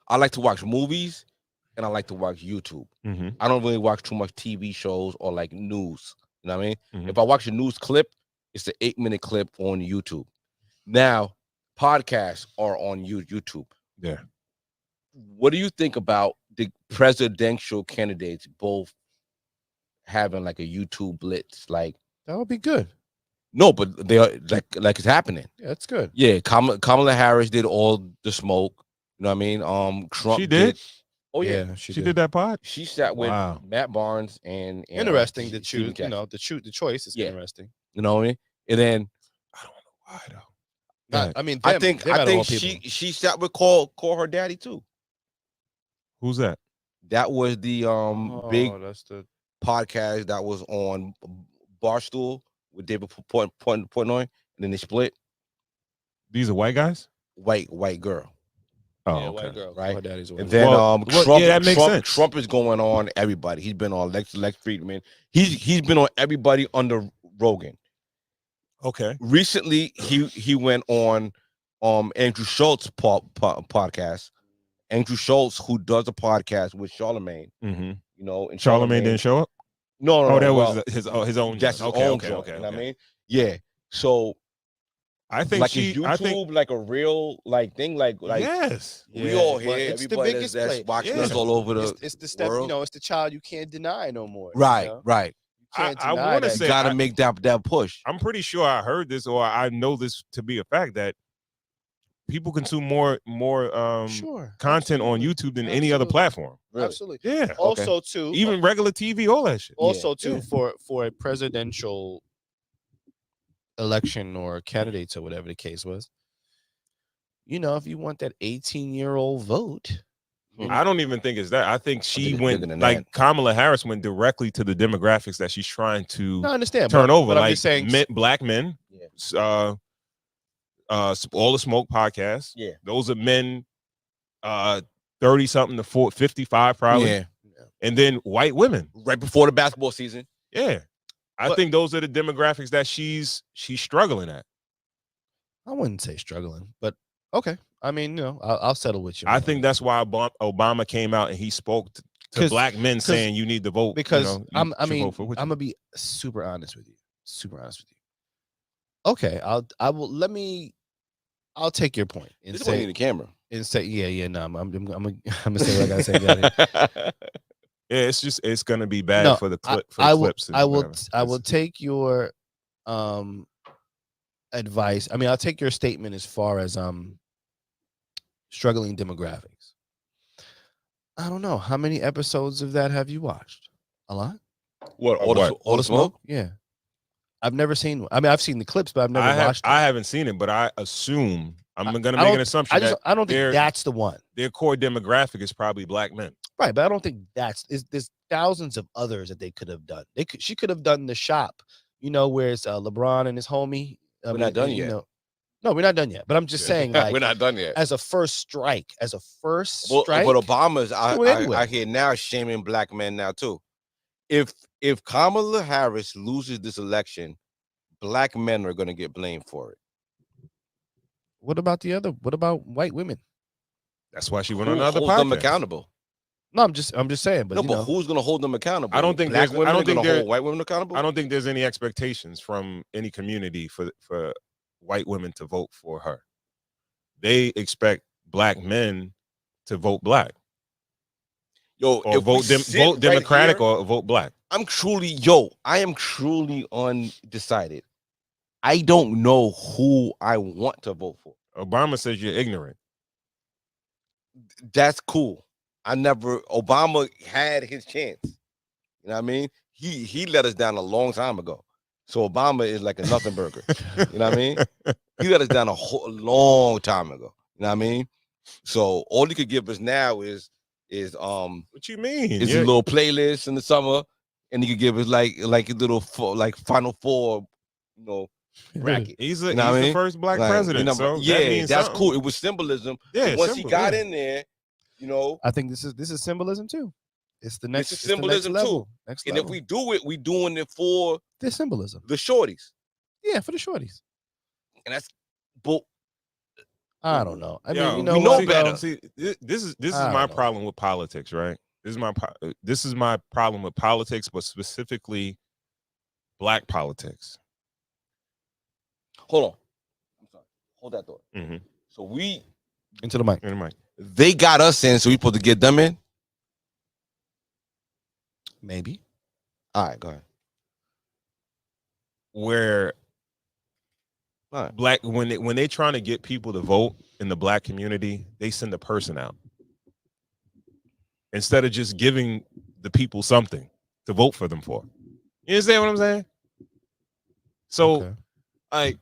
I like to watch movies and I like to watch YouTube. Mm-hmm. I don't really watch too much TV shows or like news. You know what I mean? Mhm. If I watch a news clip, it's an 8-minute clip on YouTube. Now, podcasts are on YouTube. Yeah. What do you think about the presidential candidates both having like a YouTube blitz? Like, That would be good. no, but they are like it's happening. Yeah, that's good. Yeah, Kamala Harris did all the smoke. You know what I mean? Trump She did? Oh yeah. Yeah, She did that pod? She sat with Wow. Matt Barnes and Interesting to Stephen choose. Jackson. The choice is Yeah. interesting. You know what I mean? And then I don't know why though. Not, I mean, I them think out of all she people. sat with call her daddy too. Who's that? That was the big That's the podcast that was on Barstool with David Portnoy, and then they split. These are white guys? White girl. Oh, yeah, okay. white girl. Right. Her daddy's a And white then Well, Trump, yeah, that makes sense. Trump is going on everybody. He's been on Lex Friedman. He's been on everybody under Rogan. Okay. Recently, he went on Andrew Schultz podcast. Andrew Schultz, who does a podcast with Charlemagne, Mm-hmm. you know, and Charlemagne didn't show up? No, Oh, that well, was his own. that's his okay, own okay, joint, okay, you know what I okay. mean? Yeah. So I think like is YouTube I think like a real like thing, like yes. we all well, here, it's the everybody biggest that's play. watching Yeah. us all over the It's the step, world. it's the child you can't deny no more. Right, You know? right. You can't I deny wanna that. You say- gotta I- make that push. I'm pretty sure I heard this or I know this to be a fact that people consume more Sure. content on absolutely. YouTube than any other Absolutely. platform. Really. Absolutely. Yeah. Also, too, Even regular TV, all that shit. also too yeah. for a presidential election or candidates or whatever the case was, you know, if you want that 18-year-old vote, I don't even think it's that. I think she think it's went bigger than like that. Kamala Harris went directly to the demographics that she's trying to no, I understand. turn over, but I'm like just saying, black men, Yeah. all the smoke podcasts. Yeah. Those are men, 30 something to 55 probably, Yeah. and then white women. Right before the basketball season. Yeah, I But- think those are the demographics that she's struggling at. I wouldn't say struggling, but okay. I mean, you know, I'll settle with you. I think that's why Obama came out and he spoke to 'Cause- black men saying you need to vote because you know, you I should mean, vote for which I'm gonna be super honest with you. Super honest with you. Okay, I'll take your point and This one need say a camera. no, I'm gonna say what I gotta say about it. Yeah, it's gonna be bad No, for the clip. I will clips and I will whatever. I will It's- take your advice. I mean, I'll take your statement as far as struggling demographics. I don't know. How many episodes of that have you watched? A lot? What? All the smoke? Yeah. I've never seen. I mean, I've seen the clips, but I've never watched. I haven't seen it, but I assume I'm gonna I make an don't- assumption that I don't think they're- that's the one. their core demographic is probably black men. Right, but I don't think there's thousands of others that they could have done. She could have done The Shop, you know, where it's LeBron and his homie. We're not done yet. No, we're not done yet. But I'm just saying, like, We're not done yet. as a first strike, Well, strike. but Obama's do it anyway. I hear now shaming black men now too. If Kamala Harris loses this election, black men are gonna get blamed for it. What about white women? That's why she went Who on another holds them podcast. accountable? No, I'm just saying. But No, you but know, who's gonna hold them accountable? I don't think black there's- women I don't are think gonna there- hold white women accountable. I don't think there's any expectations from any community for white women to vote for her. They expect black men to vote black Yo, or if we vote sit right Democratic here, or vote black. I am truly undecided. I don't know who I want to vote for. Obama says you're ignorant. That's cool. Obama had his chance. You know what I mean? He let us down a long time ago. So Obama is like a nothing burger. You know what I mean? He let us down a long time ago. You know what I mean? So all he could give us now is What you mean? a little playlist in the summer, and he could give us like a little Final Four, you know, bracket. He's You know what I the mean? first black Like, president. you know, So yeah, that means that's something. cool. It was symbolism. Yeah, But once he got yeah. in there, you know, I think this is symbolism too. It's the next It's symbolism, it's the next level. too. Next and level. if we do it, we doing it for There's symbolism. the shorties, Yeah, for the shorties. and that's but I don't know. I Yo, mean, you know we know what, better. though? See, this is I my don't know. problem with politics, right? This is my problem with politics, but specifically black politics. hold on. I'm sorry. Hold that thought. Mm-hmm. So we Into the mic. they got us in, so we supposed to get them in. Maybe. All right, go ahead. Where All right. black when they trying to get people to vote in the black community, they send a person out instead of just giving the people something to vote for them for. You understand what I'm saying? So, Okay. like,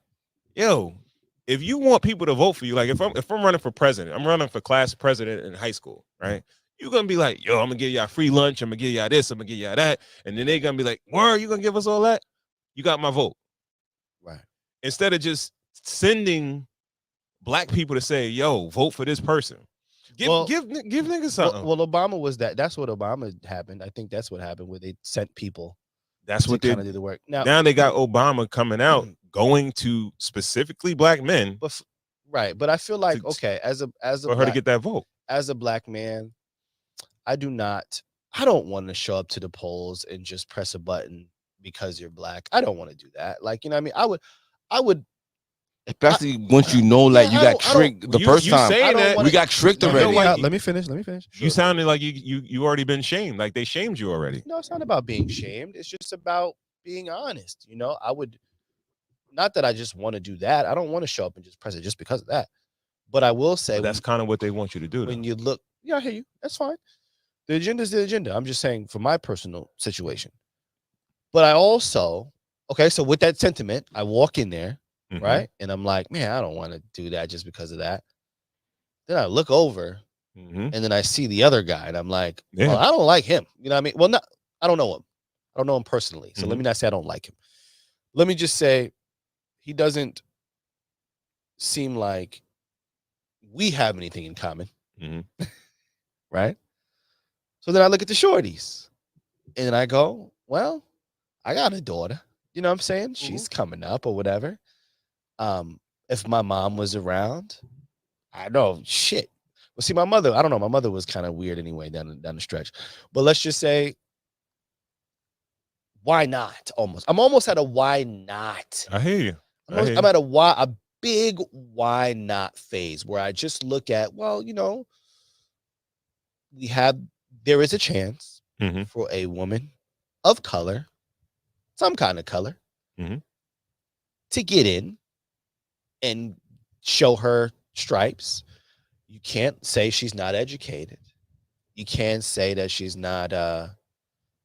yo, if you want people to vote for you, like if I'm running for president, I'm running for class president in high school, right? You're gonna be like, yo, I'm gonna give y'all free lunch, I'm gonna give y'all this, I'm gonna give y'all that, and then they're gonna be like, where are you gonna give us all that? You got my vote. Right. Instead of just sending black people to say, yo, vote for this person. Give niggas something. Well, Obama was that. That's what Obama happened. I think that's what happened, where they sent people That's to what they kind of do the work. now they got Obama coming out, going to specifically black men Right, but I feel like To- okay, as a for her to get that vote. as a black man, I don't want to show up to the polls and just press a button because you're black. I don't want to do that. Like, you know what I mean? I would Especially once you know, like Yeah, you I got don't- tricked the You- first you time. saying that- We got tricked No, already. like- let me finish. You sounded like you already been shamed, like they shamed you already. No, it's not about being shamed. It's just about being honest. You know, I would not that I just want to do that. I don't want to show up and just press it just because of that. But I will say But that's kind of what they want you to do. when Though. you look, yeah, I hear you. That's fine. The agenda is the agenda. I'm just saying for my personal situation. But I also, okay, so with that sentiment, I walk in there, Mhm. right? And I'm like, man, I don't want to do that just because of that. Then I look over Mhm. and then I see the other guy and I'm like, Yeah. well, I don't like him. You know what I mean? Well, I don't know him. I don't know him personally. So let Mm-hmm. me not say I don't like him. Let me just say he doesn't seem like we have anything in common. Mhm. Right? So then I look at the shorties and then I go, well, I got a daughter. You know what I'm saying? She's coming up or whatever. If my mom was around, I know shit. Well, see, my mother, I don't know. My mother was kind of weird anyway down the stretch. But let's just say, why not? I'm almost at a why not. I hear you. I'm at a big why not phase where I just look at, well, you know, there is a chance Mhm. for a woman of color, some kind of color, Mhm. to get in and show her stripes. You can't say she's not educated. You can't say that she's not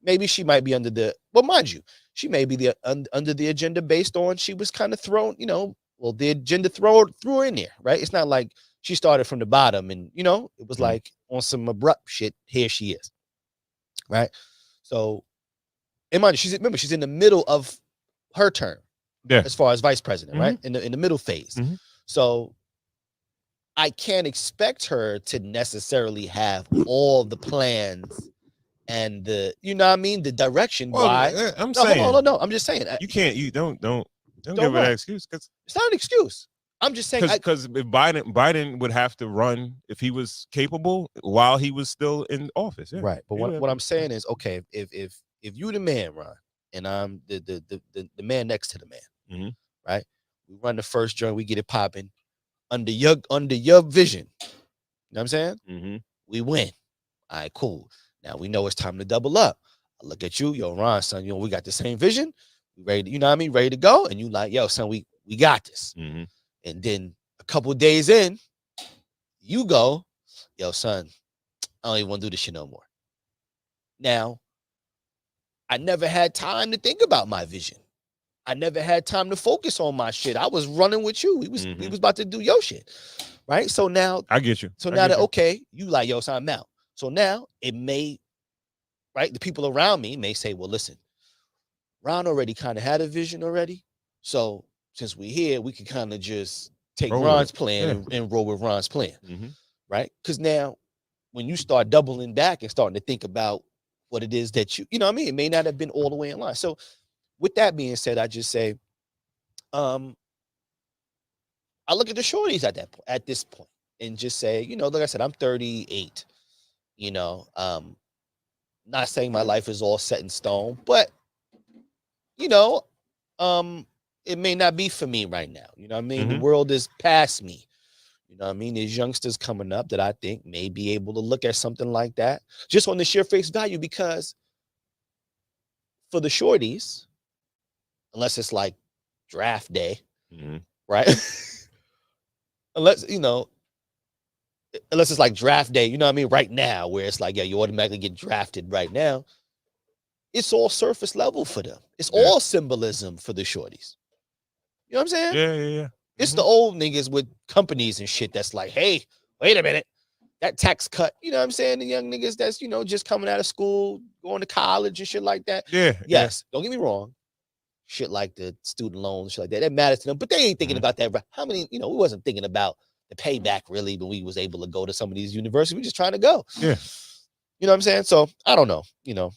maybe she might be under the, well, mind you, she may be under the agenda based on she was kind of thrown, you know, well, the agenda threw her in there, right? It's not like she started from the bottom and, you know, it was Mhm. like on some abrupt shit, here she is, right? So, and mind you, she's in the middle of her term, Yeah. as far as vice president, right? In the middle phase. Mhm. So I can't expect her to necessarily have all the plans and the, you know what I mean, the direction. Well, why? I'm No, saying hold on, no, I'm just saying. you can't. You don't give Don't her what? that excuse because It's not an excuse. I'm just saying. if Biden would have to run if he was capable while he was still in office. Yeah. Right. But He would what have I'm saying is, okay, if you the man, Ron, and I'm the man next to the man, Mhm. right? We run the first joint, we get it popping under your vision. You know what I'm saying? Mhm. We win. All right, cool. Now we know it's time to double up. I look at you, yo, Ron, son, you know, we got the same vision. We ready to, you know what I mean? Ready to go. And you like, yo, son, we got this. Mhm. And then a couple of days in, you go, yo, son, I don't even want to do this shit no more. Now, I never had time to think about my vision. I never had time to focus on my shit. I was running with you. We was about to do your shit, right? So now I get you. So now that okay, you like yo, so I'm out. So now it may, right? The people around me may say, well, listen, Ron already kind of had a vision already. So since we're here, we can kind of just take Ron's plan and roll with Ron's plan, right? Because now when you start doubling back and starting to think about what it is that you know what I mean, it may not have been all the way in line. So with that being said, I just say, I look at the shorties at this point and just say, you know, like I said, I'm 38, you know, not saying my life is all set in stone, but you know, it may not be for me right now. You know what I mean? The world is past me. You know what I mean? There's youngsters coming up that I think may be able to look at something like that just on the sheer face value, because for the shorties, unless it's like draft day, right? unless it's like draft day, you know what I mean? Right now, where it's like, yeah, you automatically get drafted right now. It's all surface level for them. It's all symbolism for the shorties. You know what I'm saying? Yeah. It's the old niggas with companies and shit that's like, hey, wait a minute. That tax cut, you know what I'm saying? The young niggas that's, you know, just coming out of school, going to college and shit like that. Yeah. Yes, don't get me wrong. Shit like the student loans, shit like that, that matters to them. But they ain't thinking about that. How many, you know, we wasn't thinking about the payback really when we was able to go to some of these universities. We just trying to go. Yeah. You know what I'm saying? So I don't know, you know,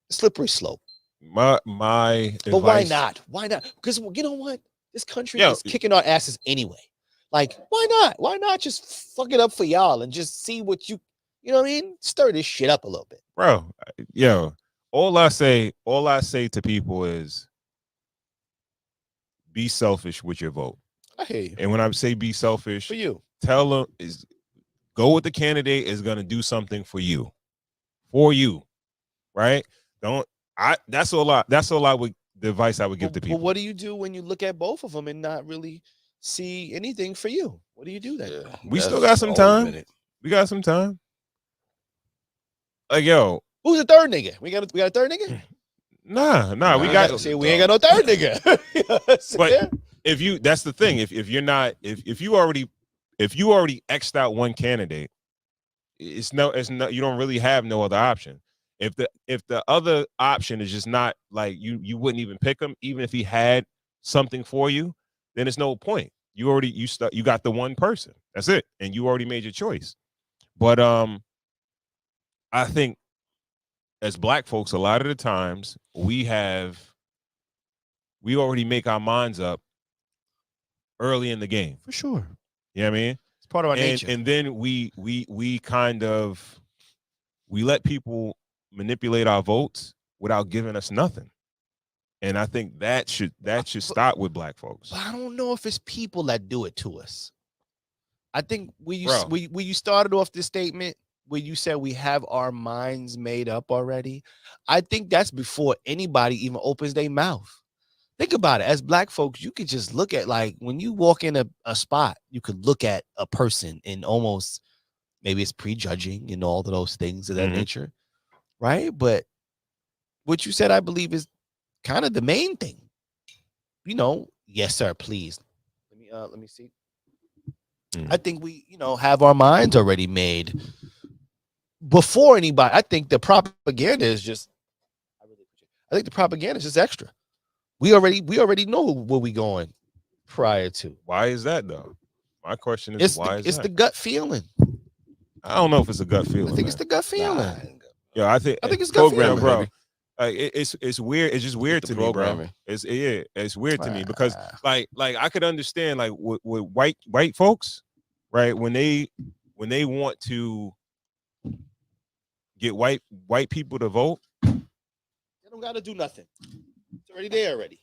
slippery slope. My But advice, why not? Why not? Because you know what? This country is kicking our asses anyway. Like, why not? Why not just fuck it up for y'all and just see what you know what I mean? Stir this shit up a little bit. Bro, yo, all I say to people is be selfish with your vote. I hear you. And when I say be selfish, For you. tell them is go with the candidate is going to do something for you. Right? That's all I would the advice I would give to people. But what do you do when you look at both of them and not really see anything for you? What do you do then? Yeah, we still got some time. We got some time. Like, yo, who's the third nigga? We got a third nigga? Nah, we got. See, we ain't got no third nigga. But if you, that's the thing. If you're not, if you already X'd out one candidate, it's no, you don't really have no other option. If the other option is just not like you wouldn't even pick him, even if he had something for you, then it's no point. You got the one person. That's it, and you already made your choice. But I think as Black folks, a lot of the times we already make our minds up early in the game. For sure. You know what I mean? It's part of our nature. And then we kind of let people manipulate our votes without giving us nothing. And I think that should stop with Black folks. But I don't know if it's people that do it to us. I think when you started off this statement where you said we have our minds made up already, I think that's before anybody even opens their mouth. Think about it. As Black folks, you could just look at, like, when you walk in a spot, you could look at a person and almost, maybe it's prejudging and all of those things of that nature, right? But what you said, I believe, is kind of the main thing. You know, yes, sir, please. Let me see. I think we, have our minds already made before anybody. I think the propaganda is just, extra. We already know where we going prior to. Why is that though? My question is, it's the gut feeling. I don't know if it's a gut feeling. I think it's the gut feeling. Yeah, I think it's gut feeling, bro. It's weird. It's just weird to me, bro. It's weird to me because like I could understand like with white folks, right? When they want to get white people to vote, they don't got to do nothing. It's already there already.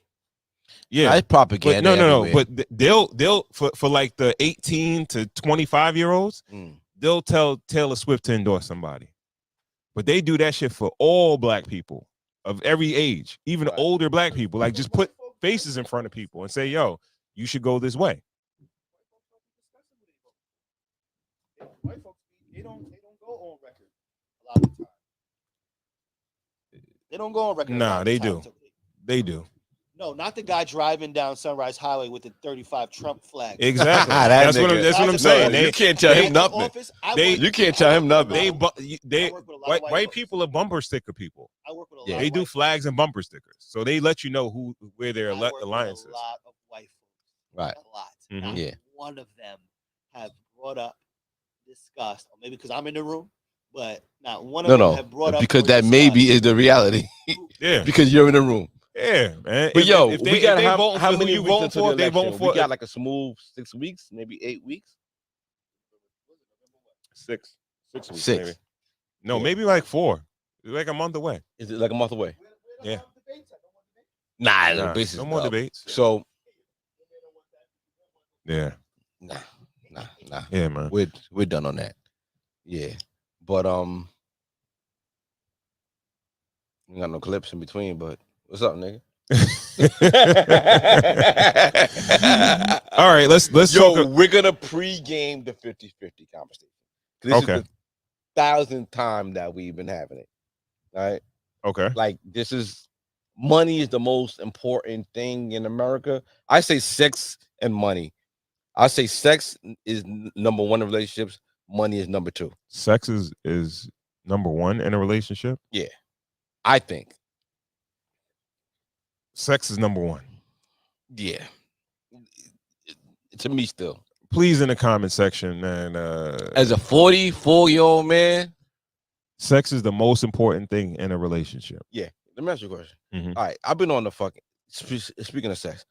Yeah, I propaganda. But no. But they'll for like the 18 to 25 year olds, they'll tell Taylor Swift to endorse somebody. But they do that shit for all Black people of every age, even older Black people. Like, just put faces in front of people and say, "Yo, you should go this way." White folks, they don't go on record a lot of the time. They don't go on record. Nah, they do. They do. No, not the guy driving down Sunrise Highway with the 35 Trump flag. Exactly. That that's what nigga. I'm No, saying. you can't tell him nothing. You can't tell him nothing. White people are bumper sticker people. I work with a lot Yeah. of They do white flags and bumper stickers, so they let you know where their folks. I work with alliances. A lot of white folks. Right. A lot. Mhm. Not Yeah. one of them have brought up, discussed, or maybe because I'm in the room, but not one of them have brought up. Because or that maybe discussed is the reality. Yeah, Because you're in the room. yeah, man. But if they got vote how for who many you weeks vote until for, the they vote election? for. We got like a smooth 6 weeks, maybe 8 weeks. 6 weeks. 6. Maybe. No, Yeah. maybe like 4. Like a month away. Is it like a month away? Yeah. Nah, Nah, the basis no more dub. debates. So Yeah, nah. yeah, man. We're done on that. Yeah. But we got no clips in between, but what's up, nigga? All right, let's Yo, talk. we're gonna pre-game the 50-50 conversation. This Okay. is the 1,000th time that we've been having it. All right. Okay. Like money is the most important thing in America. I say sex and money. I say sex is number one in relationships. Money is number 2. Sex is number 1 in a relationship. I think. Sex is number 1. Yeah. To me still. Please in the comment section, man. As a 44-year-old man, Sex is the most important thing in a relationship. let me ask you a question. Mhm. All right, I've been on the fucking speaking of sex,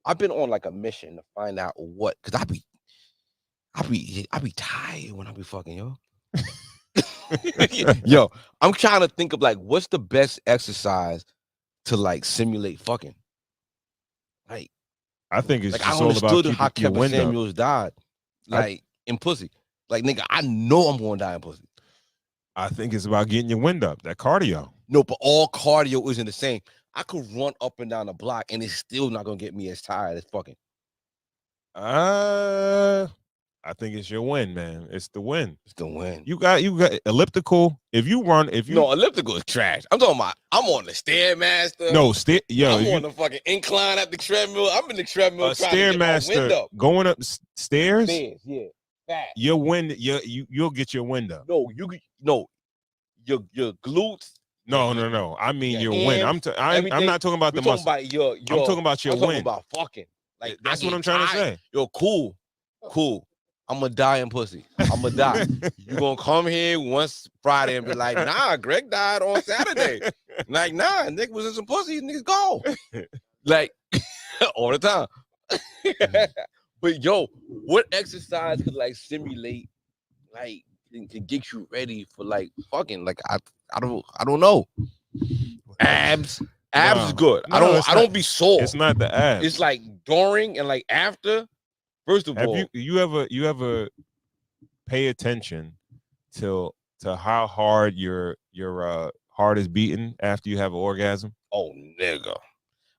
I've been on like a mission to find out what, because I be tired when I be fucking, yo. Yo, I'm trying to think of like what's the best exercise to like simulate fucking. Like I think it's I just all about understood how keeping your Kevin wind up. Samuels died, like in pussy. Like nigga, I know I'm gonna die in pussy. I think it's about getting your wind up, that cardio. No, but all cardio isn't the same. I could run up and down the block and it's still not gonna get me as tired as fucking. I think it's your win, man. It's the win. It's the win. You got elliptical. If you No, elliptical is trash. I'm talking about I'm on the Stairmaster. I'm on the fucking incline at the treadmill. I'm in the treadmill trying to get my wind Stairmaster up. going up stairs. Yeah. Fast. Your wind, you'll get your wind up. No, your glutes. No. I mean Your your win. hands, I'm not talking about We're the muscle. talking about your I'm talking about your I'm talking win. about fucking. Like That's I what get I'm trying to tired. say. Yo, cool. I'm gonna die in pussy. I'm gonna die. You gonna come here once Friday and be like, nah, Greg died on Saturday. Like, nah, Nick was in some pussy. Niggas go. Like, all the time. But yo, what exercise could like simulate, like, to get you ready for like fucking? Like, I don't know. Abs is good. No, I don't be sore. It's not the abs. It's like during and like after. First of all, you ever pay attention to how hard your heart is beating after you have an orgasm? oh nigga,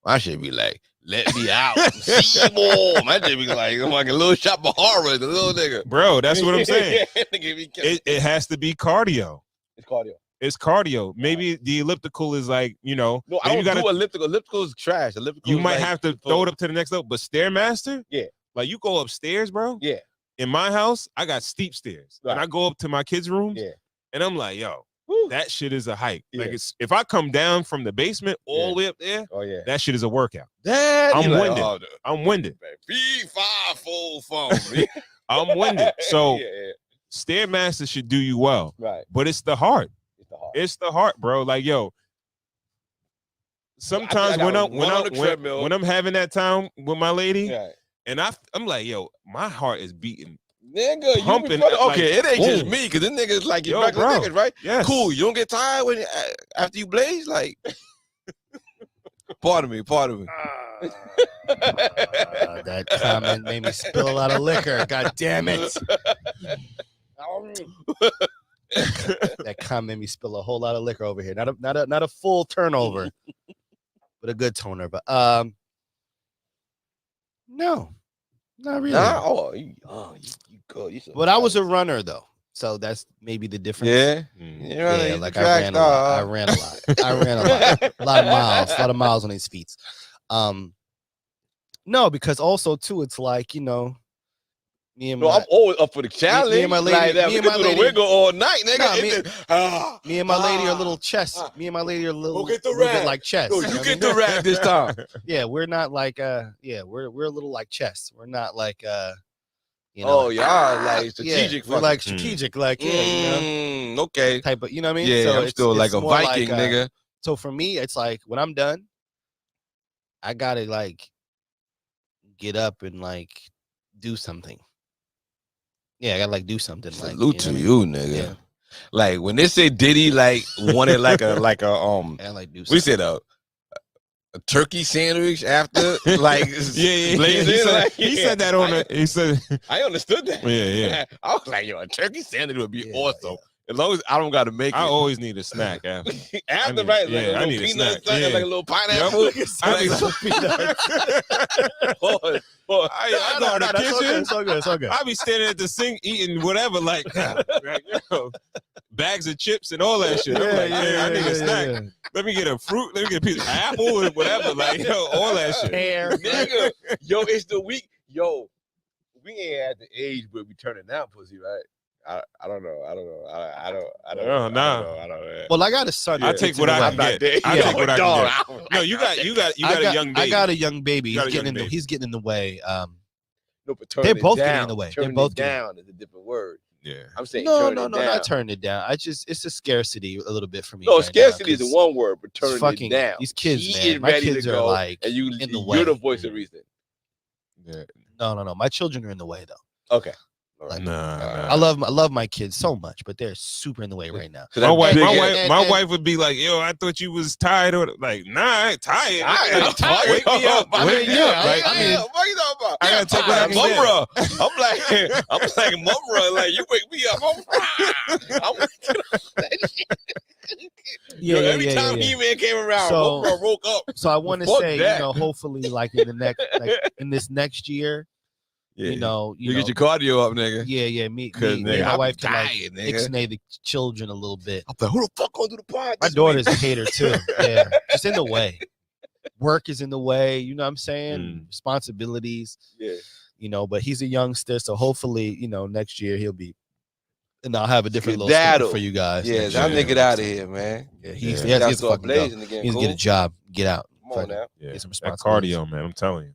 I should be like, let me out, see more. My should be like, I'm like a little shot of horror, the little nigga. Bro, that's what I'm saying. It, It has to be cardio. it's cardio. It's cardio. Maybe the elliptical is like, No, I maybe don't do elliptical. Elliptical is trash. Elliptical. you is might like, have to throw it up to the next level. But Stairmaster, Yeah. like you go upstairs, bro. Yeah. In my house, I got steep stairs, and Right. I go up to my kids' rooms, Yeah. and I'm like, yo, Woo. that shit is a hike. Like Yeah. it's if I come down from the basement all the way up there, Oh yeah. that shit is a workout. That I'm you like, winded. oh, I'm winded. P5 I'm winded. So yeah. Stairmaster should do you well, Right. but it's the heart. It's the heart. It's the heart, bro. Like yo. Sometimes I when gotta run on the I'm treadmill. when I'm having that time with my lady, Yeah. and I'm like, yo, my heart is beating. Nigga, you Pumping, be fucking, like, okay, it ain't just boom. me, because them niggas like your Yo, regular bro. niggas, right? Yes. Cool. You don't get tired when after you blaze, like. Pardon me. That comment made me spill a lot of liquor. God damn it. That comment made me spill a whole lot of liquor over here. Not a full turnover, but a good toner. But no, not really. Nah, you good. You But I was a runner though, so that's maybe the difference. Yeah. Mm. Yeah, like I ran a lot. I ran a lot. A lot of miles on these feet. No, because also too, it's like, you know, me and No, my I'm always up for the challenge. me and my lady- like that. me We and can my do the lady- wiggle all night, nigga. Nah, It's just, me and my lady are a little chess. Me and my lady are a little, Go get the little bit rap. like chess. No, you know you what I get mean? the rap this time. Yeah, we're not like we're a little like chess. We're not like you know. Oh, y'all like strategic. Yeah, we're like strategic, like you know, Okay. type of, you know what I mean? Yeah, So I'm still like a more Viking, nigga. So for me, it's like when I'm done, I gotta like get up and like do something. Yeah, I gotta like do something. Salute like, to know you, what I mean? nigga. Yeah. Like when they say Diddy like wanted like a I like do something. we said a turkey sandwich after like Yeah. blazing, He said, like, he said that on the. He said, I understood that. Yeah. I was like, yo, a turkey sandwich would be Yeah, awesome. As long as I don't gotta make I it. always need a snack after. After, need- right? yeah, Like I a little need a peanut, snack. something, Yeah. like a little pineapple. I need Like, some pause. I go in the kitchen. It's all good. It's all good. I be standing at the sink eating whatever, like bags of chips and all that shit. I'm like, I need a snack. Let me get a fruit. Let me get a piece of apple and whatever, like all that shit. Pear. Nigga, yo, it's the week. Yo, we ain't at the age where we turning down pussy, right? I don't know. I don't know. I don't know. Well, I got a son. I that take gets what in the I way. can get. I take what I can get. No, you got a young baby. I got a young baby. You got a He's getting young in the, baby. he's getting in the way. No, but They're both getting in the way. They're Turning both it getting- down is a different word. Yeah. I'm saying No, turn no, it no, down. not turning it down. It's a scarcity a little bit for me. No, right scarcity now, is the 'cause one word, but turning fucking- it down. these kids, He man, is my ready kids to are, go, like, and you, in the you're the way. voice of reason. Yeah. No. My children are in the way though. Okay. All right. Like, Nah. I love my kids so much, but they're super in the way right now. So My that wife, big- and- wife would be like, "Yo, I thought you was tired." Or like, nah, I ain't tired. I'm tired. Wake me up. I Wake mean, me up. Like, I mean, what you talking about? I gotta take what I can get. Mumra. I'm like Mumra. Like you wake me up. I'm Yeah, Yo, every yeah, time yeah. He-Man came around, So- Mumra woke up. So I want to Fuck say, that. you know, hopefully, like in the next, like in this next year, you know, you get your cardio up, nigga. yeah, me Cause and nigga, my I'm wife can like dying, nigga. ixnay the children a little bit. I'm like, who the fuck gonna do the pod? My this daughter's week? a hater too. Yeah, just in the way. Work is in the way. You know what I'm saying? Mm. Responsibilities. Yeah. You know, but he's a youngster, so hopefully, you know, next year he'll be, and I'll have a different little Skedaddle. script for you guys. Yeah, next y'all year. nigga out of here, man. Yeah, he's Yeah. he has Y'all to start fucking go. blazing again. He needs to Cool. get a job. Get out. Come on Fucking now. Yeah. Get some That responsibilities. cardio, man. I'm telling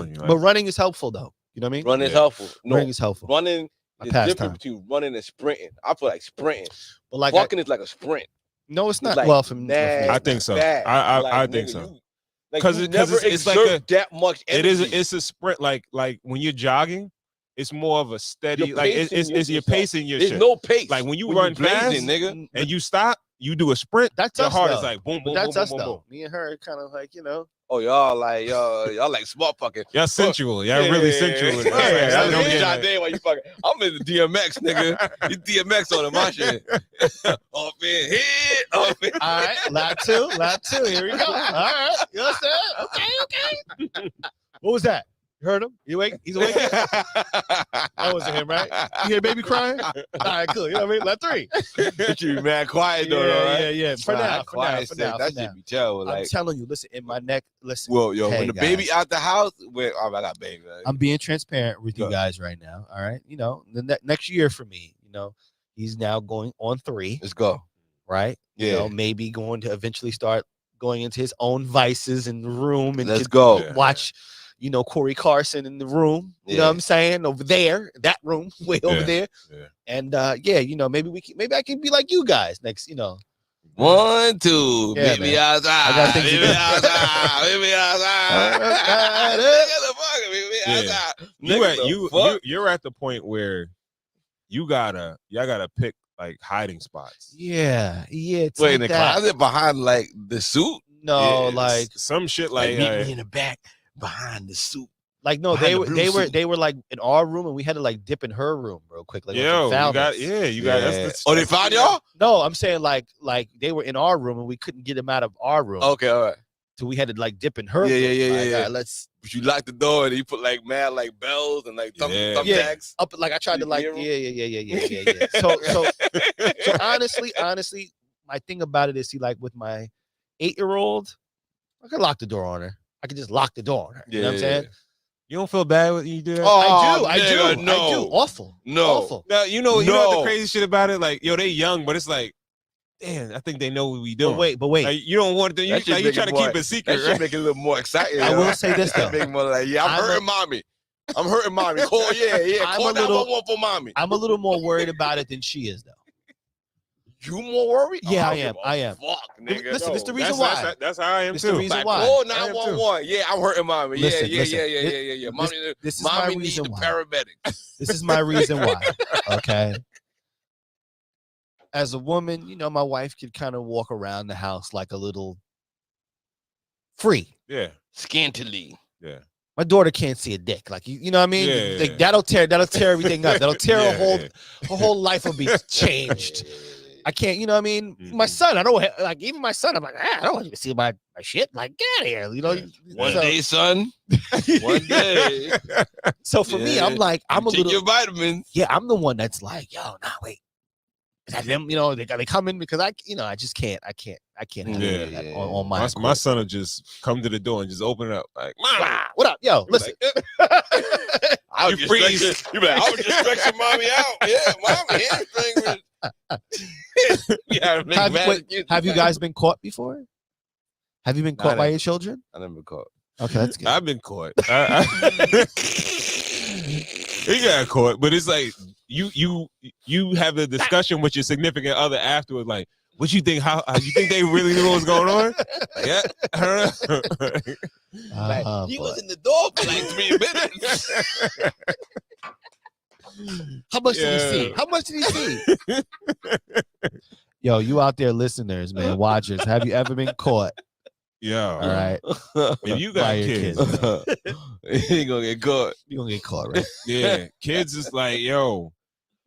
you. Like, But running is helpful though. You know what I mean? Running is Yeah. helpful. No, Running is helpful. running My is pastime. different between running and sprinting. I feel like sprinting. But like, Walking is like a sprint. no, it's not. like well, for me, mad, I think so. fast. I Like, think nigga, so. you- Like 'Cause you it- 'cause never it's like exert that much energy. it's a sprint. Like when you're jogging, it's more of a steady. You're Like pacing it's you're yourself. pacing your There's shit. no pace. Like when you when run blazing, fast, nigga. and you stop, you do a sprint. That's Your us, heart though. is like boom, But boom, that's boom, us boom, though. boom. Me and her kind of like, you know. Oh, y'all like y'all like smart fucking. Y'all sensual. Y'all really sensual. Yeah, It's like, yeah, I I'm don't in get John it. Day while you fucking. I'm in the DMX, nigga. You DMX on my shit. Off in head, off in. All right, lap two. Here we go. All right, you understand? Okay. What was that? You heard him? You awake? He's awake. That wasn't him, right? You hear baby crying? All right, cool. You know what I mean? Lap three. That you be mad quiet though, right? Yeah. For now. That should be terrible. I'm Like, telling you, listen, in my neck, listen. well, yo, Hey, when the guys. baby out the house, where I got baby. Like, I'm being transparent with you Go. guys right now. All right. You know, the next year for me, you know, he's now going on 3, let's go. right? You Yeah. know, maybe going to eventually start going into his own vices in the room and Let's could go. Yeah. watch, you know, Corey Carson in the room. You know Yeah. what I'm saying? Over there, that room, way over Yeah. there. Yeah. And yeah, you know, maybe I can be like you guys next, you know. 1, 2, Yeah, meet me man. outside. I got things to Meet me do. outside. Meet me outside. Nigga, the fuck, meet me Yeah. outside. Nigga, the fuck? You're at the point where y'all gotta pick like hiding spots. Yeah. It's Wait, like in the that. closet behind like the suit? No, Yeah, like some shit Like, like, meet me in the back behind the suit. no, behind they the were blue they were suit. they were like in our room and we had to like dip in her room real quick. Like yo, they found us. you got Yeah. that's Oh, they found y'all? No, I'm saying like they were in our room and we couldn't get them out of our room. Okay, all right. So we had to like dip in her Yeah, room. yeah, yeah, Like, yeah, yeah. all right, let's But you locked the door and you put like mad like bells and like Yeah. thumbtacks. up like I tried to You like hear 'em? yeah. So honestly, my thing about it is see like with my 8-year-old, I could lock the door on her. I could just lock the door on her. You know what I'm saying? You don't feel bad when you do that? I do. No. Awful. No. Awful. Now, you know the crazy shit about it? Like, yo, they young, but it's like, damn, I think they know what we doing. But wait. Like, you don't want to, you try to keep it secret, That should make it a little more exciting. I will say this, though. Make more like, I'm hurting mommy. I'm hurting mommy. Call, call 911 for mommy. I'm a little more worried about it than she is, though. You more worried? Yeah, I am. Fuck, nigga. Listen, it's the reason why. That's how I am It's too. the reason Like, why. call 911. Yeah, I'm hurting mommy. Listen. Yeah. Mommy, This is my mommy needs reason the why. paramedics. This is my reason why. Okay. As a woman, you know, my wife could kind of walk around the house like a little free. Yeah. Scantily. Yeah. My daughter can't see a dick. Like you know what I mean? Yeah. Like that'll tear everything up. That'll tear Yeah. her whole life will be changed. I can't, you know what I mean? Mhm. My son, I don't like even my son, I'm like, I don't want you to see my shit. Like, get out of here. You know, One so, day, son. One day. so for me, Yeah. I'm like, I'm a Take little your vitamins. yeah, I'm the one that's like, yo, nah, wait. Is that them? You know, they coming because I just can't. I can't handle Yeah. that on my My son will just come to the door and just open it up. Like, Mom. Wow, what up? Yo, listen. I was You just freeze. stretching- You be like, I was just stretching mommy out. Yeah, mommy hamstring. Have you guys been caught before? Have you been caught by your children? I never been caught. Okay, that's good. I've been caught. He got caught, but it's like you have a discussion with your significant other afterwards. Like, what you think? How you think they really knew what was going on? Yeah, I don't know. He was in the door for like 3 minutes. How much did he see? Yeah. How much did he see? Yo, you out there, listeners, man, watchers. Have you ever been caught? Yeah. All right, If you by got your kids, He ain't gonna get caught. you gonna get caught, right? yeah, kids is like, yo,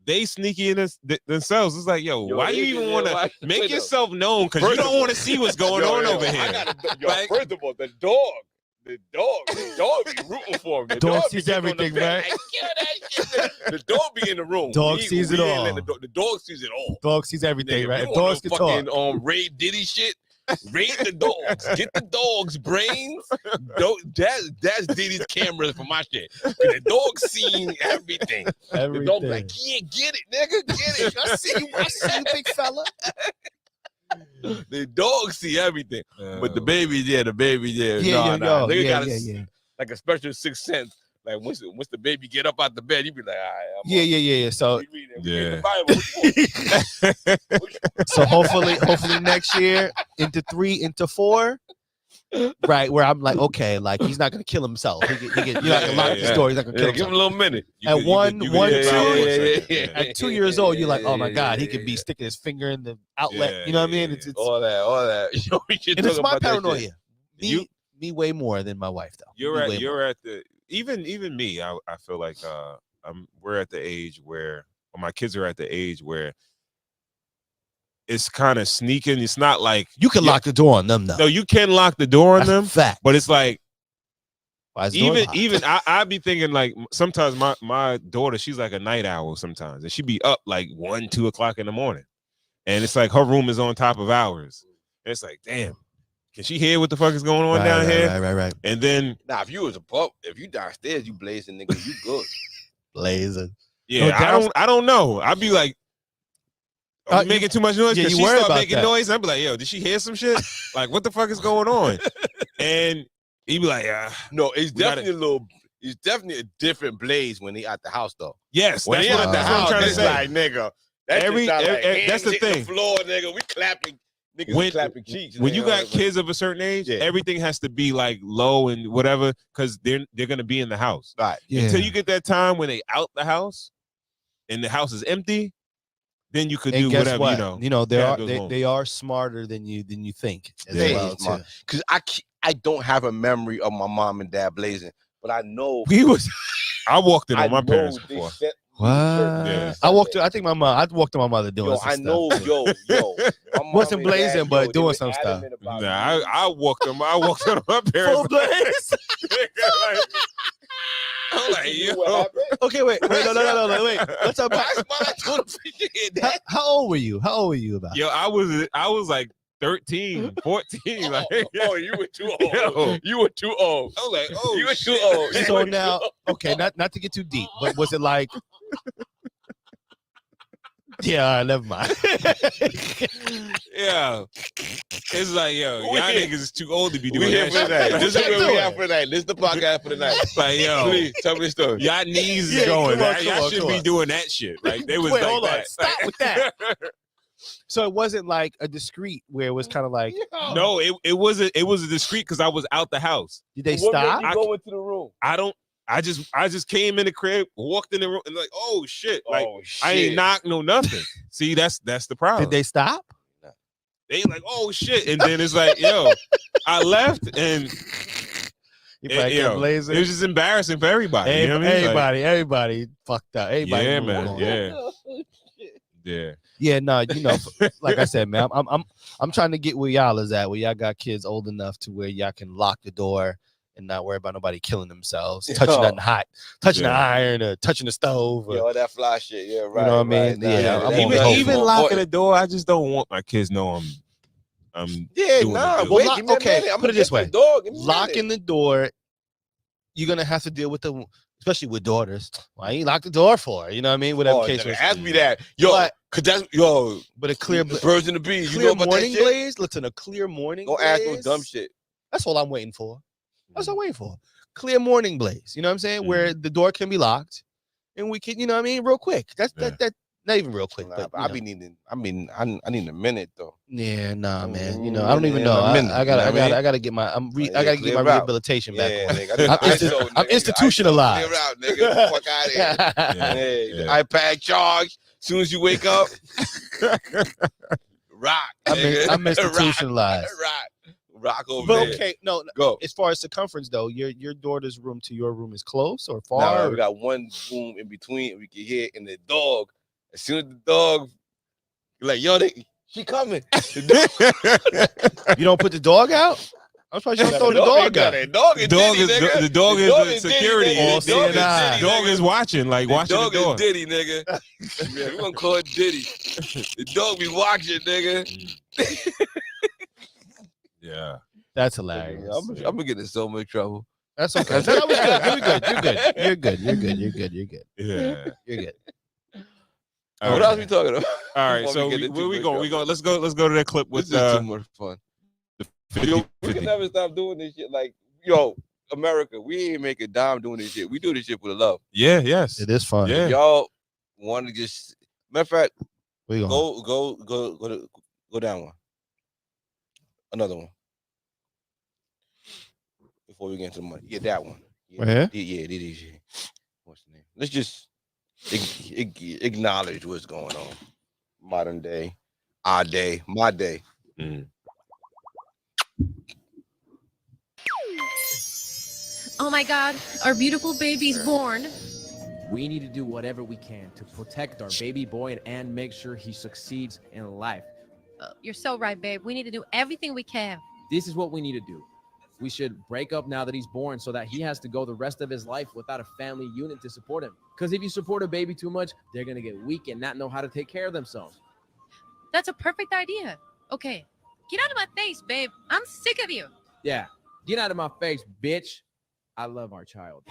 they sneaky in themselves. It's like, yo, why you even want to make yourself known? Because you don't want to see what's going on over here. Like- first of all, the dog be rooting for him. The Dog be sees sitting on the everything, bed, right? like, kill that shit. The dog be in the room. Dog sees it all. The dog sees it all. Dog sees everything, Nigga, right? if you Dogs want can no talk. fucking Ray Diddy shit. Raid the dogs. Get the dogs' brains. That's Diddy's cameras for my shit. The dog seen everything. The dog be like, yeah, get it, nigga, get it. I see you, big fella. The dog see everything, but the baby, the baby, nah. They got like a special sixth sense. Like once the baby get up out the bed, you be like, all right, Yeah. So we read the Bible. so hopefully next year into 3, into 4, right? Where I'm like, okay, like he's not gonna kill himself. You're not gonna lock the door. He's not gonna kill Give him a himself. little minute. At 1, 2, yeah. at 2 years old, you're like, oh my god, he could be sticking his finger in the outlet. Yeah, You know what I mean? It's all that. Yo, we should and it's talk my about that paranoia. shit. Me way more than my wife though. You're Me at way more. at the even me. I feel like we're at the age where, or my kids are at the age where it's kind of sneaking. It's not like You can lock the door on them though. no, you can lock the door on That's a them, fact. but it's like Why is the door locked? even I be thinking like sometimes my daughter, she's like a night owl sometimes, and she be up like 1, 2 o'clock in the morning, and it's like her room is on top of ours. And it's like, damn, can she hear what the fuck is going on down here? Right. And then Nah, if you was a pup, if you downstairs, you blazing, nigga, you good. Blazing. yeah, I don't know. I'd be like, are we you- making too much noise? yeah, Because you she worry start about making that. noise. I'd be like, yo, did she hear some shit? Like, what the fuck is going on? And he'd be like, No, it's We gotta- definitely it's definitely a different blaze when they at the house though. yes, When that's they what at the I'm house, trying to it's say. like, nigga, that Every- shit sound like every- that's hands the hitting thing. floor, nigga. We clapping. Niggas When- clapping cheeks. When you nigga. got Like, kids of a certain age, Yeah. everything has to be like low and whatever, because they're gonna be in the house. right. Until you get that time when they out the house and the house is empty, then you could And do guess whatever, what? you know. they have are those they moments. are smarter than you think as They well smart. too. Cause I don't have a memory of my mom and dad blazing, but I know I walked in I on my know parents they before. set- What? Yeah. I walked. I think I walked to my mother doing Yo, some I stuff. know, yo. My mom Wasn't and dad, blazing, but they doing was some stuff. adamant about Nah, me. I walked on my parents. Full blaze. I'm like, You know yo. what happened? Okay, wait, no, wait. Let's talk about. That's why I told him, yeah, that- How old were you? How old were you about? Yo, I was like 13, 14. Like, oh, you were too old. Yo. You were too old. I was like, oh, You were shit. too old. So now, okay, not to get too deep, but was it like? Yeah, all right, never mind. Yeah. It's like, yo, We y'all here. niggas is too old to be We doing here that for shit. tonight. This is What you where we doing? at for tonight. This is the podcast for tonight. Like, yo, Please tell me the story. y'all knees is Yeah, going. come on, y'all come on, shouldn't come be on. doing that shit. Like, they was Wait, like hold on. that. Stop Like- with that. So it wasn't like a discreet where it was kind of like, No, it was a discreet because I was out the house. did they What made stop? you go into the room? I just came in the crib, walked in the room, and like, oh shit. Like, Oh, shit. I ain't knocked no nothing. See, that's the problem. Did they stop? They like, oh shit. And then it's like, yo, I left and You probably yo, kept blazing. it was just embarrassing for everybody. You know what I mean? Like, Everybody fucked up. Everybody yeah, moved man. on. Yeah. Yeah, no, like I said, man, I'm trying to get where y'all is at, where y'all got kids old enough to where y'all can lock the door and not worry about nobody killing themselves, touching nothing hot, touching the Yeah. iron, or touching the stove. Or, Yeah, all that fly shit. Yeah, right. know what I mean? Right. Yeah, I'm Even, hopeful. even locking the door, I just don't want my kids know I'm Yeah, doing nah. it. Well, Wait, lock- give me a okay, minute. I'm put it gonna this get to way. the dog. Give me a locking minute. the door, you're gonna have to deal with the, especially with daughters. Why you lock the door for? You know what I mean? Whatever Oh, case nigga, was. ask me that. Yo, But- cause that's yo. But a clear, Birds and the bees. You clear know about that morning shit? blaze. Listen, a clear morning. Don't ask no blaze. dumb shit. That's all I'm waiting for. That's all I'm waiting for. Clear morning blaze. You know what I'm saying? Where Mm-hmm. the door can be locked, and we can, you know what I mean, real quick. That's that not even real quick, Nah, but but you I know. be needing. I mean, I need a minute though. Yeah, nah, man. You Mm, know, I don't even in know. a minute, I you know what I mean? gotta get my. I Yeah, gotta get clear my out. rehabilitation back Yeah, on. nigga. I need I'm the ISO, nigga. I'm institutionalized. Clear out, nigga. Fuck out of here. Yeah. Hey, Yeah. the iPad charge. Soon as you wake up, rock. I'm nigga. institutionalized. Rock over But there. okay, no. Go. As far as circumference though, your daughter's room to your room is close or far? Nah, or- we got one room in between, and we can hear. And the dog, as soon as the dog, like, yo, she coming. You don't put the dog out? I'm surprised you don't throw the dog out. The dog is Dog Diddy, is nigga. the dog is dog the is Diddy, security. nigga. All The dog is CNI. Diddy, Dog nigga. is watching, like The watching dog the door. is Diddy, nigga. Yeah, we gonna call it Diddy. The dog be watching, nigga. Yeah. That's hilarious. I'm gonna get in so much trouble. That's okay. That was good. You're good. You're good. You're good. You're good. You're good. Yeah. You're good. All What right. else we talking about? All right. Before So get into where we much going? We trouble. go. Let's go to that clip with This is too much fun. 50, Yo, we 50. can never stop doing this shit. Like, yo, America, we ain't make a dime doing this shit. We do this shit for the love. Yeah. Yes. It is fun. Yeah. Y'all want to just matter of fact, We going. go down one. Another one. Before we get into the money. Yeah, that one. Right here? Yeah. What's the name? Let's just acknowledge what's going on. Modern day, our day, my day. Mm. Oh my God, our beautiful baby's born. We need to do whatever we can to protect our baby boy and make sure he succeeds in life. You're so right, babe. We need to do everything we can. This is what we need to do. We should break up now that he's born so that he has to go the rest of his life without a family unit to support him. Because if you support a baby too much, they're going to get weak and not know how to take care of themselves. That's a perfect idea. Okay, get out of my face, babe. I'm sick of you. Yeah, get out of my face, bitch. I love our child.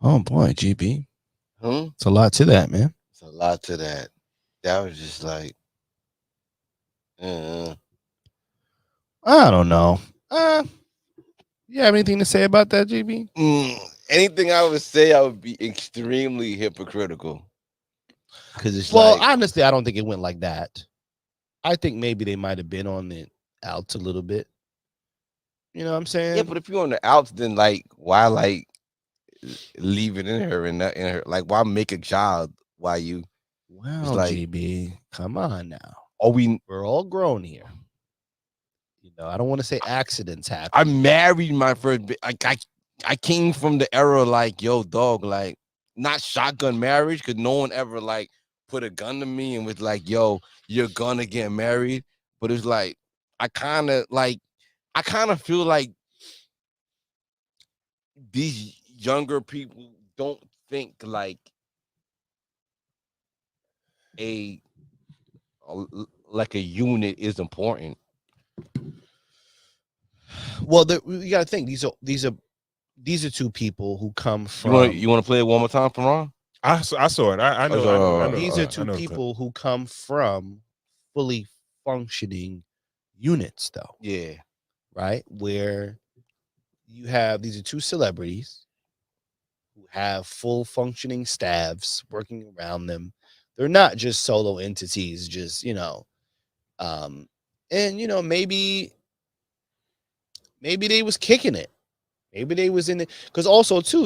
Oh boy, GB. Hmm? It's a lot to that, man. It's a lot to that. That was just like, I don't know. You have anything to say about that, GB? anything I would say, I would be extremely hypocritical. Because it's Well, like, honestly, I don't think it went like that. I think maybe they might have been on the outs a little bit. You know what I'm saying? yeah, but if you're on the outs, then like, why like leave it in her and in her? Like, why make a child? Why you? well, like- GB, come on now. Are we? We're all grown here. You know, I don't want to say accidents happen. I married my first. I came from the era like, yo, dog, like not shotgun marriage because no one ever like put a gun to me and was like, yo, you're gonna get married. But it's like, I kind of feel like these younger people don't think like a like a unit is important. Well, you got to think these are two people who come from. You want to play it one more time for Ron? I saw it. I know. These are two people who come from fully functioning units, though. Yeah. Right? Where you have these are two celebrities who have full functioning staffs working around them. They're not just solo entities, just, and maybe they was kicking it. Maybe they was in it. Because also, too,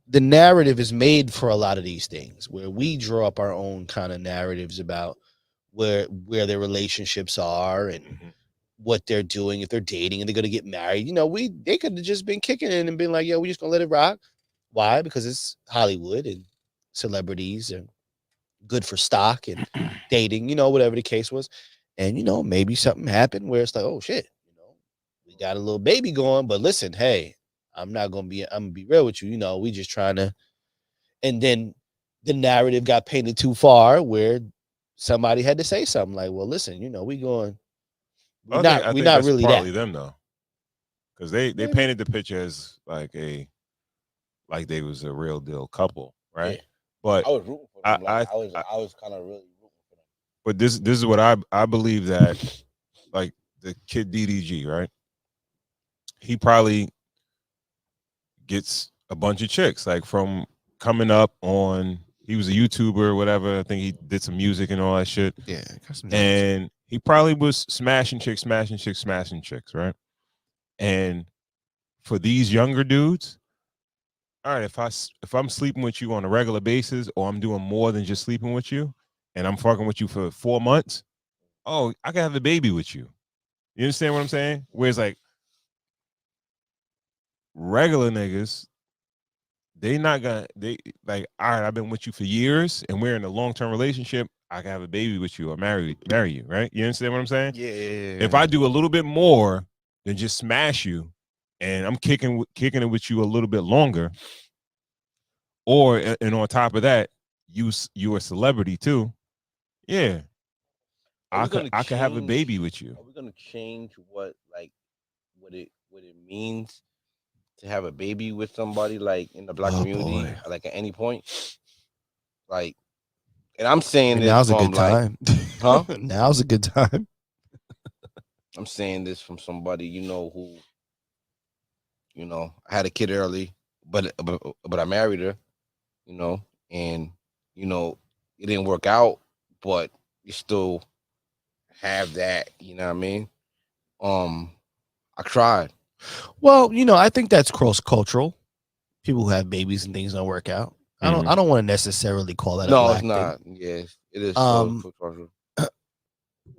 the narrative is made for a lot of these things where we draw up our own kind of narratives about where their relationships are and what they're doing, if they're dating and they're going to get married. They could have just been kicking it and been like, yo, we're just going to let it rock. Why? Because it's Hollywood and celebrities are good for stock and dating, whatever the case was. And, maybe something happened where it's like, oh, shit, we got a little baby going. But listen, hey, I'm going to be real with you. We just trying to. And then the narrative got painted too far where somebody had to say something like, well, listen, we going. We're not really partly that. them though, because they painted the picture as like they was a real deal couple, right? Yeah. But I was rooting for them. I was kind of really rooting for them. But this is what I believe, that like the kid DDG, right? He probably gets a bunch of chicks like from coming up on. He was a YouTuber or whatever. I think he did some music and all that shit. Yeah, and he probably was smashing chicks, right? And for these younger dudes, all right, if I'm sleeping with you on a regular basis, or I'm doing more than just sleeping with you, and I'm fucking with you for 4 months, oh, I can have a baby with you. You understand what I'm saying? Whereas like regular niggas, they like, all right, I've been with you for years and we're in a long-term relationship. I can have a baby with you or marry you, right? You understand what I'm saying? Yeah. If I do a little bit more than just smash you, and I'm kicking it with you a little bit longer, and on top of that, you're a celebrity too. Yeah, I could have a baby with you. Are we gonna change what it means to have a baby with somebody like in the black community, like at any point? Like, and I'm saying this now's a from good time. Huh? Now's a good time. I'm saying this from somebody who, I had a kid early, but I married her, and it didn't work out, but you still have that, you know what I mean? I tried. Well, I think that's cross-cultural. People who have babies and things don't work out. I don't want to necessarily call that a black it's not. thing. Yes, it is.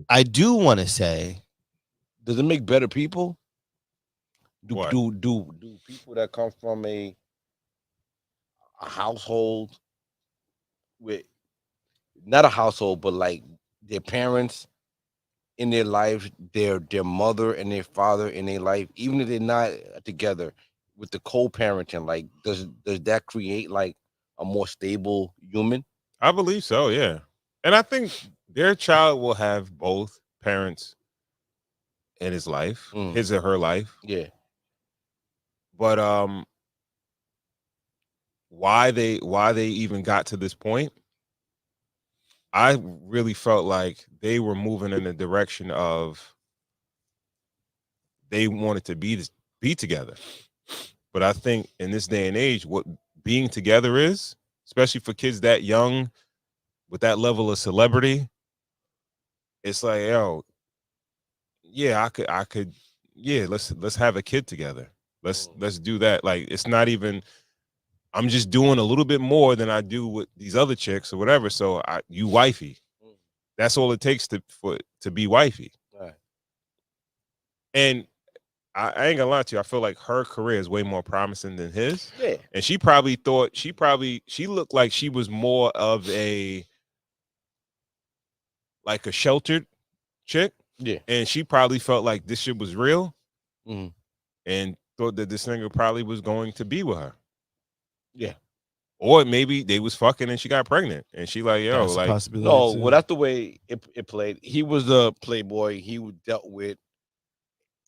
I do want to say, does it make better people? Do What? people that come from a household with, not a household, but like their parents in their life, their mother and their father in their life, even if they're not together, with the co-parenting, like does that create like a more stable human? I believe so, yeah. And I think their child will have both parents in his life, his or her life. Yeah. But why they even got to this point, I really felt like they were moving in the direction of they wanted to be together. But I think in this day and age, what being together is, especially for kids that young with that level of celebrity, it's like, yo, yeah, I could, yeah, let's have a kid together. Let's do that. Like, it's not even, I'm just doing a little bit more than I do with these other chicks or whatever. So you wifey. That's all it takes to be wifey. Right. And I ain't gonna lie to you. I feel like her career is way more promising than his. Yeah. And she probably thought she looked like she was more of a sheltered chick. Yeah. And she probably felt like this shit was real. Mhm. And thought that this nigga probably was going to be with her. Yeah. Or maybe they was fucking and she got pregnant. And she like, yo, That's a like, possibility. No, too. well, that's the way it played. He was a playboy. He dealt with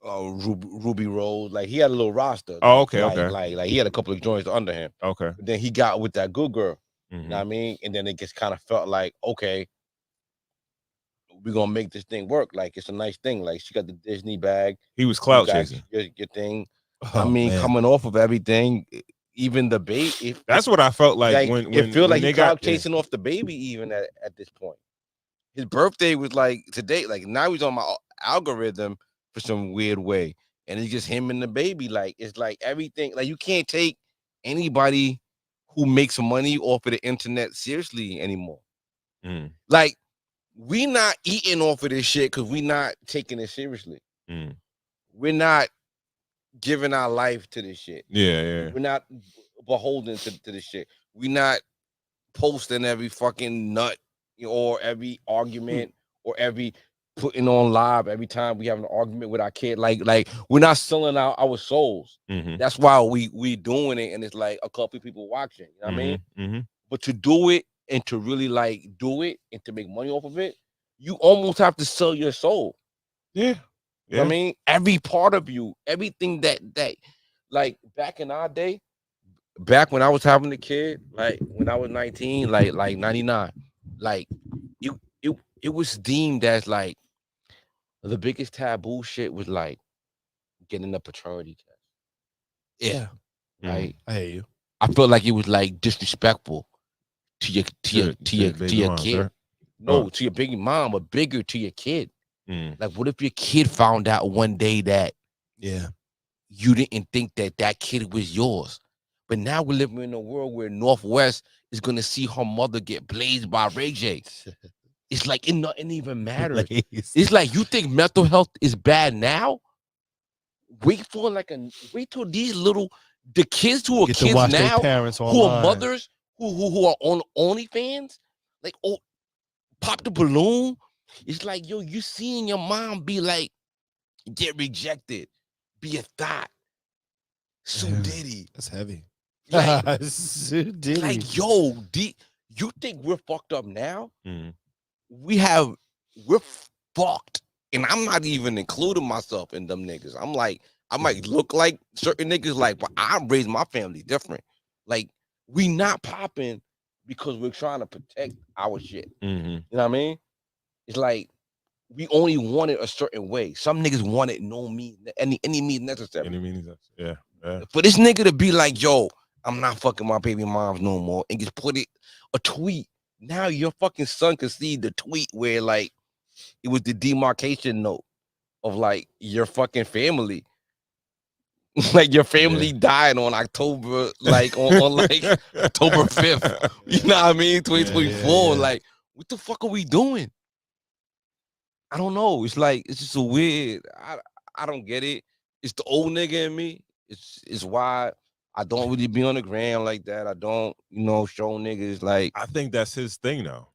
Ruby Rose. Like he had a little roster. Oh, like, okay, okay. Like he had a couple of joints under him. okay. But then he got with that good girl. Mhm. You know what I mean? And then it just kind of felt like, okay, we're gonna make this thing work. Like it's a nice thing. Like she got the Disney bag. He was clout You got chasing. your thing. Oh, I mean, man. coming off of everything, even the baby. That's what I felt like when it feel like they he got clout chasing off the baby even at this point. His birthday was like today. Like now he's on my algorithm for some weird way, and it's just him and the baby. Like it's like everything. Like you can't take anybody who makes money off of the internet seriously anymore. Mm, Like we not eating off of this shit because we not taking it seriously. mm. We're not giving our life to this shit. Yeah, yeah. We're not beholden to this shit. We're not posting every fucking nut or every argument or every putting on live every time we have an argument with our kid. Like we're not selling out our souls. Mm-hmm. That's why we doing it, and it's like a couple of people watching. You know what I mean? Mm-hmm. But to do it and to really like do it and to make money off of it, you almost have to sell your soul. Yeah. You know what I mean? Every part of you, everything that like back in our day, back when I was having a kid, like when I was 19, like 99, like it was deemed as like the biggest taboo shit was like getting a paternity test. Yeah, Right. I hear you. I felt like it was like disrespectful to your baby mom, kid. sir. No, to your baby mom, but bigger to your kid. Mm. Like, what if your kid found out one day that Yeah, you didn't think that kid was yours? But now we're living in a world where Northwest is gonna see her mother get blazed by Ray J. It's like it nothing even matters. It's like you think mental health is bad now. Wait till these the kids who are Get to kids watch their now, parents who are online. mothers, who are on OnlyFans, like pop the balloon. It's like yo, you seeing your mom be like get rejected, be a thought. So Yeah. Diddy. That's heavy. Like, So Diddy. like yo, you think we're fucked up now? Mm. We're fucked. And I'm not even including myself in them niggas. I'm like, I might look like certain niggas, like, but I raised my family different. Like, we not popping because we're trying to protect our shit. Mm-hmm. You know what I mean? It's like we only want it a certain way. Some niggas want it no means any means necessary. Yeah. For this nigga to be like, yo, I'm not fucking my baby moms no more, and just put it a tweet. Now your fucking son can see the tweet where like it was the demarcation note of like your fucking family. Like your family died on October, like on like October 5th. You know what I mean? 2024. Yeah. Like, what the fuck are we doing? I don't know. It's like it's just a weird. I don't get it. It's the old nigga in me. It's why I don't really be on the gram like that. I don't, show niggas like I think that's his thing though.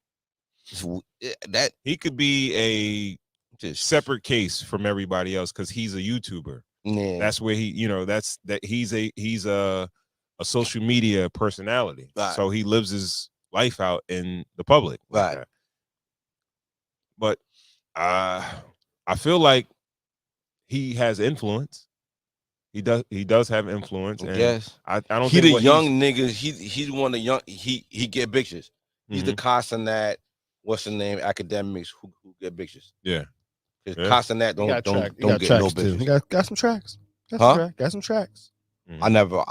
that. He could be a Just separate case from everybody else because he's a YouTuber. yeah. That's where he's a social media personality. Right. So he lives his life out in the public. like Right. that. But I feel like he has influence. He does have influence. And Yes. I don't He think the young niggas. He's one of the young. He get bitches. He's the Castanet. What's the name? Academics who get bitches. Yeah. Because Yeah. Castanet don't get no bitches. He got some tracks. Got some tracks. I've never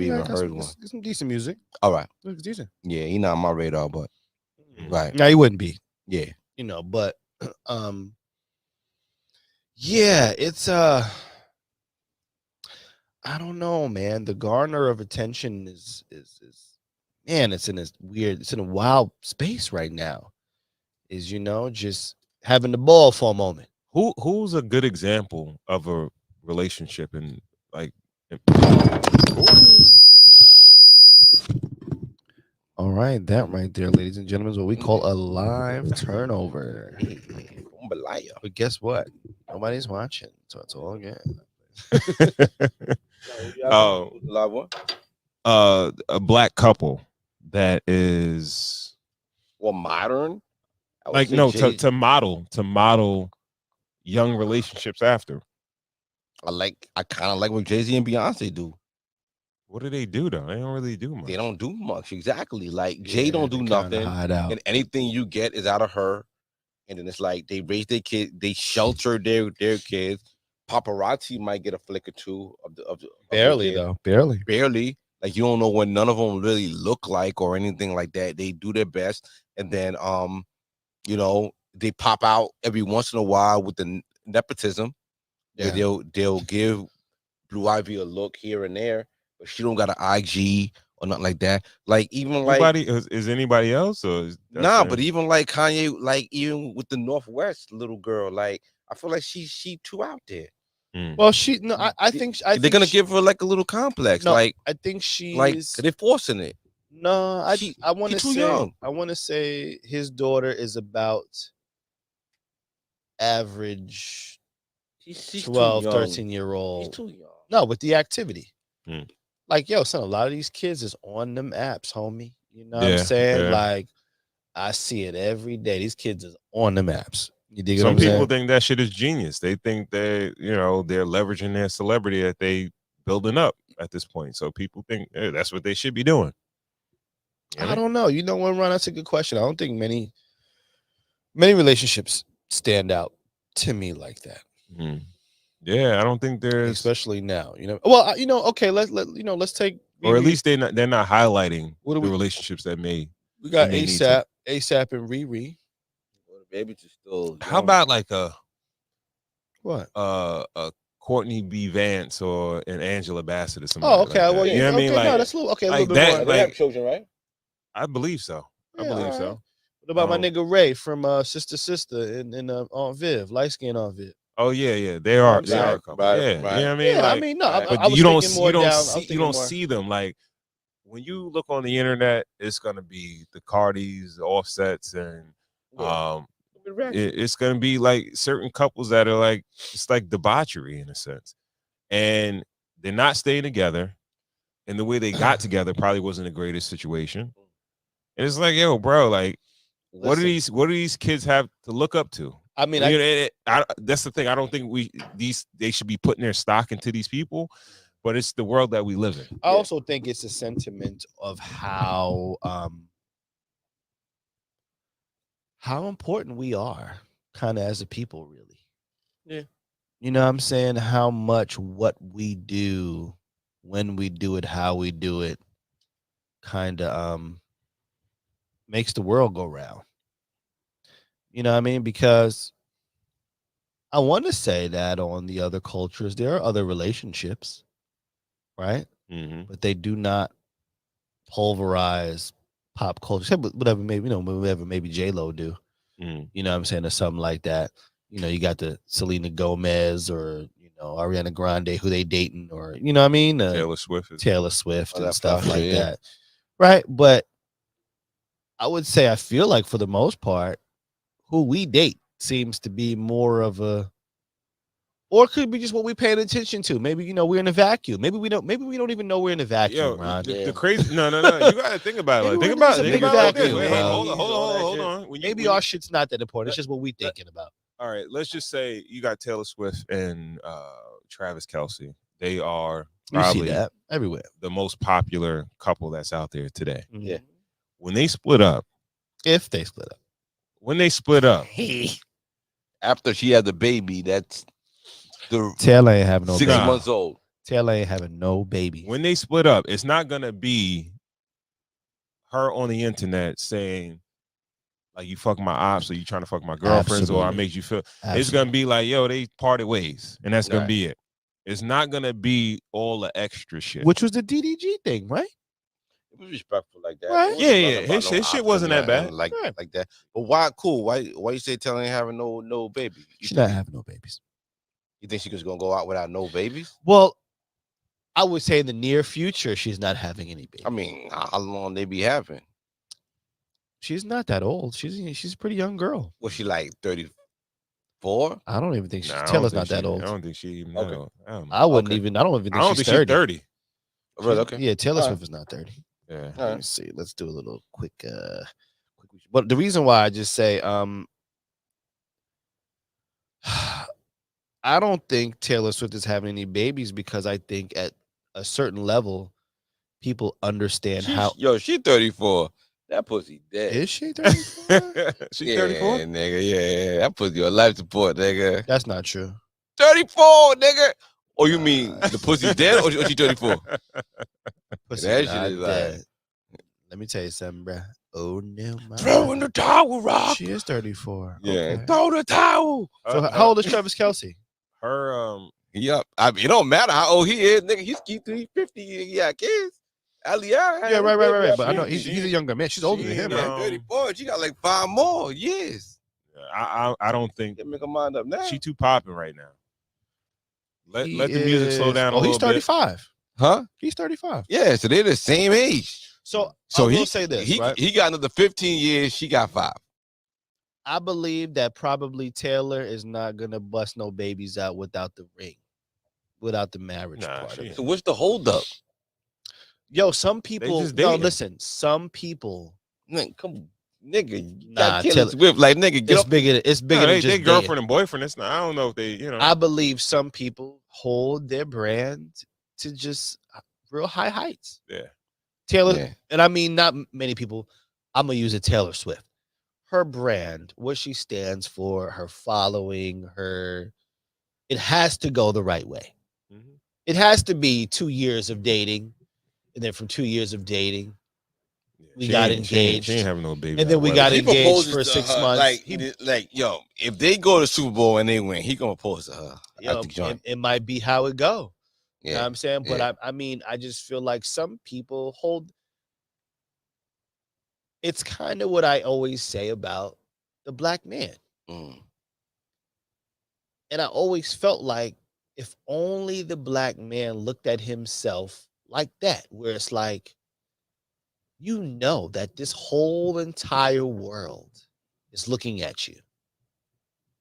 even heard one. Get some decent music. All right. Looks decent. Yeah, he not on my radar, but right. No, he wouldn't be. Yeah. But yeah, it's I don't know, man. The garner of attention is man, it's in a wild space right now. Is just having the ball for a moment. Who's a good example of a relationship and like. All right, that right there, ladies and gentlemen, is what we call a live turnover. But guess what? Nobody's watching, so it's all good. Oh, Live one. A black couple that is Well, modern. I would like say no Jay- to model young relationships after. I kind of like what Jay-Z and Beyonce do. What do they do though? They don't really do much. They don't do much. Exactly. Like Jay don't do they kinda nothing. hide out. And anything you get is out of her. And then it's like they raise their kids, they shelter their kids. Paparazzi might get a flick or two of the Barely kid. though, barely. Barely. Like you don't know what none of them really look like or anything like that. They do their best. And then you know, they pop out every once in a while with the nepotism. Yeah. Where they'll give Blue Ivy a look here and there, but she don't got an IG or nothing like that. Like even like Anybody is anybody else or is that nah, them? but even like Kanye, like even with the Northwest little girl, like I feel like she too out there. Well, she no, I think They're gonna give her like a little complex. no, Like I think she's like they're forcing it. no. I want to too say young. I want to say his daughter is about average She's 12, too young. 13-year-old. She's too young. No, with the activity. Hmm. Like, yo, son, a lot of these kids is on them apps, homie. You know what Yeah, I'm saying? yeah. Like, I see it every day. These kids is on them apps. You dig what Some I'm people saying? think that shit is genius. They think they're leveraging their celebrity that they building up at this point. So people think that's what they should be doing. You I know? don't know. You know what, Ron? That's a good question. I don't think many relationships stand out to me like that. Mhm. Yeah, I don't think there's, Especially now, you know. Well, you know, okay, let's take or at Riri. least they're not highlighting What do the we- relationships that may. we got they need to. ASAP and Riri. Well, the baby just still. How young. about like a What? Courtney B. Vance or an Angela Bassett or something? Oh, okay. Like that. Well, you know what I mean? okay, Like, no, that's a little okay. A like little bit that, more. They have like- children, right? I believe so. I Yeah, believe all so. right. What about my Um, nigga Ray from Sister and Aunt Viv, light skin Aunt Viv? Oh yeah. They are. I'm They are a saying? couple. Right, Yeah. right. You know what I mean? Yeah, I Like, mean, no, right. I but was you don't thinking more down. I was see thinking more. see them like when you look on the internet. It's gonna be the Cardis, the Offsets, and it's gonna be like certain couples that are like it's like debauchery in a sense, and they're not staying together, and the way they got together probably wasn't the greatest situation. And it's like, yo, bro, like, what do these kids have to look up to? I mean, You know, that's the thing. I don't think they should be putting their stock into these people, but it's the world that we live in. I also think it's a sentiment of how important we are kind of as a people, really. Yeah. You know what I'm saying? How much what we do, when we do it, how we do it, kind of makes the world go round. You know what I mean? Because I want to say that on the other cultures, there are other relationships, right? Mm-hmm. But they do not pulverize pop culture. Say whatever maybe J-Lo do. Mm. You know what I'm saying? Or something like that. You know, you got the Selena Gomez or, you know, Ariana Grande, who they dating, or, you know what I mean? Taylor Swift is Taylor Swift Oh, and that stuff process, like yeah. that. Right. But I would say I feel like for the most part, who we date seems to be more of a, or it could be just what we're paying attention to. Maybe, you know, we're in a vacuum. Maybe we don't even know we're in a vacuum, Yo, Ron. the crazy no. You gotta think about it. Like, Maybe think we're about in it. this Think big about it. vacuum, Wait, bro. hold on. When you- Maybe when our you- shit's not that important. It's just what we thinking about. all right, let's just say you got Taylor Swift and Travis Kelce. They are You see probably that everywhere. the most popular couple that's out there today. Yeah. When they split up, If they split up. After she had the baby, that's the Taylor ain't having no 6 baby. Nah. months old. Taylor ain't having no baby. when they split up, it's not gonna be her on the internet saying like you fuck my ops or you trying to fuck my girlfriends or I Absolutely. made you feel. It's gonna be like, yo, they parted ways, and that's gonna Right. be it. It's not gonna be all the extra shit. Which was the DDG thing, right? It was respectful like that. Right. It wasn't Yeah, nothing yeah. about His shit ops wasn't and that bad. nothing like Right. like that. But why? Cool. Why you say Taylor ain't having no baby? You She's think not having no babies. You think she's gonna go out without no babies? Well, I would say in the near future, she's not having any babies. I mean, how long they be having? She's not that old. She's a pretty young girl. Was she like 34? I don't even think Nah, I don't Taylor's think not that she- old. I don't think she even. Okay. know. I don't I wouldn't Okay. even. I don't even think, I don't she's think 30. she's 30. Really? Okay. Yeah, Taylor All Swift right. is not 30. Yeah. All Let right. me see. Let's do a little quick. But the reason why I just say I don't think Taylor Swift is having any babies because I think at a certain level, people understand how. She 34. That pussy dead. Is she 34? She's yeah, 34. nigga. Yeah, that pussy on life support, nigga. That's not true. 34, nigga. Or you mean the pussy's dead or she 34? Pussy That not shit is dead. like Let me tell you something, bruh. Oh no, my throw in the towel, Rob. She is 34. Yeah, Okay. throw the towel. So how old is Travis Kelce? Her Yep. I mean, it don't matter how old he is, nigga. He's 50. He got kids. Aliyah. Yeah, right. But I know she- he's a younger man. She's older than she, him, you right? know, 34. She got like 5 more years. I don't think Make her mind up now. she too popping right now. Let He the music slow is- down a Oh, little he's bit. 35. Huh? He's 35. Yeah, so they're the same age. So So I he will say this, he, right? he got another 15 years. She got 5. I believe that probably Taylor is not gonna bust no babies out without the ring, without the marriage Nah, part of she- it. So what's the holdup? Yo, some people. just No, dating. listen. Some people. Man, come on, nigga. You Nah, got Taylor Taylor- Swift, like nigga, get It's up. bigger. It's bigger No, than they just dating. girlfriend and boyfriend. It's not. I don't know if they. I believe some people hold their brand to just real high heights. Yeah. Taylor, Yeah. and I mean not many people. I'm gonna use it. Taylor Swift, her brand, what she stands for, her following, it has to go the right way. Mhm. It has to be 2 years of dating, and then from 2 years of dating, we She got ain't- she ain't- engaged. She ain't having no baby. And then we Well, got He engaged proposes for to 6 her, months. Like, yo, if they go to Super Bowl and they win, he gonna propose to her. Yo, at the joint. it might be how it go. You know what Yeah. I'm saying? But yeah. I mean, I just feel like some people hold. It's kind of what I always say about the black man. Mm. And I always felt like if only the black man looked at himself like that, where it's like, you know that this whole entire world is looking at you.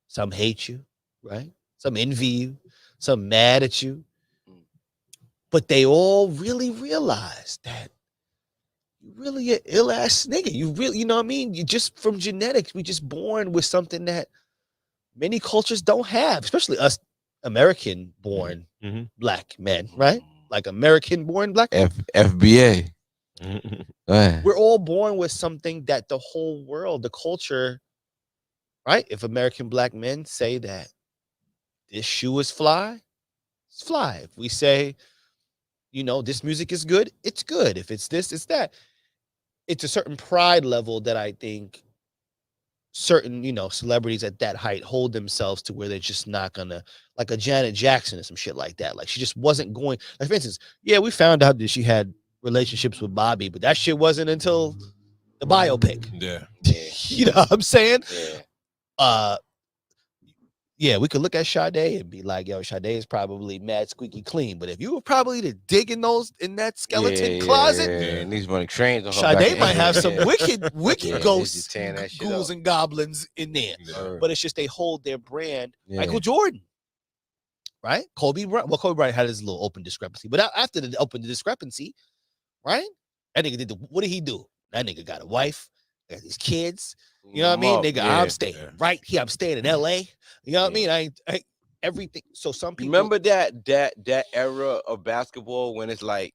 Some hate you, right? Some envy you, some mad at you. But they all really realize that you really an ill ass nigga. You really, you know what I mean? You just from genetics, we just born with something that many cultures don't have, especially us American born Mhm. black men, right? Like American born black men. FBA. Mhm. Go ahead. We're all born with something that the whole world, the culture, right? If American black men say that this shoe is fly, it's fly. If we say, you know, this music is good, it's good. If it's this, it's that. It's a certain pride level that I think certain, you know, celebrities at that height hold themselves to where they're just not gonna, like a Janet Jackson or some shit like that. Like she just wasn't going, like for instance, yeah, we found out that she had relationships with Bobby, but that shit wasn't until the biopic. Yeah. You know what I'm saying? Yeah. Yeah, we could look at Sade and be like, yo, Sade is probably mad squeaky clean. But if you were probably to dig in that skeleton closet, And these running trains on her Sade back. might have some Yeah. wicked Yeah, they ghosts, just tearing that shit ghouls, up. and goblins in there. Yeah. But it's just they hold their brand. Yeah. Michael Jordan, right? Kobe Bryant. Well, Kobe Bryant had his little open discrepancy, but after the open discrepancy, right? That nigga what did he do? That nigga got a wife, got these kids. You know what I mean? Nigga, Yeah. I'm staying right here. I'm staying in LA. You know what I mean? I everything. So some people Remember that era of basketball when it's like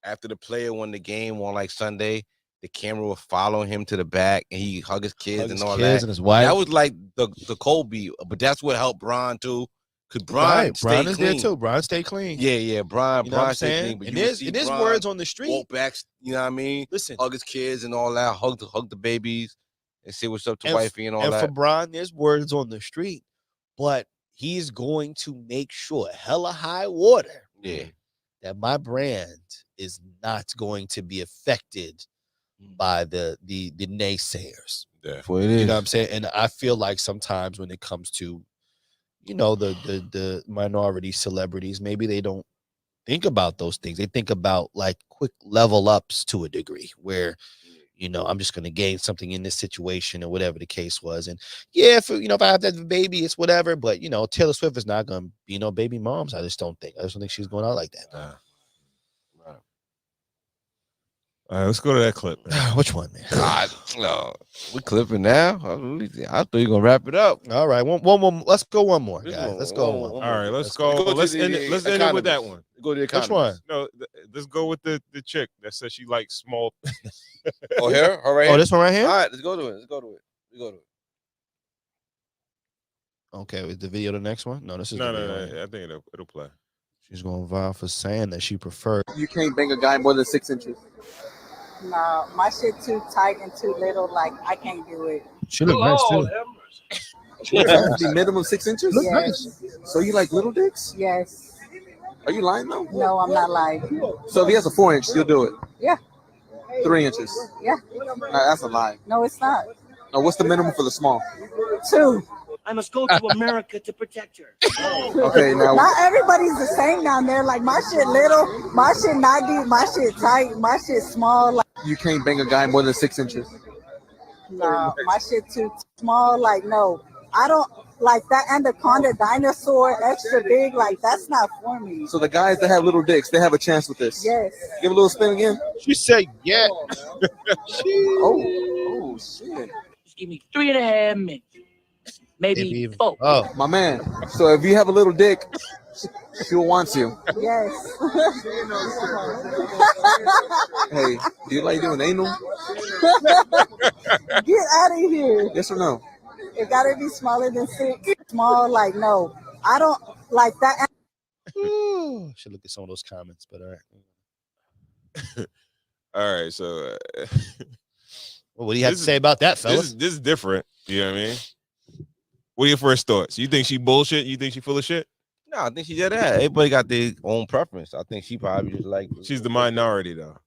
after the player won the game on like Sunday, the camera was following him to the back and he hug his kids hug and his all kids that. and his wife. That was like the Kobe, but that's what helped Bron too. Cause Bron right. Bron stayed is clean. there too. Bron stay clean. Yeah, Bron, You know what Bron I'm stayed saying? clean. But And you would there's see and there's Bron words on the street. walk back, you know what I mean? Listen, Hug his kids and all that, hug the babies and say what's up to And f- wifey and all and that. for Bron, there's words on the street, but he's going to make sure, hella high water, Yeah. that my brand is not going to be affected by the naysayers. Yeah. What it You is. know what I'm saying? And I feel like sometimes when it comes to you know, the minority celebrities, maybe they don't think about those things. They think about like quick level ups to a degree where, you know, I'm just going to gain something in this situation or whatever the case was. And yeah, if I have that baby, it's whatever. But, you know, Taylor Swift is not going to be no baby moms. I just don't think she's going out like that. Right. All right, let's go to that clip. Which one, man? God, no, we clipping now. I thought you were gonna wrap it up. All right, one more. Let's go one more, This guys. one- Let's go one- one. All right, let's Let's go. to Let's the end it. Let's end it with that economist. one. Go to the Which economist. one? No, let's go with the chick that says she likes small. Oh, here? All right. Oh, this one right here. All right, let's go to it. Let's go to it. Okay, is the video the next one? No, this is No, the video. I think it'll play. She's going viral for saying that she preferred. You can't bang a guy more than 6 inches. No, my shit too tight and too little. Like I can't do it. She look nice too. The minimum 6 inches? Yes, So you like little dicks? yes. Are you lying though? No, I'm not lying. So if he has a 4 inch, you'll do it? Yeah. 3 inches? Yeah. No, that's a lie. No, it's not. Now, what's the minimum for the small? 2. I must go to America to protect her. Okay, now Not everybody's the same down there. Like my shit little, my shit not deep, my shit tight, my shit small. Like you can't bang a guy more than 6 inches. no, my shit too small. Like no, I don't like that anaconda dinosaur extra big. Like that's not for me. So the guys that have little dicks, they have a chance with this. Yes. Give a little spin again. She said, "Yeah." Oh shit. Just give me 3.5 minutes. Maybe 4. Oh, My man. So if you have a little dick, she'll want you. Yes. Hey, do you like doing anal? Get out of here. Yes or no? It gotta be smaller than 6. Small, like no. I don't like that. should look at some of those comments, but all right. All right, so Well, what do you have This to is- say about that, fellas? this is different. You know what I mean? What are your first thoughts? You think she bullshit? You think she full of shit? No, I think she did that. Everybody got their own preference. I think she probably just like. She's the minority though.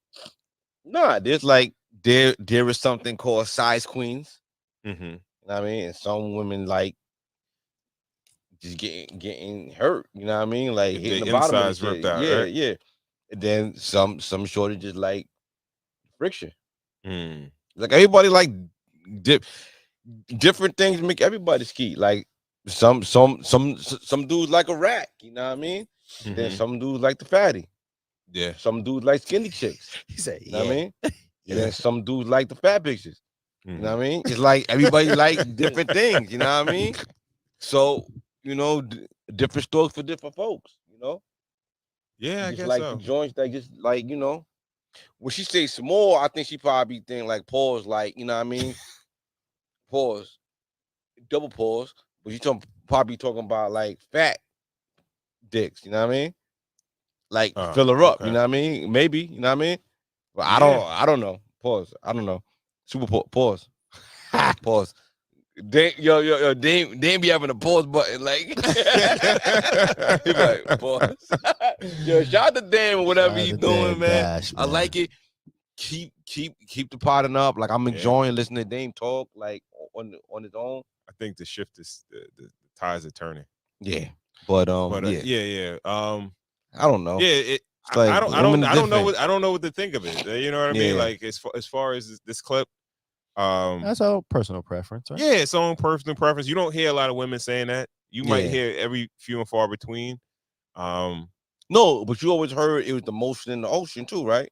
Nah, there's like there is something called size queens. Mm-hmm. You know what I mean? And some women like just getting hurt. You know what I mean? Like Get hitting their the bottom of insides the shit. ripped out, Yeah, right? yeah. And then some shorty just like friction. Mm. Like everybody like different things make everybody ski. Like some dudes like a rack. You know what I mean? Then Mhm. some dudes like the fatty. Yeah. Some dudes like skinny chicks. He said, You know what I mean? Yeah. And then some dudes like the fat bitches. You Mhm. know what I mean? It's like everybody like different things. You know what I mean? So you know, different stores for different folks. You know, Yeah, I just guess like so. the joints that just like when she say small, I think she probably think like pause, like you know what I mean? Pause, double pause. But you probably talking about like fat dicks. You know what I mean? Like Oh, fill her up. okay. You know what I mean? Maybe. You know what I mean? But Yeah. I don't know. Pause. I don't know. Super pause. Pause. Yo, they ain't be having a pause button like. He be like pause. Yo, shout out to Dan or whatever Shout out you to doing, Dan man. Dash, I like it. Keep the potting up. Like I'm Yeah. enjoying listening to Dame talk like on his own. I think the shift is the tides are turning. Yeah, but But yeah. yeah. I don't know. Yeah, it. It's like I don't women know different. what I don't know what to think of it. You know what I mean? Yeah. Like as far as this clip, That's all personal preference, right? yeah, it's own personal preference. You don't hear a lot of women saying that. You might Yeah. hear every few and far between. No, but you always heard it was the motion in the ocean too, right?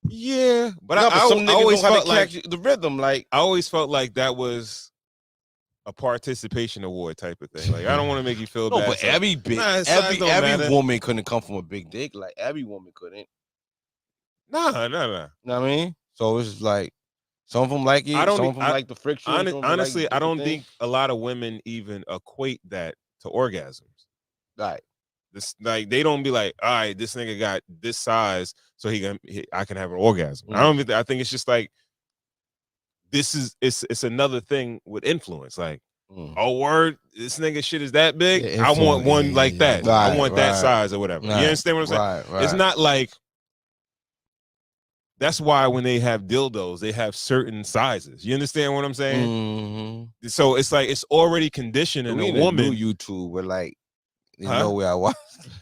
Yeah, but No, I some niggas always know how felt to like catch the rhythm. Like I always felt like that was a participation award type of thing. Like I don't want to make you feel no, bad. but so- every big, Nah, size don't every matter. woman couldn't come from a big dick. Like every woman couldn't. Nah. You know what I mean? So it's just like some of them like it. I don't Some e- of them I- like the friction. some of them like Honestly, I different don't things. think a lot of women even equate that to orgasms. Right. This like they don't be like, all right, this nigga got this size, so I can have an orgasm. I don't. I think it's just like it's another thing with influence. Like, oh word, this nigga shit is that big. Yeah, I want influence, one yeah, like yeah, that. yeah. I Right, want that right. size or whatever. Right, You understand what I'm saying? Right. It's not like that's why when they have dildos, they have certain sizes. You understand what I'm saying? So it's like it's already conditioned in a woman. YouTube, where like you Huh? know where I was.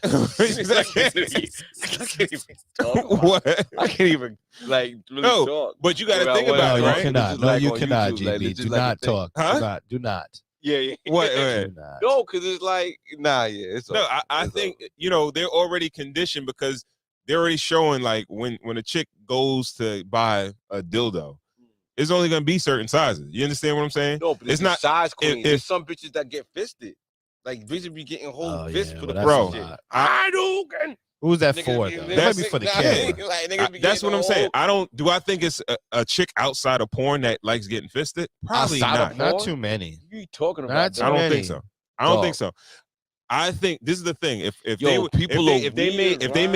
I can't even talk. What? I can't even like really No, talk. but you got to Where I think was. about it, No, right? you cannot. Just No, like you on cannot, YouTube, like, GB. it's Do just like a not thing. talk. Huh? Do not. Yeah. What? Do not. No, because it's like yeah. It's No, over. I It's think over. they're already conditioned because they're already showing like when a chick goes to buy a dildo, it's only gonna be certain sizes. You understand what I'm saying? No, but it's not size queen. if- There's some bitches that get fisted. Like bitches be getting whole fists for the that's bro. a shit. lot. I do. Who's that Niggas for, be- though? niggas That might be be for the Nah, camera. like, niggas be that's getting what I'm saying. whole- I think it's a chick outside of porn that likes getting fisted? Probably Outside not. of Not porn? too many. What are you talking Not about? too I don't many. think so. I don't think Dog. so. I think this is the thing. If Yo, they would- people if they made are weird, if they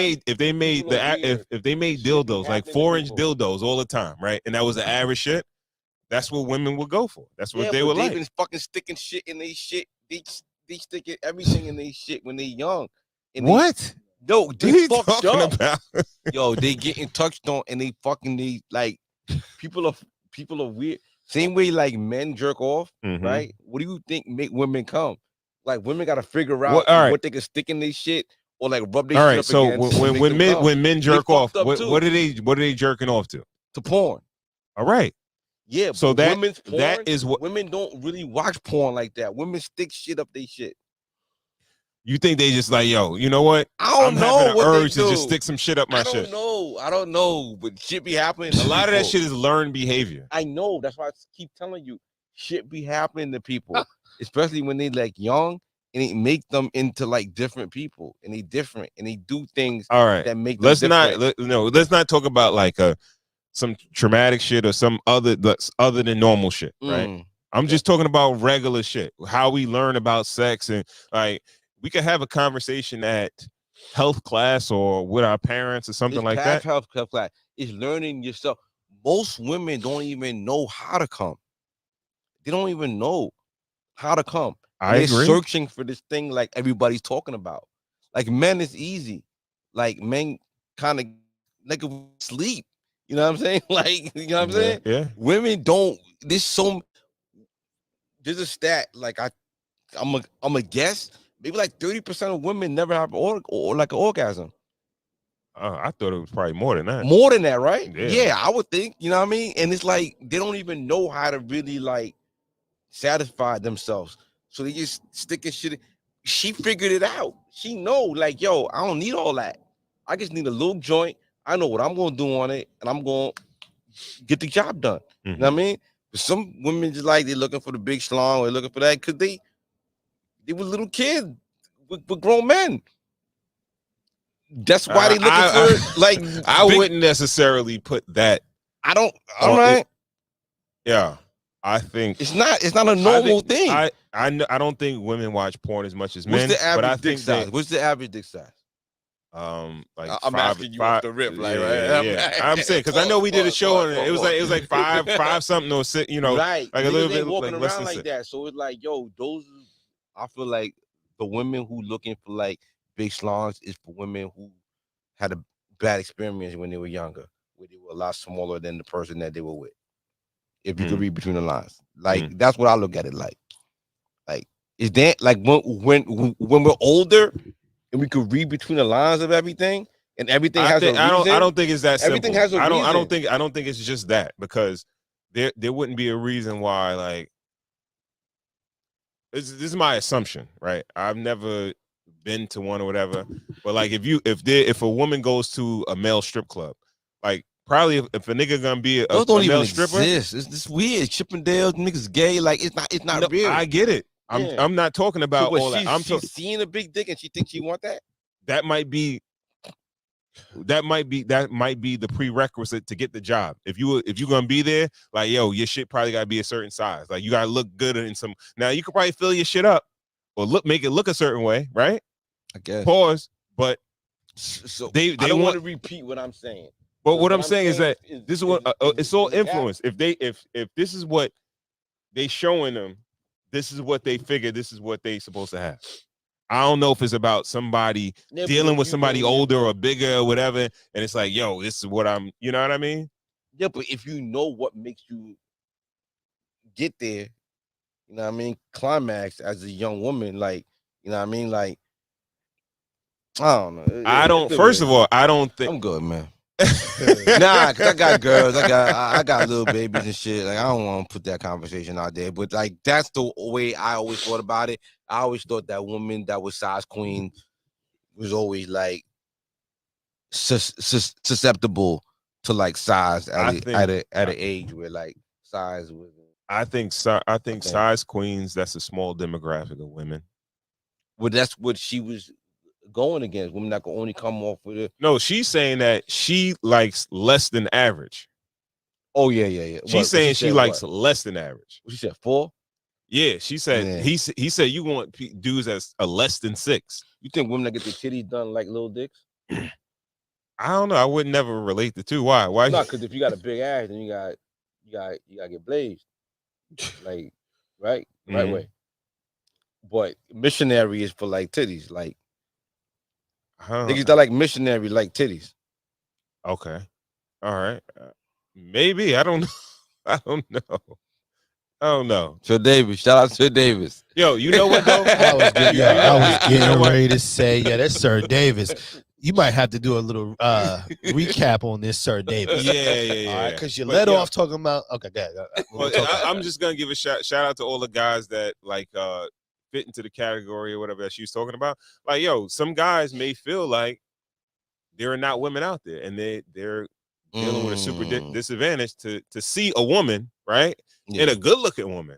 made People are weird. if they made Shit be dildos like happening to 4-inch people. dildos all the time, right? And that was the average shit. That's what women would go for. That's what Yeah, they but would they like. been fucking sticking shit in they shit. They sticking everything in they shit when they young. And What? No, What are they you fucked talking up. about? Yo, they getting touched on and they like people are weird. Same way like men jerk off, Mhm. right? What do you think make women come? Like women got to figure Well, out all right. what they can stick in their shit or like rub their All shit right. up So against to make them come. when men jerk They off, fucked up what too. are they jerking off to? To porn. All right. Yeah, So but that- women's porn, that is what- women don't really watch porn like that. Women stick shit up their shit. You think they just like, yo, you know what? I don't I'm know having an what urge they to do. just stick some shit up my I don't shit. know. I don't know, but shit be happening. A lot of that shit is learned behavior. I know. That's why I keep telling you, shit be happening to people, especially when they like young, and it make them into like different people, and they different, and they do things All right. that make them Let's different. let's not talk about like some traumatic shit or some other than normal shit, right? Mm. I'm just talking about regular shit. How we learn about sex, and like we could have a conversation at health class or with our parents or something It's like past that. health class. It's learning yourself. Most women don't even know how to come. They don't even know how to come. I They're agree. searching for this thing like everybody's talking about. Like men, it's easy. Like men kind of like sleep. You know what I'm saying? Like, you know what I'm saying? Yeah. Women don't. There's a stat. Like I'm a guess. Maybe like 30% of women never have or like an orgasm. I thought it was probably more than that. More than that, right? Yeah. Yeah, I would think. You know what I mean? And it's like they don't even know how to really like satisfy themselves. So they just sticking shit. She figured it out. She know, like, yo, I don't need all that. I just need a little joint. I know what I'm gonna do on it, and I'm gonna get the job done. You know what I mean? But some women just like they're looking for the big schlong, they're looking for that because they were little kids with grown men. That's why they looking for like I big- wouldn't necessarily put that. I don't. on All right. Yeah, I think It's not a normal thing. I don't think women watch porn as much as What's men. the but I average dick think that, size? What's the average dick size? like I'm asking you off the rip, like, right? Yeah. I'm saying because I know we did a show and it was like five something or six, you know, right? like a Niggas little ain't bit walking like less around than like six. that. So it's like, yo, I feel like the women who looking for like big schlongs is for women who had a bad experience when they were younger, where they were a lot smaller than the person that they were with. If you could read between the lines, like that's what I look at it like. Like is that like when we're older and we could read between the lines of everything and everything has a reason. I don't think it's that simple. Everything has a I reason. I don't think it's just that, because there wouldn't be a reason why, like, this is my assumption, right? I've never been to one or whatever, but like if a woman goes to a male strip club, like probably if a nigga gonna be Those don't male even stripper, exist. It's this weird. Chippendales, niggas gay. Like it's not no, real. I get it. Yeah. I'm not talking about So, but all that. I'm she's seeing a big dick and she thinks she want that. that might be the prerequisite to get the job. If you're gonna be there, like, yo, your shit probably gotta be a certain size. Like, you gotta look good in some. Now you could probably fill your shit up or make it look a certain way, right? I guess. Pause. But So they I don't want want to repeat what I'm saying. But So what I'm saying is that this is what is it's all it that? influence. If this is what they showing them, this is what they figure. This is what they supposed to have. I don't know if it's about somebody Yeah, but dealing if with you somebody know- older or bigger or whatever, and it's like, yo, this is what I'm. You know what I mean? Yeah, but if you know what makes you get there, you know what I mean, climax as a young woman, like, you know what I mean, like, I don't know. I don't. First of all, I don't think. I'm good, man. Nah, cause I got girls, I got little babies and shit. Like, I don't want to put that conversation out there, but like, that's the way I always thought about it. I always thought that woman that was size queen was always like susceptible to like size at an age where like size was. I think size queens. That's a small demographic of women. Well, that's what she was going against. Women that can only come off with it. No, she's saying that she likes less than average. Oh yeah. She's saying she likes less than average. She said 4. Yeah, she said Yeah. he said you want dudes as a less than 6. You think women that get their titties done like little dicks? I don't know. I would never relate the two. Why? Why? No, because if you got a big ass, then you got get blazed, like right Mhm. way. But missionary is for like titties, like niggas that like missionary like titties. Okay. All right. Maybe. I don't know. I don't know. I don't know. So Davis, shout out to Davis. Yo, you know what though? I was getting, You know getting what? ready to say, yeah, that's Sir Davis. You might have to do a little recap on this, Sir Davis. Yeah. All right, because you But, let yeah. off talking about. Okay, go ahead. But I'm just gonna give a shout out to all the guys that like fit into the category or whatever that she was talking about. Like, yo, some guys may feel like there are not women out there, and they're dealing with a super disadvantage to see a woman, right, and a good looking woman,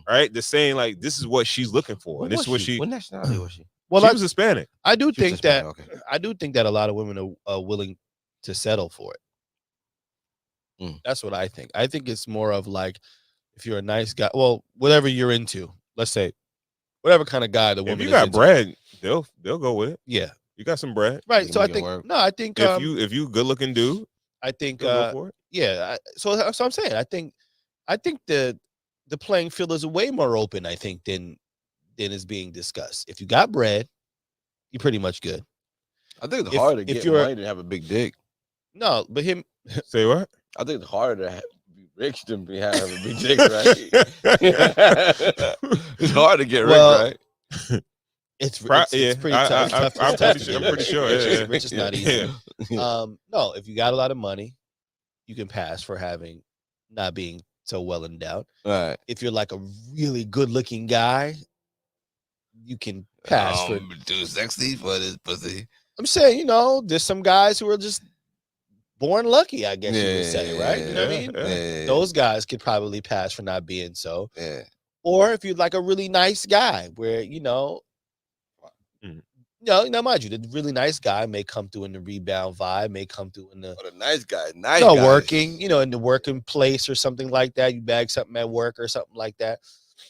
right, they're saying like this is what she's looking for, and this is what she. What nationality was she? Well, she was Hispanic. I do think that Hispanic, okay. I do think that a lot of women are willing to settle for it. That's what I think. I think it's more of like if you're a nice guy, well, whatever you're into, let's say, whatever kind of guy the woman. If you is got into. bread, they'll go with it. Yeah, you got some bread, right. So I think I think if you good looking dude, I think go for it. yeah. So I'm saying I think the playing field is way more open. I think than is being discussed. If you got bread, you're pretty much good. I think it's harder to get money than have a big dick. No, but him. Say what? I think it's harder to be rich than have a big dick, right? It's hard to get rich, right? It's pretty tough. I'm pretty sure. Rich is not easy. No, if you got a lot of money, you can pass for not being so well endowed. Right. If you're like a really good looking guy, you can pass for too sexy for this pussy. I'm saying, there's some guys who are just born lucky, I guess you would say, right? You know what I mean? Yeah. Those guys could probably pass for not being so. Yeah. Or if you're like a really nice guy where, mind you, the really nice guy may come through in the rebound vibe, may come through in the nice guy, working, in the working place or something like that. You bag something at work or something like that.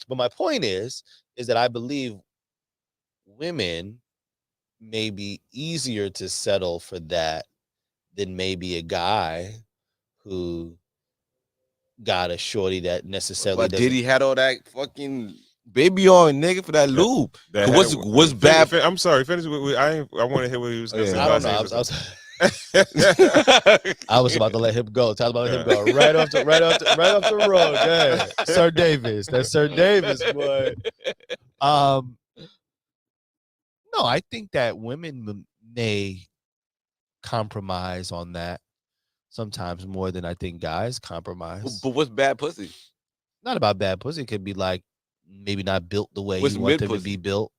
But my point is that I believe women may be easier to settle for that than maybe a guy who got a shorty that necessarily But Diddy had all that fucking baby on, nigga, for that lube. What's bad? I'm sorry. Finish with I want to hear what he was going to say. I don't know. I was about to let him go. Talk about let him go right off the road. Yeah. Sir Davis. That's Sir Davis, boy. No, I think that women may compromise on that sometimes more than I think guys compromise. But what's bad pussy? Not about bad pussy. It could be like maybe not built the way What's you want them to mid-pussy? be built.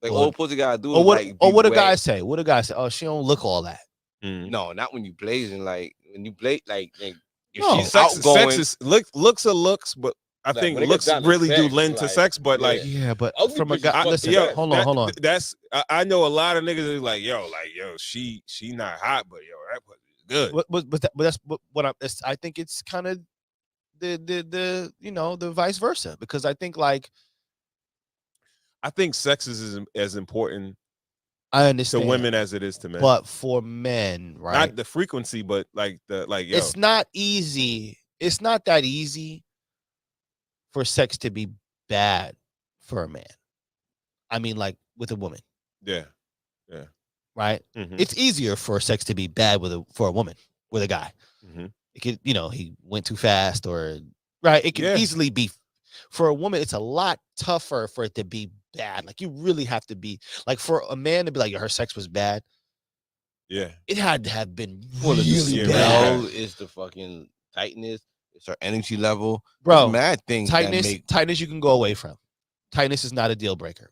Like old pussy gotta do. Or what a guy say? What a guy say? Oh, she don't look all that. No, not when you blazing. Like when you blaze, like if she's sex outgoing. is looks are looks, but I think when it looks gets down to really do sex, lend to like, sex. But like, Yeah, but Ugly from a bitches guy, fuck listen, sex. hold on. That's I know a lot of niggas is like, yo, she not hot, but yo, that pussy is good. But that's what I think it's kind of the vice versa, because I think sex is as important I understand to women as it is to men. but for men, right? Not the frequency, but yo. It's not easy. It's not that easy for sex to be bad for a man. I mean, like with a woman, Yeah. right? Mhm. It's easier for sex to be bad for a woman with a guy. Mhm. It could, he went too fast, or right. It can Yeah. easily be for a woman. It's a lot tougher for it to be bad. Like you really have to be like for a man to be like her sex was bad. Yeah. It had to have been Well, really it's the bad, smell, it's the fucking tightness, it's her energy level. bro. There's mad things that make Tightness you can go away from. Tightness is not a deal breaker.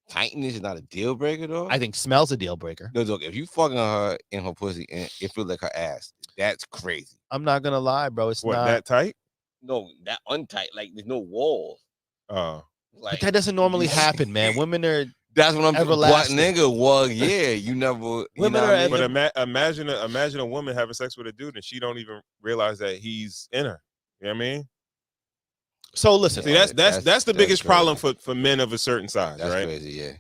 tightness is not a deal breaker though. I think smell's a deal breaker. No, look, if you fucking her in her pussy and it feels like her ass, that's crazy. I'm not gonna lie, bro. It's What, not that tight? No, that untight, like there's no walls. Oh. Like but that doesn't normally happen, man. Women are that's what I'm saying. But everlasting. nigga, well, yeah, you never. Women know are what I mean? But imagine a woman having sex with a dude and she don't even realize that he's in her. You know what I mean? So listen, See, that's the biggest crazy. problem for men of a certain size, That's right? crazy, yeah.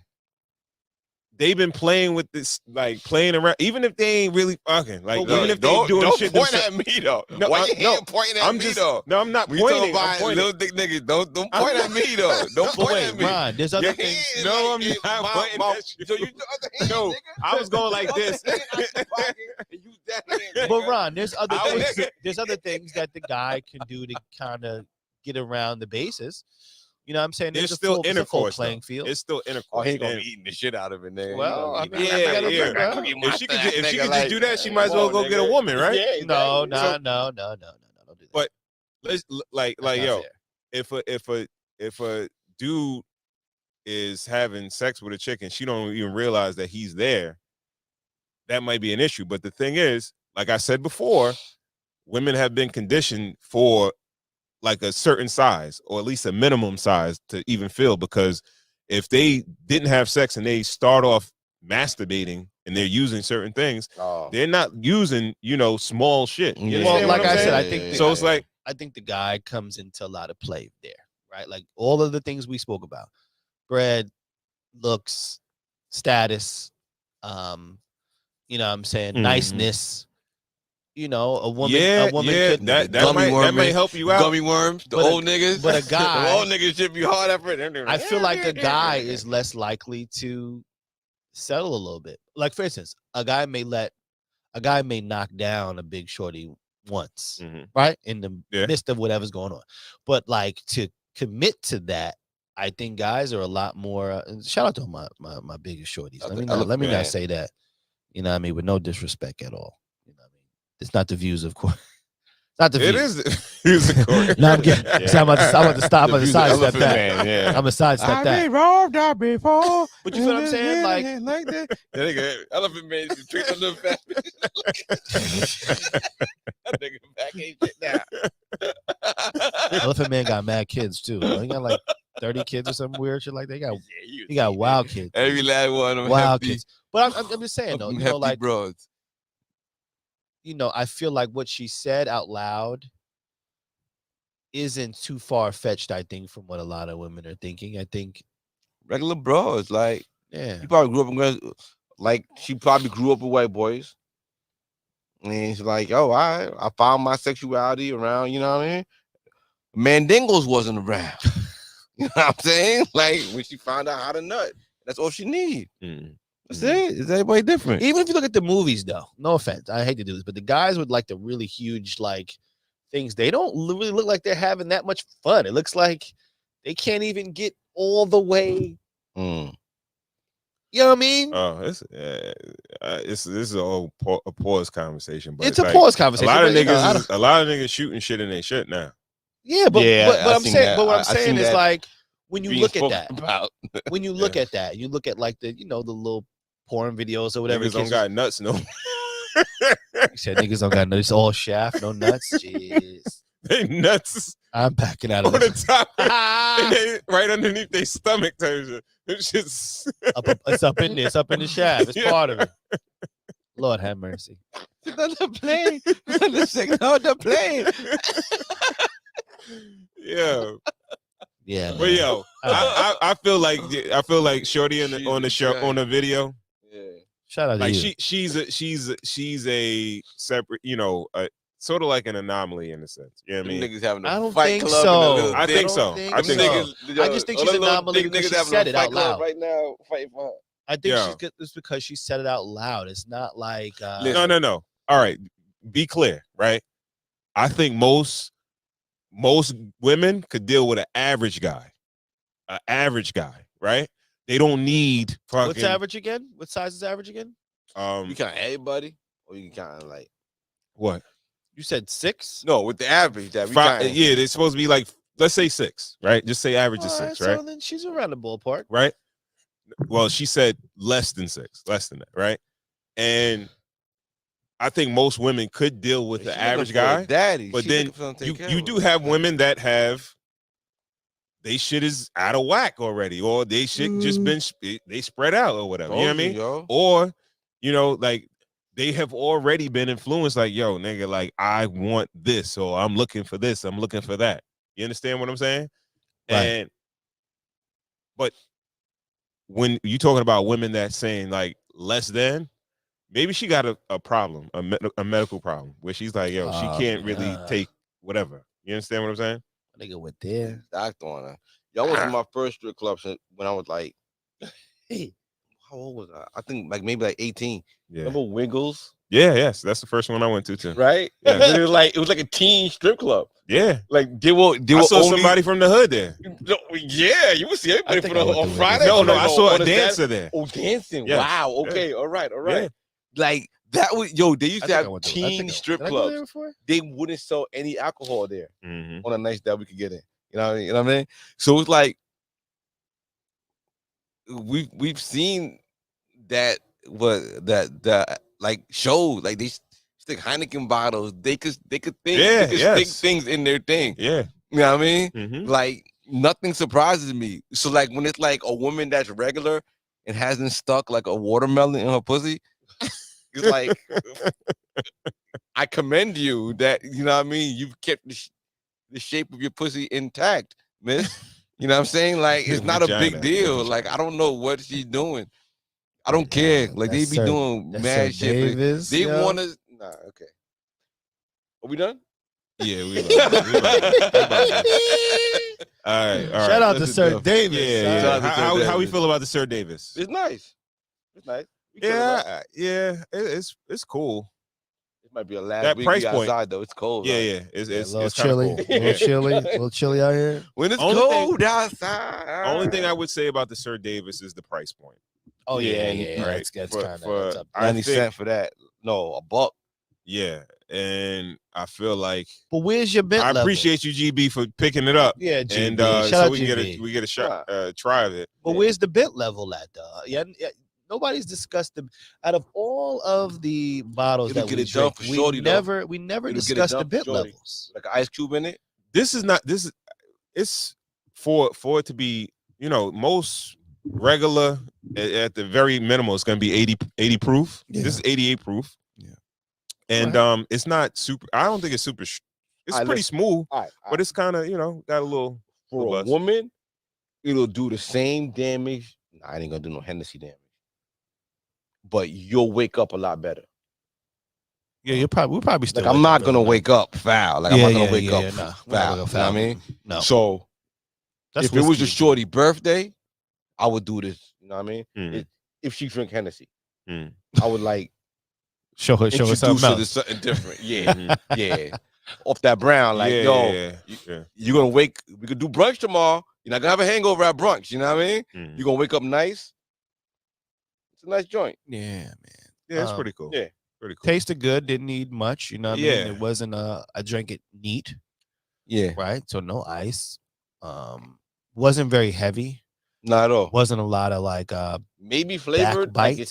They've been playing with this, like playing around, even if they ain't really fucking, like But even if they doing don't shit point themselves. at me though. No, Why I- you no, ain't pointing at I'm me just though? no, I'm not We talking pointing. I'm about pointing. little dick niggas. Don't point at me though. Don't but point wait, at me. Ron, there's other Your things. hand is No, like- I'm not pointing at you. So you the other hand, No, nigga. I was going like Other this. hand out your pocket and use that hand, But nigga. Ron, there's other I was- things. There's other things that the guy can do to kind of get around the bases. You know what I'm saying? There's a still full- it's a full intercourse. playing though. field. It's still Oh, intercourse. he ain't gonna And- be eating the shit out of it, nigga. Well, I mean, Yeah, I gotta yeah. look, bro. If she could just do that, she might as well go get a woman, right? Yeah, No, exactly. no, don't do that. But let's like That's not yo, fair. if a dude is having sex with a chick and she don't even realize that he's there, that might be an issue. But the thing is, like I said before, women have been conditioned for like a certain size or at least a minimum size to even feel, because if they didn't have sex and they start off masturbating and they're using certain things, Oh. they're not using, small shit. You Well, understand like what I'm I said, saying? I think So it's like, I think the guy comes into a lot of play there, right? Like all of the things we spoke about: bread, looks, status, you know what I'm saying, Mhm. niceness. A woman, yeah, a woman yeah, could that Gummy might worm, help you out. Gummy worms, the But a- old niggas. but a guy- the old niggas should be hard at it. I feel like a guy is less likely to settle a little bit. Like for instance, a guy may knock down a big shorty once, Mhm. right? In the Yeah. midst of whatever's going on. But like to commit to that, I think guys are a lot more shout out to my biggest shorties. Let me man. not say that, you know what I mean, with no disrespect at all. You know what I mean? It's not the views, of course. Not the It views. is the court. No, I'm getting. So I'm about to stop. I'm about to sidestep that. Yeah. I'm gonna sidestep that. robbed out before. But you feel what I'm saying? Like, like that. That nigga, Elephant Man used to treat them little fat That nigga back ain't shit now. Elephant Man got mad kids too. He got like 30 kids or some weird shit like that. He got wild kids. Every last one of them Wild hefty- kids. But I'm just saying though, hefty like, broads. I feel like what she said out loud isn't too far fetched, I think, from what a lot of women are thinking. I think, Regular bros, like yeah. he probably grew up in she probably grew up with white boys. And she's like, oh, I found my sexuality around, you know what I mean? Mandingos wasn't around. You know what I'm saying? Like when she found out how to nut, that's all she need. That's it. Is everybody different? Even if you look at the movies, though, no offense, I hate to do this, but the guys with like the really huge like things, they don't really look like they're having that much fun. It looks like they can't even get all the way. Mm. You know what I mean? Oh, this is a pause conversation, but It's a like, pause conversation. A lot of but, niggas shooting shit in their shit now. Yeah, but Yeah, but I I'm seen saying, that. but what I I'm seen saying is that like when you being look at spoken that, about. when you look at that, you look at like the the little porn videos or whatever. Niggas don't got nuts no. You said niggas don't got nuts. It's all shaft, no nuts. Jeez, They nuts I'm backing out of on the this. top, and they, right underneath their stomach. Type shit. It's just It's up in there. It's up in the shaft. It's Yeah. part of it. Lord have mercy. On the plane. On the plane. yeah. Yeah, But man. yo, I feel like Shorty on the show Jesus on the video. Yeah. Shout out to Like you. she's a separate, sort of like an anomaly in a sense. You know what I Them mean? niggas having I a don't fight think club. so. And a little I dick. think so. think I think so. so. I just think all she's them little anomaly dick because niggas she having said a it fight out club loud. right now, fighting for her. I think Yeah. it's because she said it out loud. It's not like No. All right. Be clear, right? I think most women could deal with an average guy. An average guy, right? They don't need fucking. What's average again? What size is average again? You count everybody, or you can count like What? You said 6? no with the average that we Five, count. yeah, they're supposed to be like, let's say 6, right? Just say average is 6, So right? then she's around the ballpark. Right? Well, she said less than 6, less than that, right? And I think most women could deal with She the looking average for a guy, daddy. but She then looking for something to take care you of do her. have women that have they shit is out of whack already, or they shit just been they spread out or whatever. You know what I mean? Yo. Or like they have already been influenced, like, yo, nigga, like I want this, or I'm looking for this, I'm looking for that. You understand what I'm saying? Right. But when you talking about women that's saying like less than, maybe she got a problem, a medical problem, where she's like, yo, she can't really take whatever. You understand what I'm saying? Nigga went there. Doctor on her. Y'all went to my first strip club when I was like, hey, how old was I? I think like maybe like 18. Yeah. Remember Wiggles? Yeah, yes, that's the first one I went to too. Right? Yeah. But it was like a teen strip club. Yeah, Like they were I saw only, somebody from the hood there. No, yeah, you would see everybody think for I went on to Friday. No, Like, I saw on a a dancer Saturday. there. Oh, dancing. Yes. Wow. Okay. Yeah. All right. Yeah. Like that was they used I to think I have went to- I teen think I- strip did I go there clubs. before? They wouldn't sell any alcohol there Mhm. on a night that we could get in. You know what I mean? So it's like we've seen that like shows like they stick Heineken bottles. They could think Yeah, they could yes. stick things in their thing. Yeah. You know what I mean? Mhm. Like nothing surprises me. So like when it's like a woman that's regular and hasn't stuck like a watermelon in her pussy, it's like I commend you that you know what I mean. You've kept the shape of your pussy intact, miss. You know what I'm saying? Like it's not a big Vagina. deal. Like I don't know what she's doing. I don't care. Like they That's be Sir- doing that's mad Sir shit. But Davis, they yo. want to. Nah, okay. Are we done? Yeah, we about to. All right. Shout out to That's Sir enough. Davis. Yeah, son. yeah. Shout out to Sir How we Davis. feel about the Sir Davis? It's nice. It's nice. We chilling out. Yeah. It's cool. It might be a last That week price we point. outside though. It's cold. Yeah, right? yeah. It's A little it's kind chilly, of cool. a little chilly out here. When it's Only thing- cold outside. Only thing I would say about the Sir Davis is the price point. Oh Yeah, right. It's For- kind of for- up. 90 think- cents for that. No, $1. Yeah, and I feel like But where's your bent I level? appreciate you, GB, for picking it up. Yeah, GB. And Shout so out we get GB. we get a shot try of it. But where's the bent level at, though? Yeah, nobody's discussed the. Out of all of the bottles It'll that get we it done drink, for shorty, we though. never It'll get it discussed done the for bent shorty. levels. Like an ice cube in it. This is it's for it to be, most regular at the very minimal it's going to be 80 proof. Yeah. This is 88 proof. Yeah. And it's not super, I don't think it's super it's All right, pretty listen. smooth, All right. but it's kind of, got a little For a robust. woman, it'll do the same damage. Nah, I ain't gonna do no Hennessy damage. But you'll wake up a lot better. Yeah, we'll probably still. Like I'm not gonna wake up foul. Like I'm not gonna wake up nah, foul. we're not You know gonna what I mean? No. So That's if it was whiskey. a shorty birthday, I would do this. You know what I mean? Mhm. If she drink Hennessy, Mm. I would like show her introduce something her to else. something different. Yeah, Mhm. yeah. Off that brown, like Yeah, yo, yeah. you're gonna wake. We could do brunch tomorrow. You're not gonna have a hangover at brunch. You know what I mean? Mhm. You're gonna wake up nice. It's a nice joint. Yeah, man. Yeah, it's pretty cool. Yeah. Pretty cool. Tasted good. Didn't need much. You know what I Yeah. mean? It wasn't I drank it neat, Yeah, right? So no ice. Wasn't very heavy. not at all. Wasn't a lot of like Maybe flavored. backbite. Like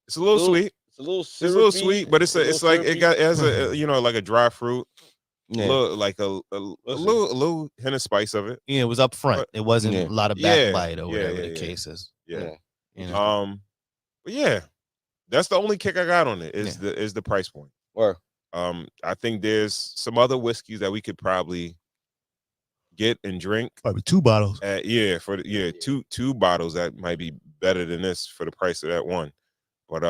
It's a little sweet. it's a little It's a little syrupy, sweet, but it's like it has a like a dry fruit, Yeah. little, like a little hint of spice of it. Yeah, it was up front. But- It wasn't Yeah. a lot of Yeah, backbite or yeah, whatever yeah, the yeah. case is. Yeah. You know? But yeah, that's the only kick I got on it is Yeah. the price point. Or I think there's some other whiskeys that we could probably get and drink. Probably 2 bottles. Two bottles that might be better than this for the price of that one. But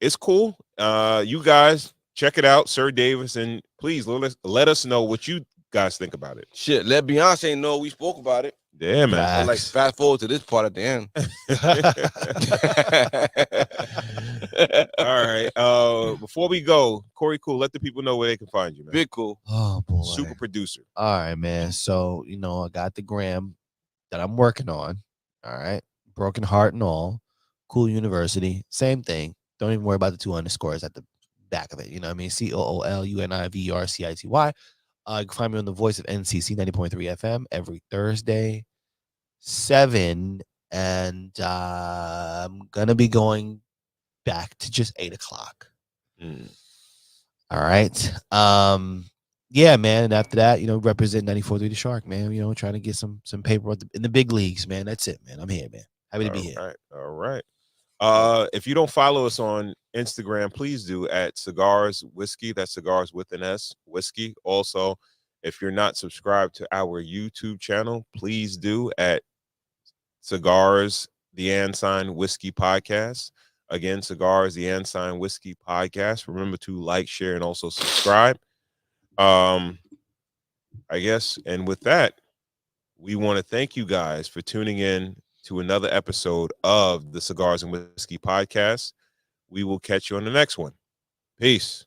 it's cool. You guys check it out, Sir Davis, and please let us know what you guys think about it. Shit, let Beyonce know we spoke about it. Yeah, man. So, like, fast forward to this part at the end. All right. Before we go, Corey Cool, let the people know where they can find you, man. Big Cool. Oh boy. Super producer. All right, man. So, I got the gram that I'm working on. All right. Broken Heart and all. Cool University. Same thing. Don't even worry about the 2 underscores at the back of it. You know what I mean? COOLUNIVERCITY. You can find me on the Voice of NCC 90.3 FM every Thursday, 7. And I'm going to be going back to just 8 o'clock. All right. Yeah, man. And after that, represent 94.3 The Shark, man. Trying to get some paper in the big leagues, man. That's it, man. I'm here, man. Happy to be here. All right. If you don't follow us on Instagram, please do at Cigars Whiskey. That's Cigars with an S, Whiskey. Also, if you're not subscribed to our YouTube channel, please do at Cigars the Ensign Whiskey Podcast. Again, Cigars the Ensign Whiskey Podcast. Remember to like, share, and also subscribe. I guess, and with that, we want to thank you guys for tuning in to another episode of the Cigars and Whiskey Podcast. We will catch you on the next one. Peace.